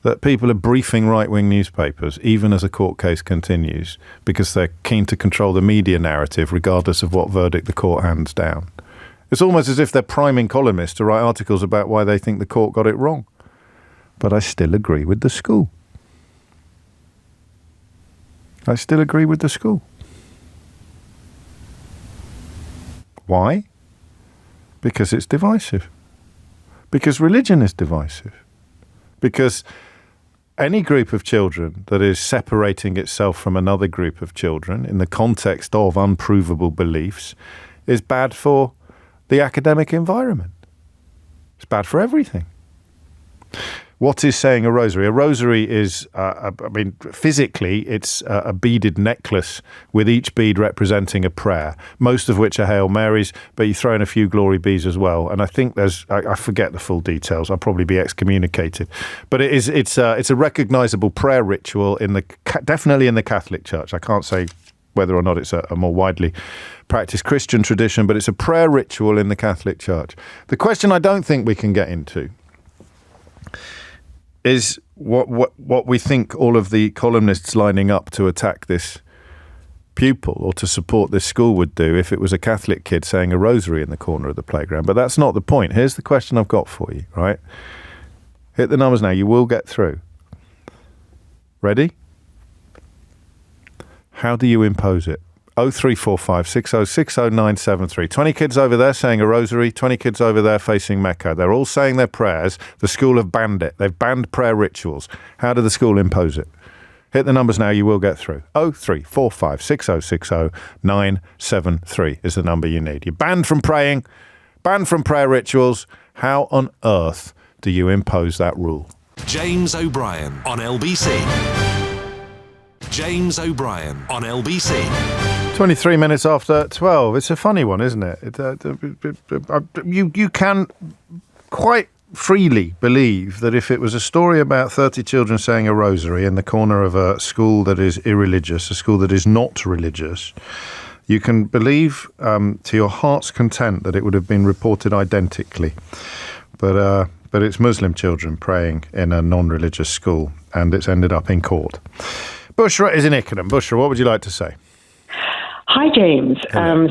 that people are briefing right-wing newspapers even as a court case continues because they're keen to control the media narrative regardless of what verdict the court hands down. It's almost as if they're priming columnists to write articles about why they think the court got it wrong. But I still agree with the school. Why? Because it's divisive. Because religion is divisive. Because any group of children that is separating itself from another group of children in the context of unprovable beliefs is bad for the academic environment. It's bad for everything. What is saying a rosary? A rosary is, physically, it's a beaded necklace with each bead representing a prayer, most of which are Hail Marys, but you throw in a few glory bees as well. And I think I forget the full details. I'll probably be excommunicated. But it's a recognizable prayer ritual definitely in the Catholic Church. I can't say whether or not it's a more widely practiced Christian tradition, but it's a prayer ritual in the Catholic Church. The question I don't think we can get into is what we think all of the columnists lining up to attack this pupil or to support this school would do if it was a Catholic kid saying a rosary in the corner of the playground. But that's not the point. Here's the question I've got for you, right? Hit the numbers now. You will get through. Ready? How do you impose it? 0345 6060 973. 20 kids over there saying a rosary, 20 kids over there facing Mecca. They're all saying their prayers. The school have banned it. They've banned prayer rituals. How did the school impose it? Hit the numbers now, you will get through. 0345 6060 973 is the number you need. You're banned from praying, banned from prayer rituals. How on earth do you impose that rule?
James O'Brien on LBC. James O'Brien on LBC.
23 minutes after 12. It's a funny one, isn't it? You can quite freely believe that if it was a story about 30 children saying a rosary in the corner of a school that is irreligious, a school that is not religious, you can believe to your heart's content that it would have been reported identically. But it's Muslim children praying in a non-religious school, and it's ended up in court. Bushra is in Ickenham. Bushra, what would you like to say?
Hi, James.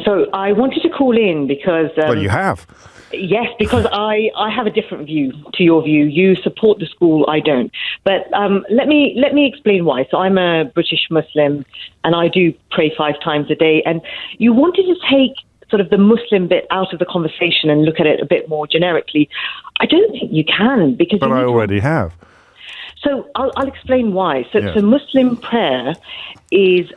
So I wanted to call in because...
well, you have.
Yes, because I have a different view to your view. You support the school, I don't. But let me explain why. So I'm a British Muslim, and I do pray 5 times a day. And you wanted to take sort of the Muslim bit out of the conversation and look at it a bit more generically. I don't think you can, because...
But I already have.
So I'll explain why. So Muslim prayer is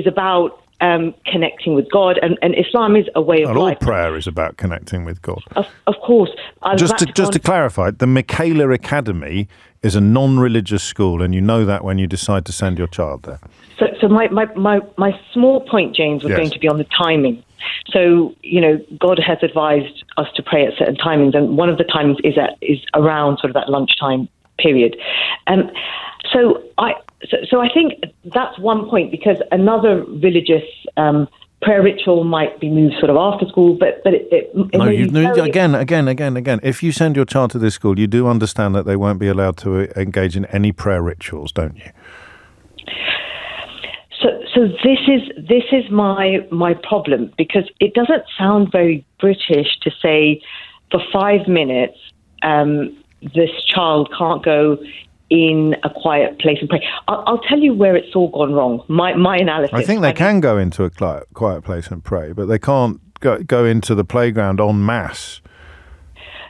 about connecting with God, and Islam is a way of life.
All prayer is about connecting with God.
Of course.
Just to clarify, the Michaela Academy is a non-religious school, and you know that when you decide to send your child there. So
my small point, James, was going to be on the timing. So, God has advised us to pray at certain timings, and one of the timings is around sort of that lunchtime period. So I think that's one point, because another religious prayer ritual might be moved sort of after school, but again. If you send your child to this school, you do understand that they won't be allowed to engage in any prayer rituals, don't you? So this is my problem, because it doesn't sound very British to say for 5 minutes this child can't go in a quiet place and pray. I'll tell you where it's all gone wrong. My analysis.
I think they can go into a quiet place and pray, but they can't go into the playground en masse.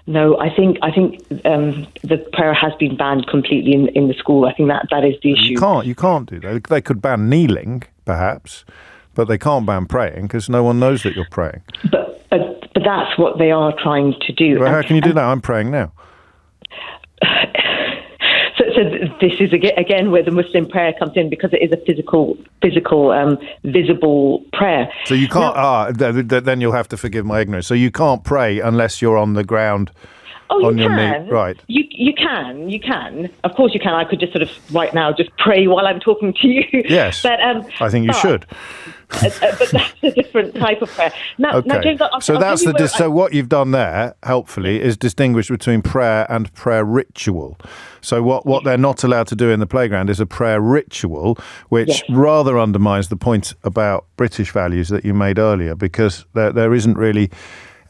No, I think the prayer has been banned completely in the school. I think that is the issue.
You can't do that. They could ban kneeling, perhaps, but they can't ban praying, because no one knows that you're praying.
But that's what they are trying to do.
Well, how can you do that? I'm praying now.
So this is again where the Muslim prayer comes in, because it is a physical, visible prayer. So
you can't. Then you'll have to forgive my ignorance. So you can't pray unless you're on the ground.
Oh,
on
you
your
can.
Knee. Right.
You can. Of course you can. I could just sort of right now just pray while I'm talking to you.
Yes.
But
I think you should.
But that's a different type of prayer. Now, James,
so what you've done there, helpfully, is distinguish between prayer and prayer ritual. So what they're not allowed to do in the playground is a prayer ritual, which rather undermines the point about British values that you made earlier, because there isn't really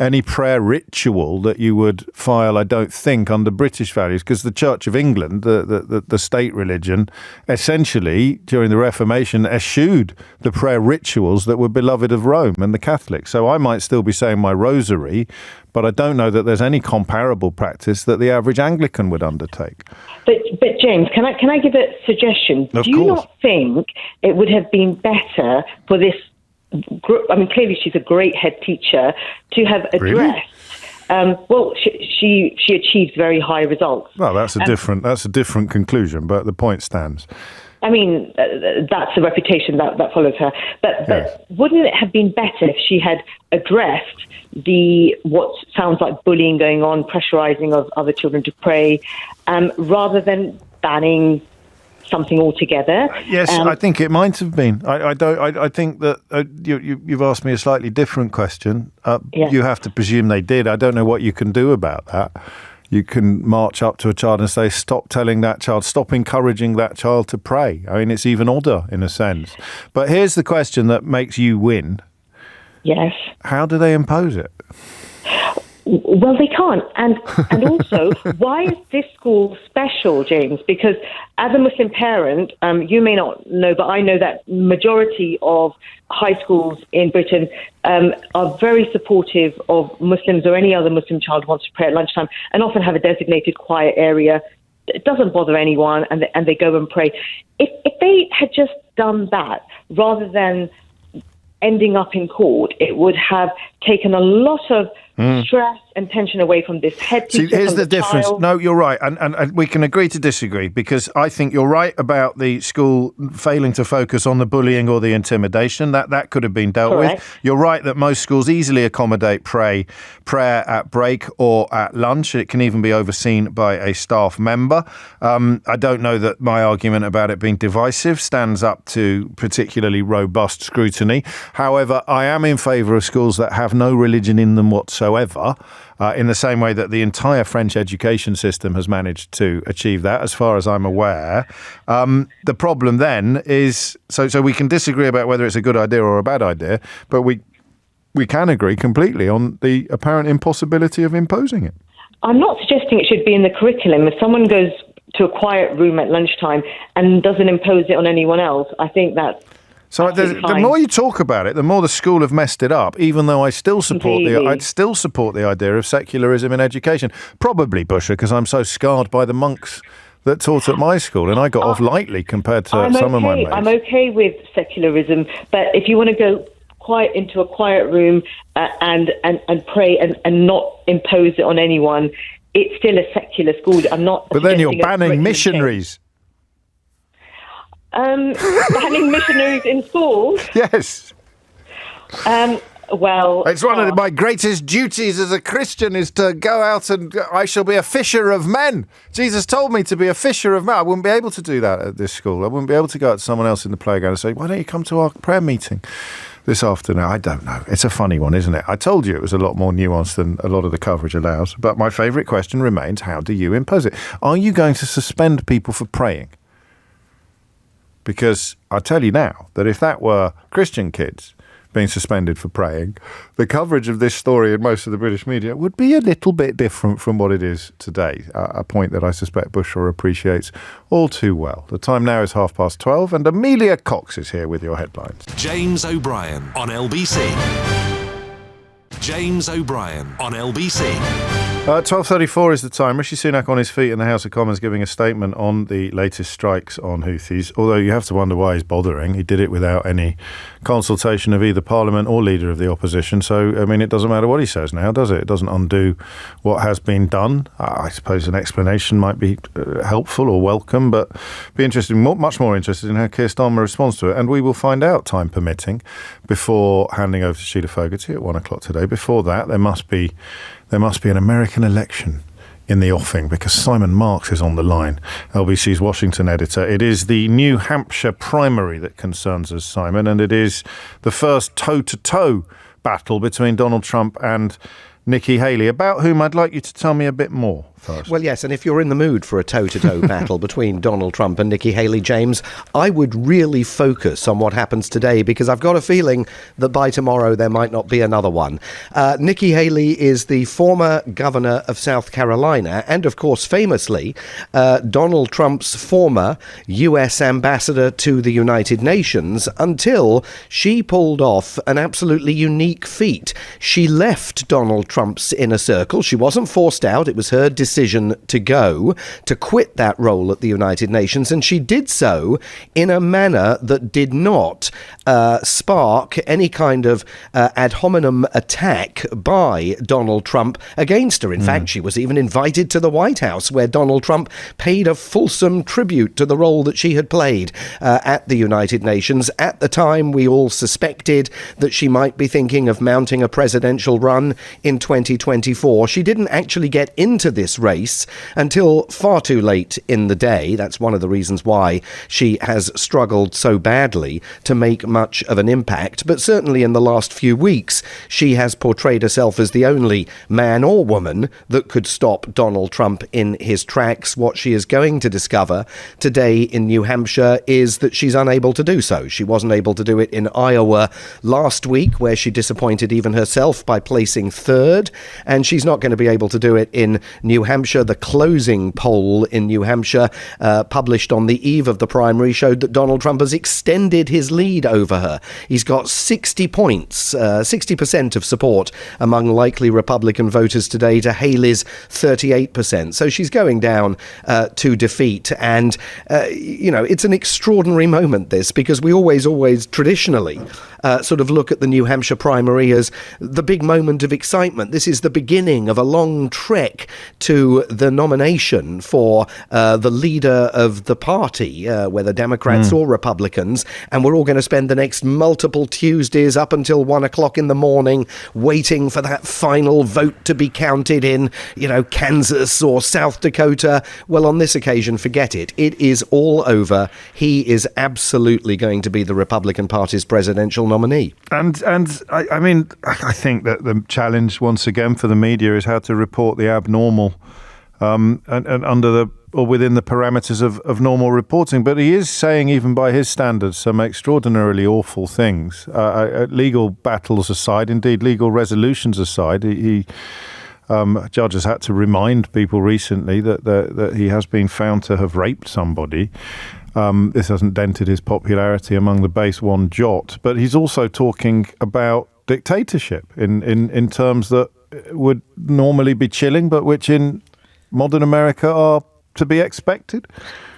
any prayer ritual that you would file, I don't think, under British values, because the Church of England, the state religion, essentially during the Reformation eschewed the prayer rituals that were beloved of Rome and the Catholics. So I might still be saying my rosary, but I don't know that there's any comparable practice that the average Anglican would undertake.
But James, can I give a suggestion?
Of
Do you
course.
not think it would have been better for this? I mean, clearly she's a great head teacher to have addressed. Well, she achieved very high results.
Well, that's a different conclusion, but the point stands.
I mean, that's the reputation that follows her. But wouldn't it have been better if she had addressed what sounds like bullying going on, pressurising of other children to pray, rather than banning something altogether?
Yes, I think it might have been. I think that you've asked me a slightly different question. You have to presume they did. I don't know what you can do about that. You can march up to a child and say, stop encouraging that child to pray. I mean, it's even odder in a sense. But here's the question that makes you win.
Yes.
How do they impose it?
Well, they can't. And also, why is this school special, James? Because as a Muslim parent, you may not know, but I know that majority of high schools in Britain are very supportive of Muslims or any other Muslim child who wants to pray at lunchtime, and often have a designated quiet area. It doesn't bother anyone, and they go and pray. If they had just done that, rather than ending up in court, it would have taken a lot of stress and tension away from this head teacher.
See, here's the difference.
Child.
No, you're right. And we can agree to disagree, because I think you're right about the school failing to focus on the bullying or the intimidation. That could have been dealt
Correct.
with. You're right that most schools easily accommodate prayer at break or at lunch. It can even be overseen by a staff member. I don't know that my argument about it being divisive stands up to particularly robust scrutiny. However, I am in favour of schools that have no religion in them whatsoever, in the same way that the entire French education system has managed to achieve that, as far as I'm aware. The problem then is, so we can disagree about whether it's a good idea or a bad idea, but we can agree completely on the apparent impossibility of imposing it.
I'm not suggesting it should be in the curriculum. If someone goes to a quiet room at lunchtime and doesn't impose it on anyone else, I think that's
So the more you talk about it, the more the school have messed it up. Even though I still support the idea of secularism in education. Probably, Busher, because I'm so scarred by the monks that taught at my school, and I got off lightly compared to some of my mates.
I'm okay with secularism, but if you want to go into a quiet room and pray and not impose it on anyone, it's still a secular school. I'm not.
But then you're banning missionaries.
Banning missionaries in schools?
Yes.
Well,
it's one of my greatest duties as a Christian is to go out and I shall be a fisher of men. Jesus told me to be a fisher of men. I wouldn't be able to do that at this school. I wouldn't be able to go out to someone else in the playground and say, why don't you come to our prayer meeting this afternoon? I don't know. It's a funny one, isn't it? I told you it was a lot more nuanced than a lot of the coverage allows. But my favourite question remains, how do you impose it? Are you going to suspend people for praying? Because I tell you now that if that were Christian kids being suspended for praying, the coverage of this story in most of the British media would be a little bit different from what it is today, a point that I suspect Busher appreciates all too well. The time now is 12:30, and Amelia Cox is here with your headlines.
James O'Brien on LBC. James O'Brien on LBC.
12:34 is the time. Rishi Sunak on his feet in the House of Commons giving a statement on the latest strikes on Houthis, although you have to wonder why he's bothering. He did it without any consultation of either Parliament or Leader of the Opposition, so, I mean, it doesn't matter what he says now, does it? It doesn't undo what has been done. I suppose an explanation might be helpful or welcome, but be interested, much more interested in how Keir Starmer responds to it, and we will find out, time permitting, before handing over to Sheila Fogarty at 1 o'clock today. Before that, there must be an American election in the offing, because Simon Marks is on the line, LBC's Washington editor. It is the New Hampshire primary that concerns us, Simon, and it is the first toe-to-toe battle between Donald Trump and Nikki Haley, about whom I'd like you to tell me a bit more first.
Well, yes, and if you're in the mood for a toe-to-toe battle between Donald Trump and Nikki Haley, James, I would really focus on what happens today, because I've got a feeling that by tomorrow there might not be another one. Nikki Haley is the former governor of South Carolina and, of course, famously, Donald Trump's former US ambassador to the United Nations, until she pulled off an absolutely unique feat. She left Donald Trump's inner circle. She wasn't forced out. It was her decision to quit that role at the United Nations, and she did so in a manner that did not spark any kind of ad hominem attack by Donald Trump against her. In fact, she was even invited to the White House, where Donald Trump paid a fulsome tribute to the role that she had played at the United Nations. At the time, we all suspected that she might be thinking of mounting a presidential run in 2024. She didn't actually get into this race until far too late in the day. That's one of the reasons why she has struggled so badly to make much of an impact. But certainly in the last few weeks, she has portrayed herself as the only man or woman that could stop Donald Trump in his tracks. What she is going to discover today in New Hampshire is that she's unable to do so. She wasn't able to do it in Iowa last week, where she disappointed even herself by placing third, and she's not going to be able to do it in New Hampshire. The closing poll in New Hampshire, published on the eve of the primary, showed that Donald Trump has extended his lead over her. He's got 60 points, 60% of support among likely Republican voters today to Haley's 38%. So she's going down to defeat. And, it's an extraordinary moment, this, because we always traditionally sort of look at the New Hampshire primary as the big moment of excitement. This is the beginning of a long trek to the nomination for the leader of the party, whether Democrats or Republicans, and we're all going to spend the next multiple Tuesdays up until 1 o'clock in the morning waiting for that final vote to be counted in, Kansas or South Dakota. Well, on this occasion, forget it. It is all over. He is absolutely going to be the Republican Party's presidential nominee.
And I think that the challenge once again for the media is how to report the abnormal and under or within the parameters of normal reporting. But he is saying, even by his standards, some extraordinarily awful things. Legal battles aside, indeed legal resolutions aside, he judge has had to remind people recently that he has been found to have raped somebody. This hasn't dented his popularity among the base one jot, but he's also talking about dictatorship in terms that would normally be chilling, but which in modern America are to be expected.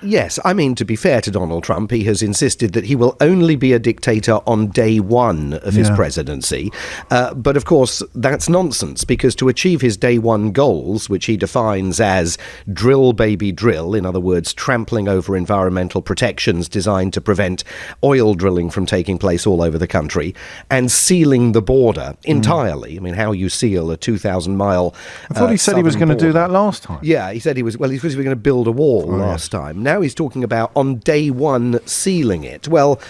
Yes, to be fair to Donald Trump, he has insisted that he will only be a dictator on day one of his presidency. But of course, that's nonsense, because to achieve his day one goals, which he defines as drill, baby, drill, in other words, trampling over environmental protections designed to prevent oil drilling from taking place all over the country, and sealing the border entirely. How you seal a 2,000-mile
I thought he said he was going to do that last time.
Yeah, he said he was going to build a wall last time. Now he's talking about on day one sealing it. Well,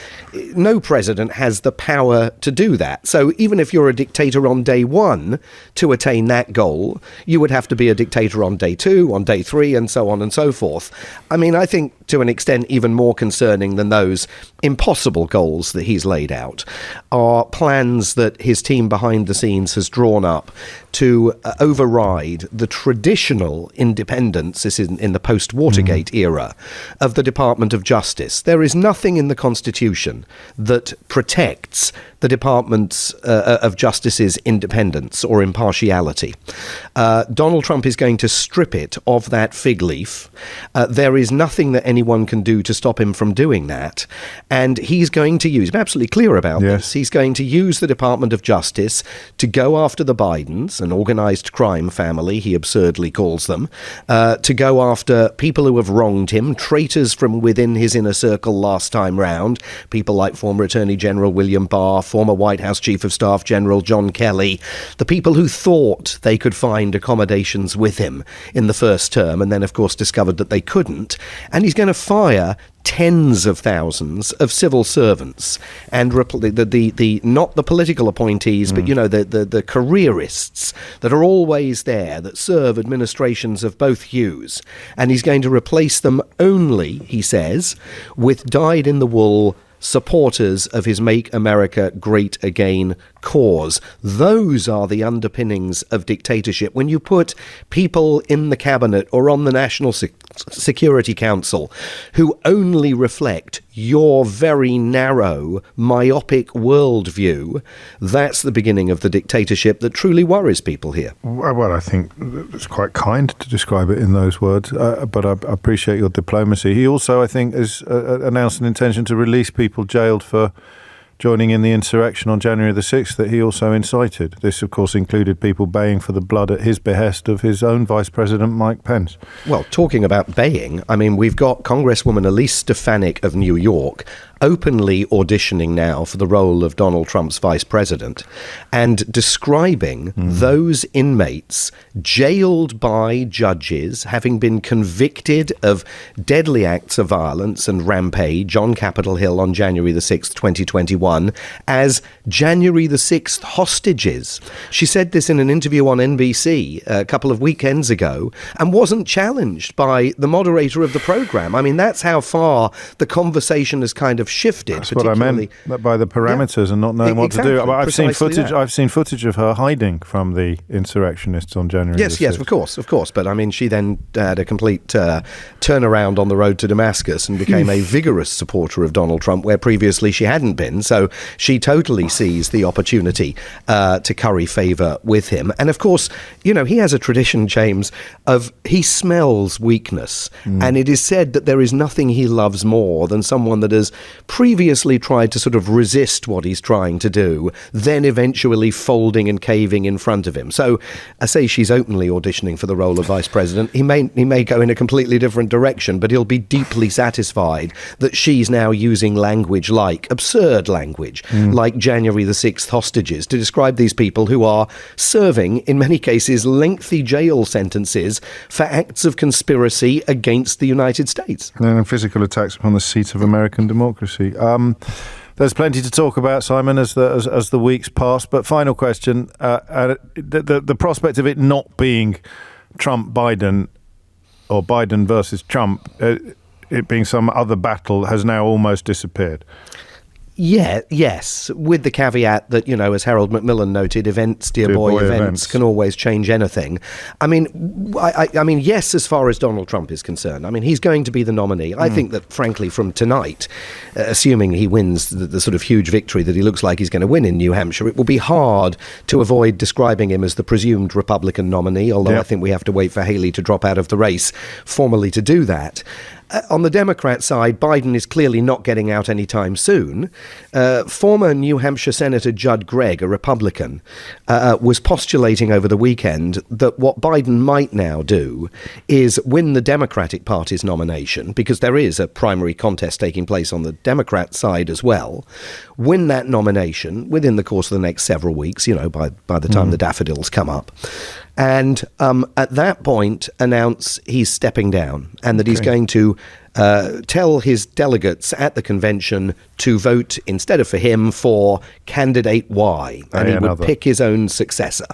no president has the power to do that. So even if you're a dictator on day one, to attain that goal, you would have to be a dictator on day two, on day three, and so on and so forth. I think to an extent even more concerning than those impossible goals that he's laid out are plans that his team behind the scenes has drawn up to override the traditional independence, this is in the post-Watergate era, of the Department of Justice. There is nothing in the Constitution that protects the Department of Justice's independence or impartiality. Donald Trump is going to strip it of that fig leaf. There is nothing that anyone can do to stop him from doing that. And he's going to use, I'm absolutely clear about this, he's going to use the Department of Justice to go after the Bidens, an organised crime family, he absurdly calls them, to go after people who have wronged him, traitors from within his inner circle last time round, people like former Attorney General William Barr, former White House Chief of Staff General John Kelly, the people who thought they could find accommodations with him in the first term and then, of course, discovered that they couldn't. And he's going to fire tens of thousands of civil servants and the not the political appointees, but the careerists that are always there, that serve administrations of both hues, and he's going to replace them only, he says, with dyed-in-the-wool supporters of his Make America Great Again cause. Those are the underpinnings of dictatorship. When you put people in the cabinet or on the National Security Council who only reflect your very narrow, myopic worldview, that's the beginning of the dictatorship that truly worries people here.
Well, I think it's quite kind to describe it in those words, but I appreciate your diplomacy. He also, I think, has announced an intention to release people jailed for joining in the insurrection on January the 6th that he also incited. This, of course, included people baying for the blood at his behest of his own Vice President, Mike Pence.
Well, talking about baying, we've got Congresswoman Elise Stefanik of New York openly auditioning now for the role of Donald Trump's vice president and describing those inmates jailed by judges having been convicted of deadly acts of violence and rampage on Capitol Hill on January the 6th, 2021 as January the 6th hostages. She said this in an interview on NBC a couple of weekends ago and wasn't challenged by the moderator of the programme. I mean, that's how far the conversation has kind of shifted.
That's what I meant by the parameters and not knowing what to do. I've seen footage. I've seen footage of her hiding from the insurrectionists on January.
Yes, of course. But I mean, she then had a complete turnaround on the road to Damascus and became a vigorous supporter of Donald Trump, where previously she hadn't been. So she totally seized the opportunity to curry favour with him. And of course, you know, he has a tradition, James, of he smells weakness, and it is said that there is nothing he loves more than someone that has previously tried to sort of resist what he's trying to do, then eventually folding and caving in front of him. So I say she's openly auditioning for the role of vice president. He may go in a completely different direction, but he'll be deeply satisfied that she's now using language like absurd language, like January the 6th hostages, to describe these people who are serving, in many cases, lengthy jail sentences for acts of conspiracy against the United States.
And physical attacks upon the seat of American democracy. There's plenty to talk about, Simon, as the weeks pass. But final question, the prospect of it not being Trump-Biden or Biden versus Trump, it being some other battle, has now almost disappeared.
Yeah, yes, with the caveat that, you know, as Harold Macmillan noted, events, dear boy, events can always change anything. I mean, I mean, yes, as far as Donald Trump is concerned. I mean, he's going to be the nominee. I think that, frankly, from tonight, assuming he wins the sort of huge victory that he looks like he's going to win in New Hampshire, it will be hard to avoid describing him as the presumed Republican nominee, although I think we have to wait for Haley to drop out of the race formally to do that. On the Democrat side, Biden is clearly not getting out anytime soon. Former New Hampshire Senator Judd Gregg, a Republican, was postulating over the weekend that what Biden might now do is win the Democratic Party's nomination, because there is a primary contest taking place on the Democrat side as well, win that nomination within the course of the next several weeks, you know, by the time the daffodils come up. And at that point, announce he's stepping down and that he's going to tell his delegates at the convention to vote, instead of for him, for candidate Y. And he would pick his own successor.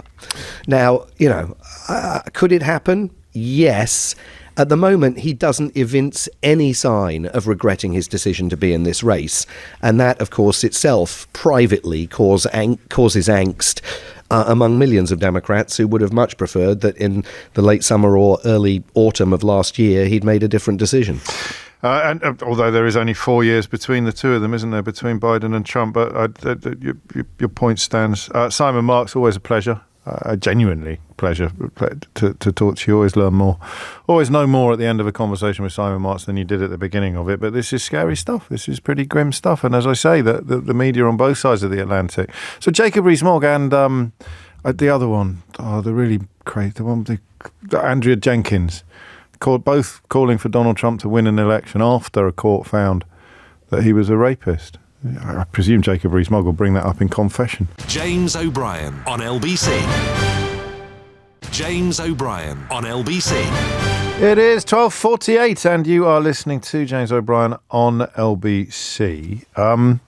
Now, you know, could it happen? Yes. At the moment, he doesn't evince any sign of regretting his decision to be in this race. And that, of course, itself privately causes angst among millions of Democrats who would have much preferred that in the late summer or early autumn of last year, he'd made a different decision.
And although there is only 4 years between the two of them, isn't there, between Biden and Trump? But your point stands. Simon Marks, always a pleasure. A genuinely pleasure to talk to you. Always learn more. Always know more at the end of a conversation with Simon Marks than you did at the beginning of it. But this is scary stuff. This is pretty grim stuff. And as I say, the media on both sides of the Atlantic. So Jacob Rees-Mogg and the other one, the really crazy, the one with Andrea Jenkins, both calling for Donald Trump to win an election after a court found that he was a rapist. I presume Jacob Rees-Mogg will bring that up in confession.
James O'Brien on LBC. James O'Brien on LBC.
It is 12:48 and you are listening to James O'Brien on LBC. An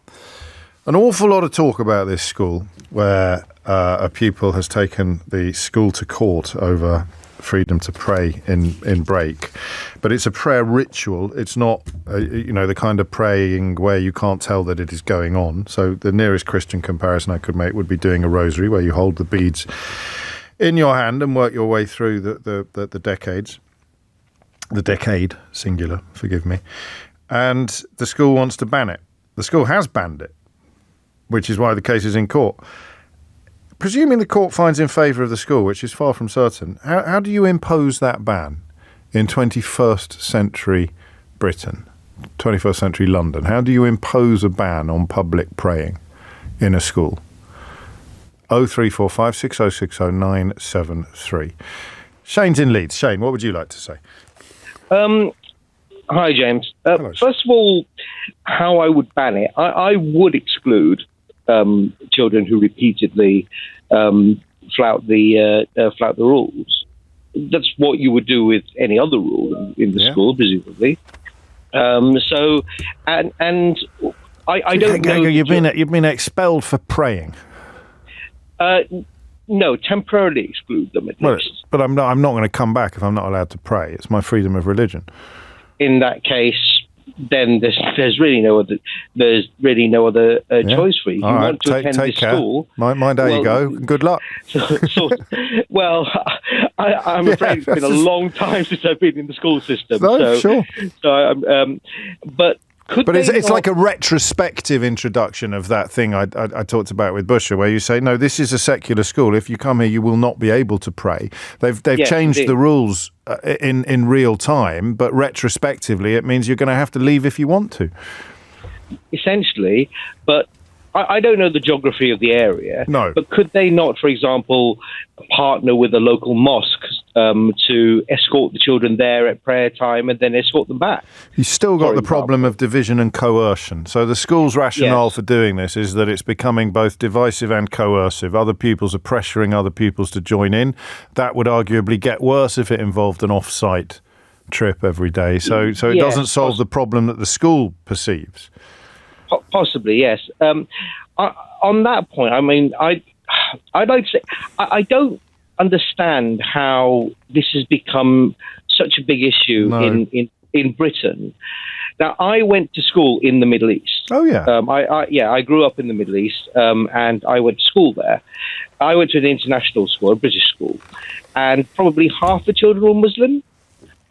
awful lot of talk about this school where a pupil has taken the school to court over freedom to pray in break, but it's a prayer ritual. It's not the kind of praying where you can't tell that it is going on. So the nearest Christian comparison I could make would be doing a rosary, where you hold the beads in your hand and work your way through the decades, the decade singular, forgive me. And the school wants to ban it. The school has banned it, which is why the case is in court. Presuming the court finds in favour of the school, which is far from certain, how do you impose that ban in 21st century Britain, 21st century London? How do you impose a ban on public praying in a school? 0345 6060 973. Shane's in Leeds. Shane, what would you like to say?
Hi, James. First of all, how I would ban it, I would exclude children who repeatedly flout the rules. That's what you would do with any other rule in the school, presumably. I don't know.
You've been expelled for praying.
No, temporarily exclude them at least.
But I'm not going to come back if I'm not allowed to pray. It's my freedom of religion.
In that case, then there's really no other choice for you. You want to attend this school.
Mind how you go. Good luck.
Well, I'm afraid it's been a long time since I've been in the school system.
Sure.
But
it's like a retrospective introduction of that thing I talked about with Busher, where you say, no, this is a secular school. If you come here, you will not be able to pray. They've changed the rules in real time, but retrospectively, it means you're going to have to leave if you want to.
Essentially, but I don't know the geography of the area.
No.
But could they not, for example, partner with a local mosque to escort the children there at prayer time and then escort them back?
You've still got the problem of division and coercion. So the school's rationale for doing this is that it's becoming both divisive and coercive. Other pupils are pressuring other pupils to join in. That would arguably get worse if it involved an off-site trip every day. So it doesn't solve the problem that the school perceives.
Possibly, yes. On that point, I mean, I'd like to say I don't understand how this has become such a big issue in Britain. Now, I went to school in the Middle East.
Oh, yeah.
I grew up in the Middle East, and I went to school there. I went to an international school, a British school, and probably half the children were Muslim,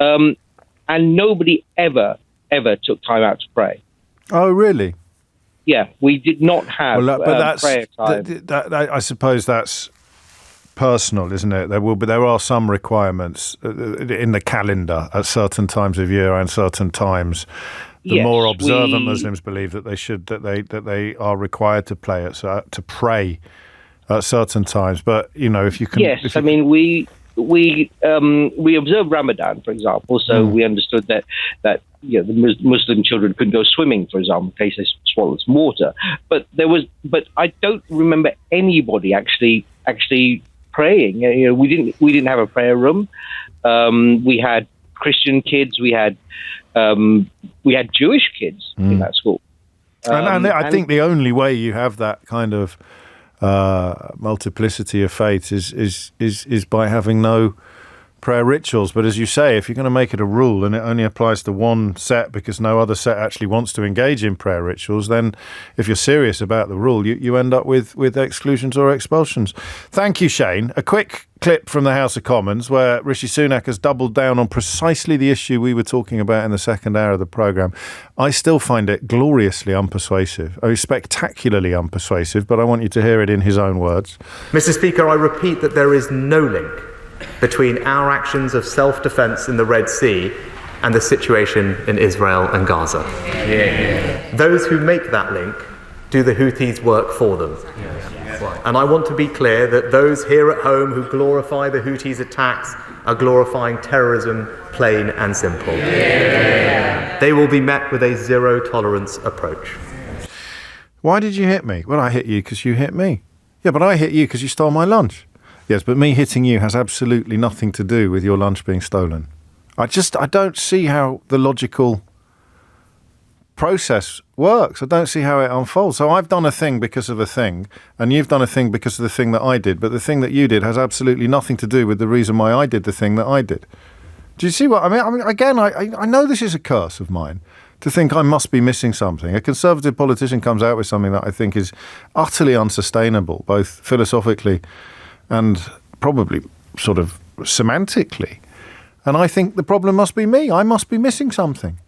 and nobody ever took time out to pray.
Oh, really?
Yeah, we did not have prayer time.
I suppose that's personal, isn't it? There are some requirements in the calendar at certain times of year and certain times. The more observant Muslims believe that they are required to pray at certain times. But if you can,
yes, I mean we observed Ramadan, for example, so we understood that the Muslim children couldn't go swimming, for example, in case they swallowed some water. But I don't remember anybody actually praying. We didn't have a prayer room. We had Christian kids. We had Jewish kids in that school.
And I think the only way you have that kind of multiplicity of faiths is by having no prayer rituals. But as you say, if you're going to make it a rule and it only applies to one set because no other set actually wants to engage in prayer rituals, then if you're serious about the rule, you end up with exclusions or expulsions. Thank you, Shane. A quick clip from the House of Commons where Rishi Sunak has doubled down on precisely the issue we were talking about in the second hour of the programme. I still find it gloriously unpersuasive, spectacularly unpersuasive, but I want you to hear it in his own words.
Mr. Speaker, I repeat that there is no link between our actions of self-defence in the Red Sea and the situation in Israel and Gaza. Yeah. Those who make that link do the Houthis work for them. And I want to be clear that those here at home who glorify the Houthis' attacks are glorifying terrorism, plain and simple. Yeah. They will be met with a zero-tolerance approach.
Why did you hit me? Well, I hit you because you hit me. Yeah, but I hit you because you stole my lunch. Yes, but me hitting you has absolutely nothing to do with your lunch being stolen. I don't see how the logical process works. I don't see how it unfolds. So I've done a thing because of a thing, and you've done a thing because of the thing that I did, but the thing that you did has absolutely nothing to do with the reason why I did the thing that I did. Do you see what I mean? I mean, again, I know this is a curse of mine, to think I must be missing something. A Conservative politician comes out with something that I think is utterly unsustainable, both philosophically and probably sort of semantically. And I think the problem must be me. I must be missing something.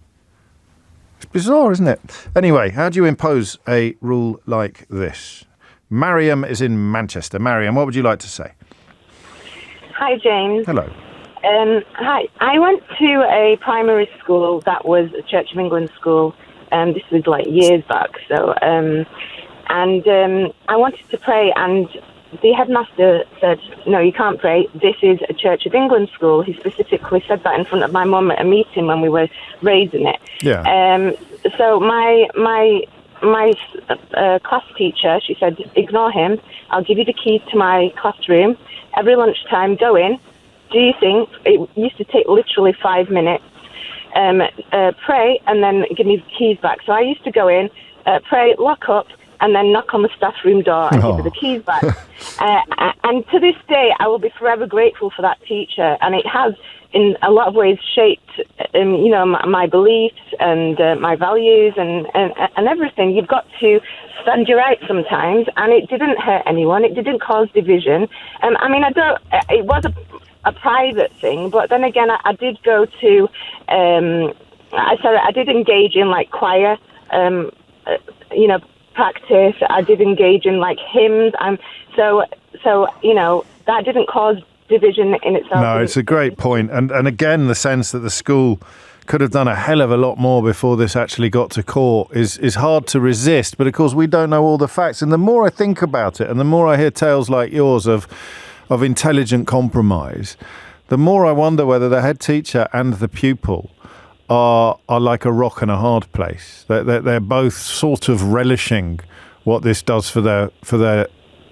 It's bizarre, isn't it? Anyway, how do you impose a rule like this? Mariam is in Manchester. Mariam, what would you like to say?
Hi, James.
Hello.
Hi. I went to a primary school that was a Church of England school. This was like years back. So, I wanted to pray, and the headmaster said, no, you can't pray. This is a Church of England school. He specifically said that in front of my mum at a meeting when we were raising it.
Yeah.
So my class teacher, she said, ignore him. I'll give you the keys to my classroom. Every lunchtime, go in. Do you think, it used to take literally 5 minutes, pray, and then give me the keys back. So I used to go in, pray, lock up, and then knock on the staff room door and give her the keys back. And to this day, I will be forever grateful for that teacher. And it has, in a lot of ways, shaped, my beliefs and my values and everything. You've got to stand your right sometimes, and it didn't hurt anyone. It didn't cause division. It was a private thing, but then again, I did go to, I did engage in like choir, practice. I did engage in like hymns, and so that didn't cause division in itself.
No, it's a great point, and again, the sense that the school could have done a hell of a lot more before this actually got to court is hard to resist. But of course, we don't know all the facts, and the more I think about it, and the more I hear tales like yours of intelligent compromise, the more I wonder whether the head teacher and the pupil are like a rock and a hard place. They're both sort of relishing what this does for their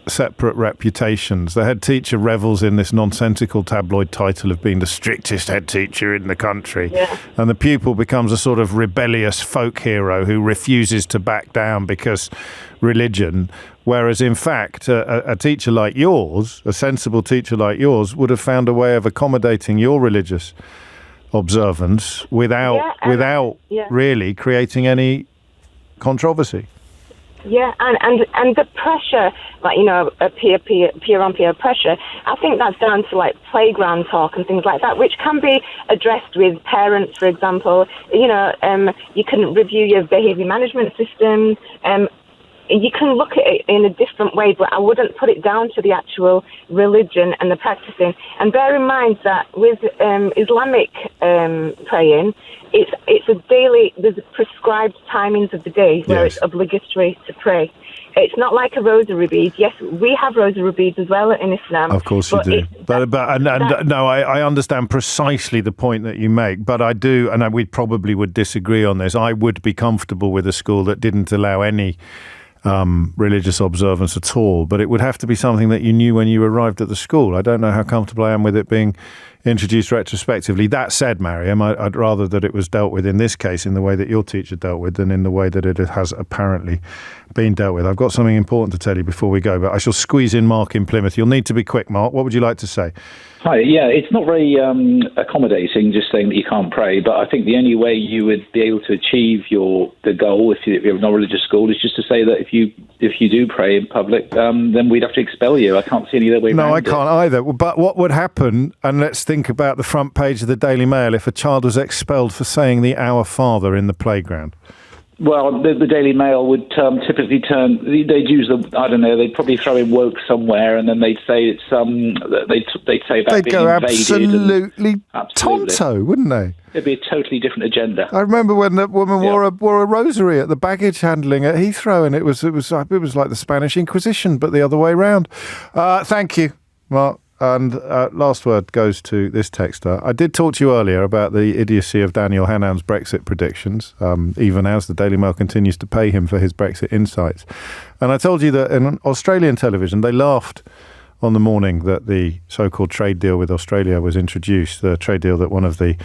separate reputations. The head teacher revels in this nonsensical tabloid title of being the strictest head teacher in the country. Yeah. And the pupil becomes a sort of rebellious folk hero who refuses to back down because religion. Whereas in fact, a teacher like yours, a sensible teacher like yours, would have found a way of accommodating your religious observance without really creating any controversy.
Yeah, and the pressure, peer-on-peer pressure, I think that's down to like playground talk and things like that, which can be addressed with parents, for example. You can review your behaviour management systems. You can look at it in a different way, but I wouldn't put it down to the actual religion and the practicing. And bear in mind that with Islamic praying, it's a daily, there's prescribed timings of the day where it's obligatory to pray. It's not like a rosary bead. Yes, we have rosary beads as well in Islam.
Of course you do. I understand precisely the point that you make, but I do, and we probably would disagree on this. I would be comfortable with a school that didn't allow any religious observance at all, but it would have to be something that you knew when you arrived at the school. I don't know how comfortable I am with it being introduced retrospectively. That said, Mariam, I'd rather that it was dealt with in this case in the way that your teacher dealt with than in the way that it has apparently been dealt with. I've got something important to tell you before we go, but I shall squeeze in Mark in Plymouth. You'll need to be quick, Mark. What would you like to say?
Hi, yeah, it's not very accommodating just saying that you can't pray, but I think the only way you would be able to achieve the goal if you're not a religious school is just to say that if you do pray in public, then we'd have to expel you. I can't see any other way around it.
No, I can't either. But what would happen, and let's think about the front page of the Daily Mail, if a child was expelled for saying the Our Father in the playground?
Well, the Daily Mail would typically they'd use they'd probably throw in woke somewhere, and then they'd say it's they'd say about being invaded.
Absolutely tonto, wouldn't they?
It'd be a totally different agenda.
I remember when the woman wore a rosary at the baggage handling at Heathrow, and it was like the Spanish Inquisition, but the other way round. Thank you, Mark. And last word goes to this texter. I did talk to you earlier about the idiocy of Daniel Hannan's Brexit predictions, even as the Daily Mail continues to pay him for his Brexit insights. And I told you that in Australian television, they laughed on the morning that the so-called trade deal with Australia was introduced, the trade deal that one of the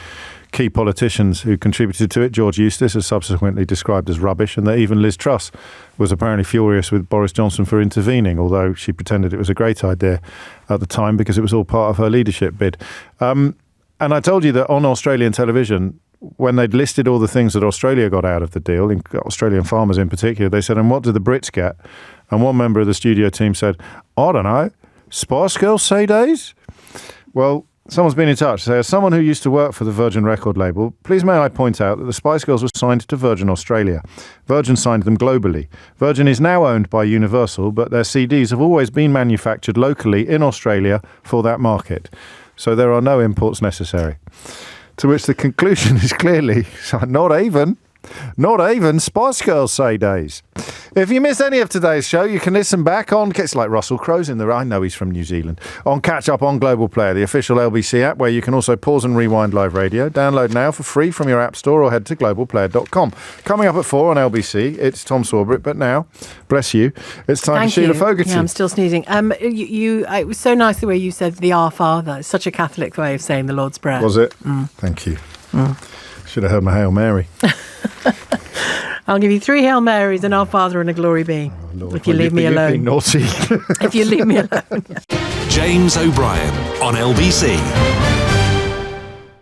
key politicians who contributed to it, George Eustice, has subsequently described as rubbish, and that even Liz Truss was apparently furious with Boris Johnson for intervening, although she pretended it was a great idea at the time because it was all part of her leadership bid. And I told you that on Australian television, when they'd listed all the things that Australia got out of the deal, Australian farmers in particular, they said, and what did the Brits get? And one member of the studio team said, I don't know, Spice Girls say days? Well, someone's been in touch to say, as someone who used to work for the Virgin record label, please may I point out that the Spice Girls were signed to Virgin Australia. Virgin signed them globally. Virgin is now owned by Universal, but their CDs have always been manufactured locally in Australia for that market. So there are no imports necessary. To which the conclusion is clearly not even. Not even Spice Girls say days. If you missed any of today's show, you can listen back on, it's like Russell Crowe's in there, I know he's from New Zealand, on Catch Up on Global Player, the official LBC app, where you can also pause and rewind live radio. Download now for free from your app store or head to globalplayer.com. Coming up at 4 on LBC, it's Tom Sawbridge, but now, bless you, it's time for Sheila Fogarty.
Yeah, I'm still sneezing. It was so nice the way you said the Our Father. It's such a Catholic way of saying the Lord's Prayer.
Was it? Thank you. Should have heard my Hail Mary.
I'll give you 3 Hail Marys and Our Father and a Glory Be. If you leave me alone.
You've been naughty.
If you leave me alone. Yeah.
James O'Brien on LBC.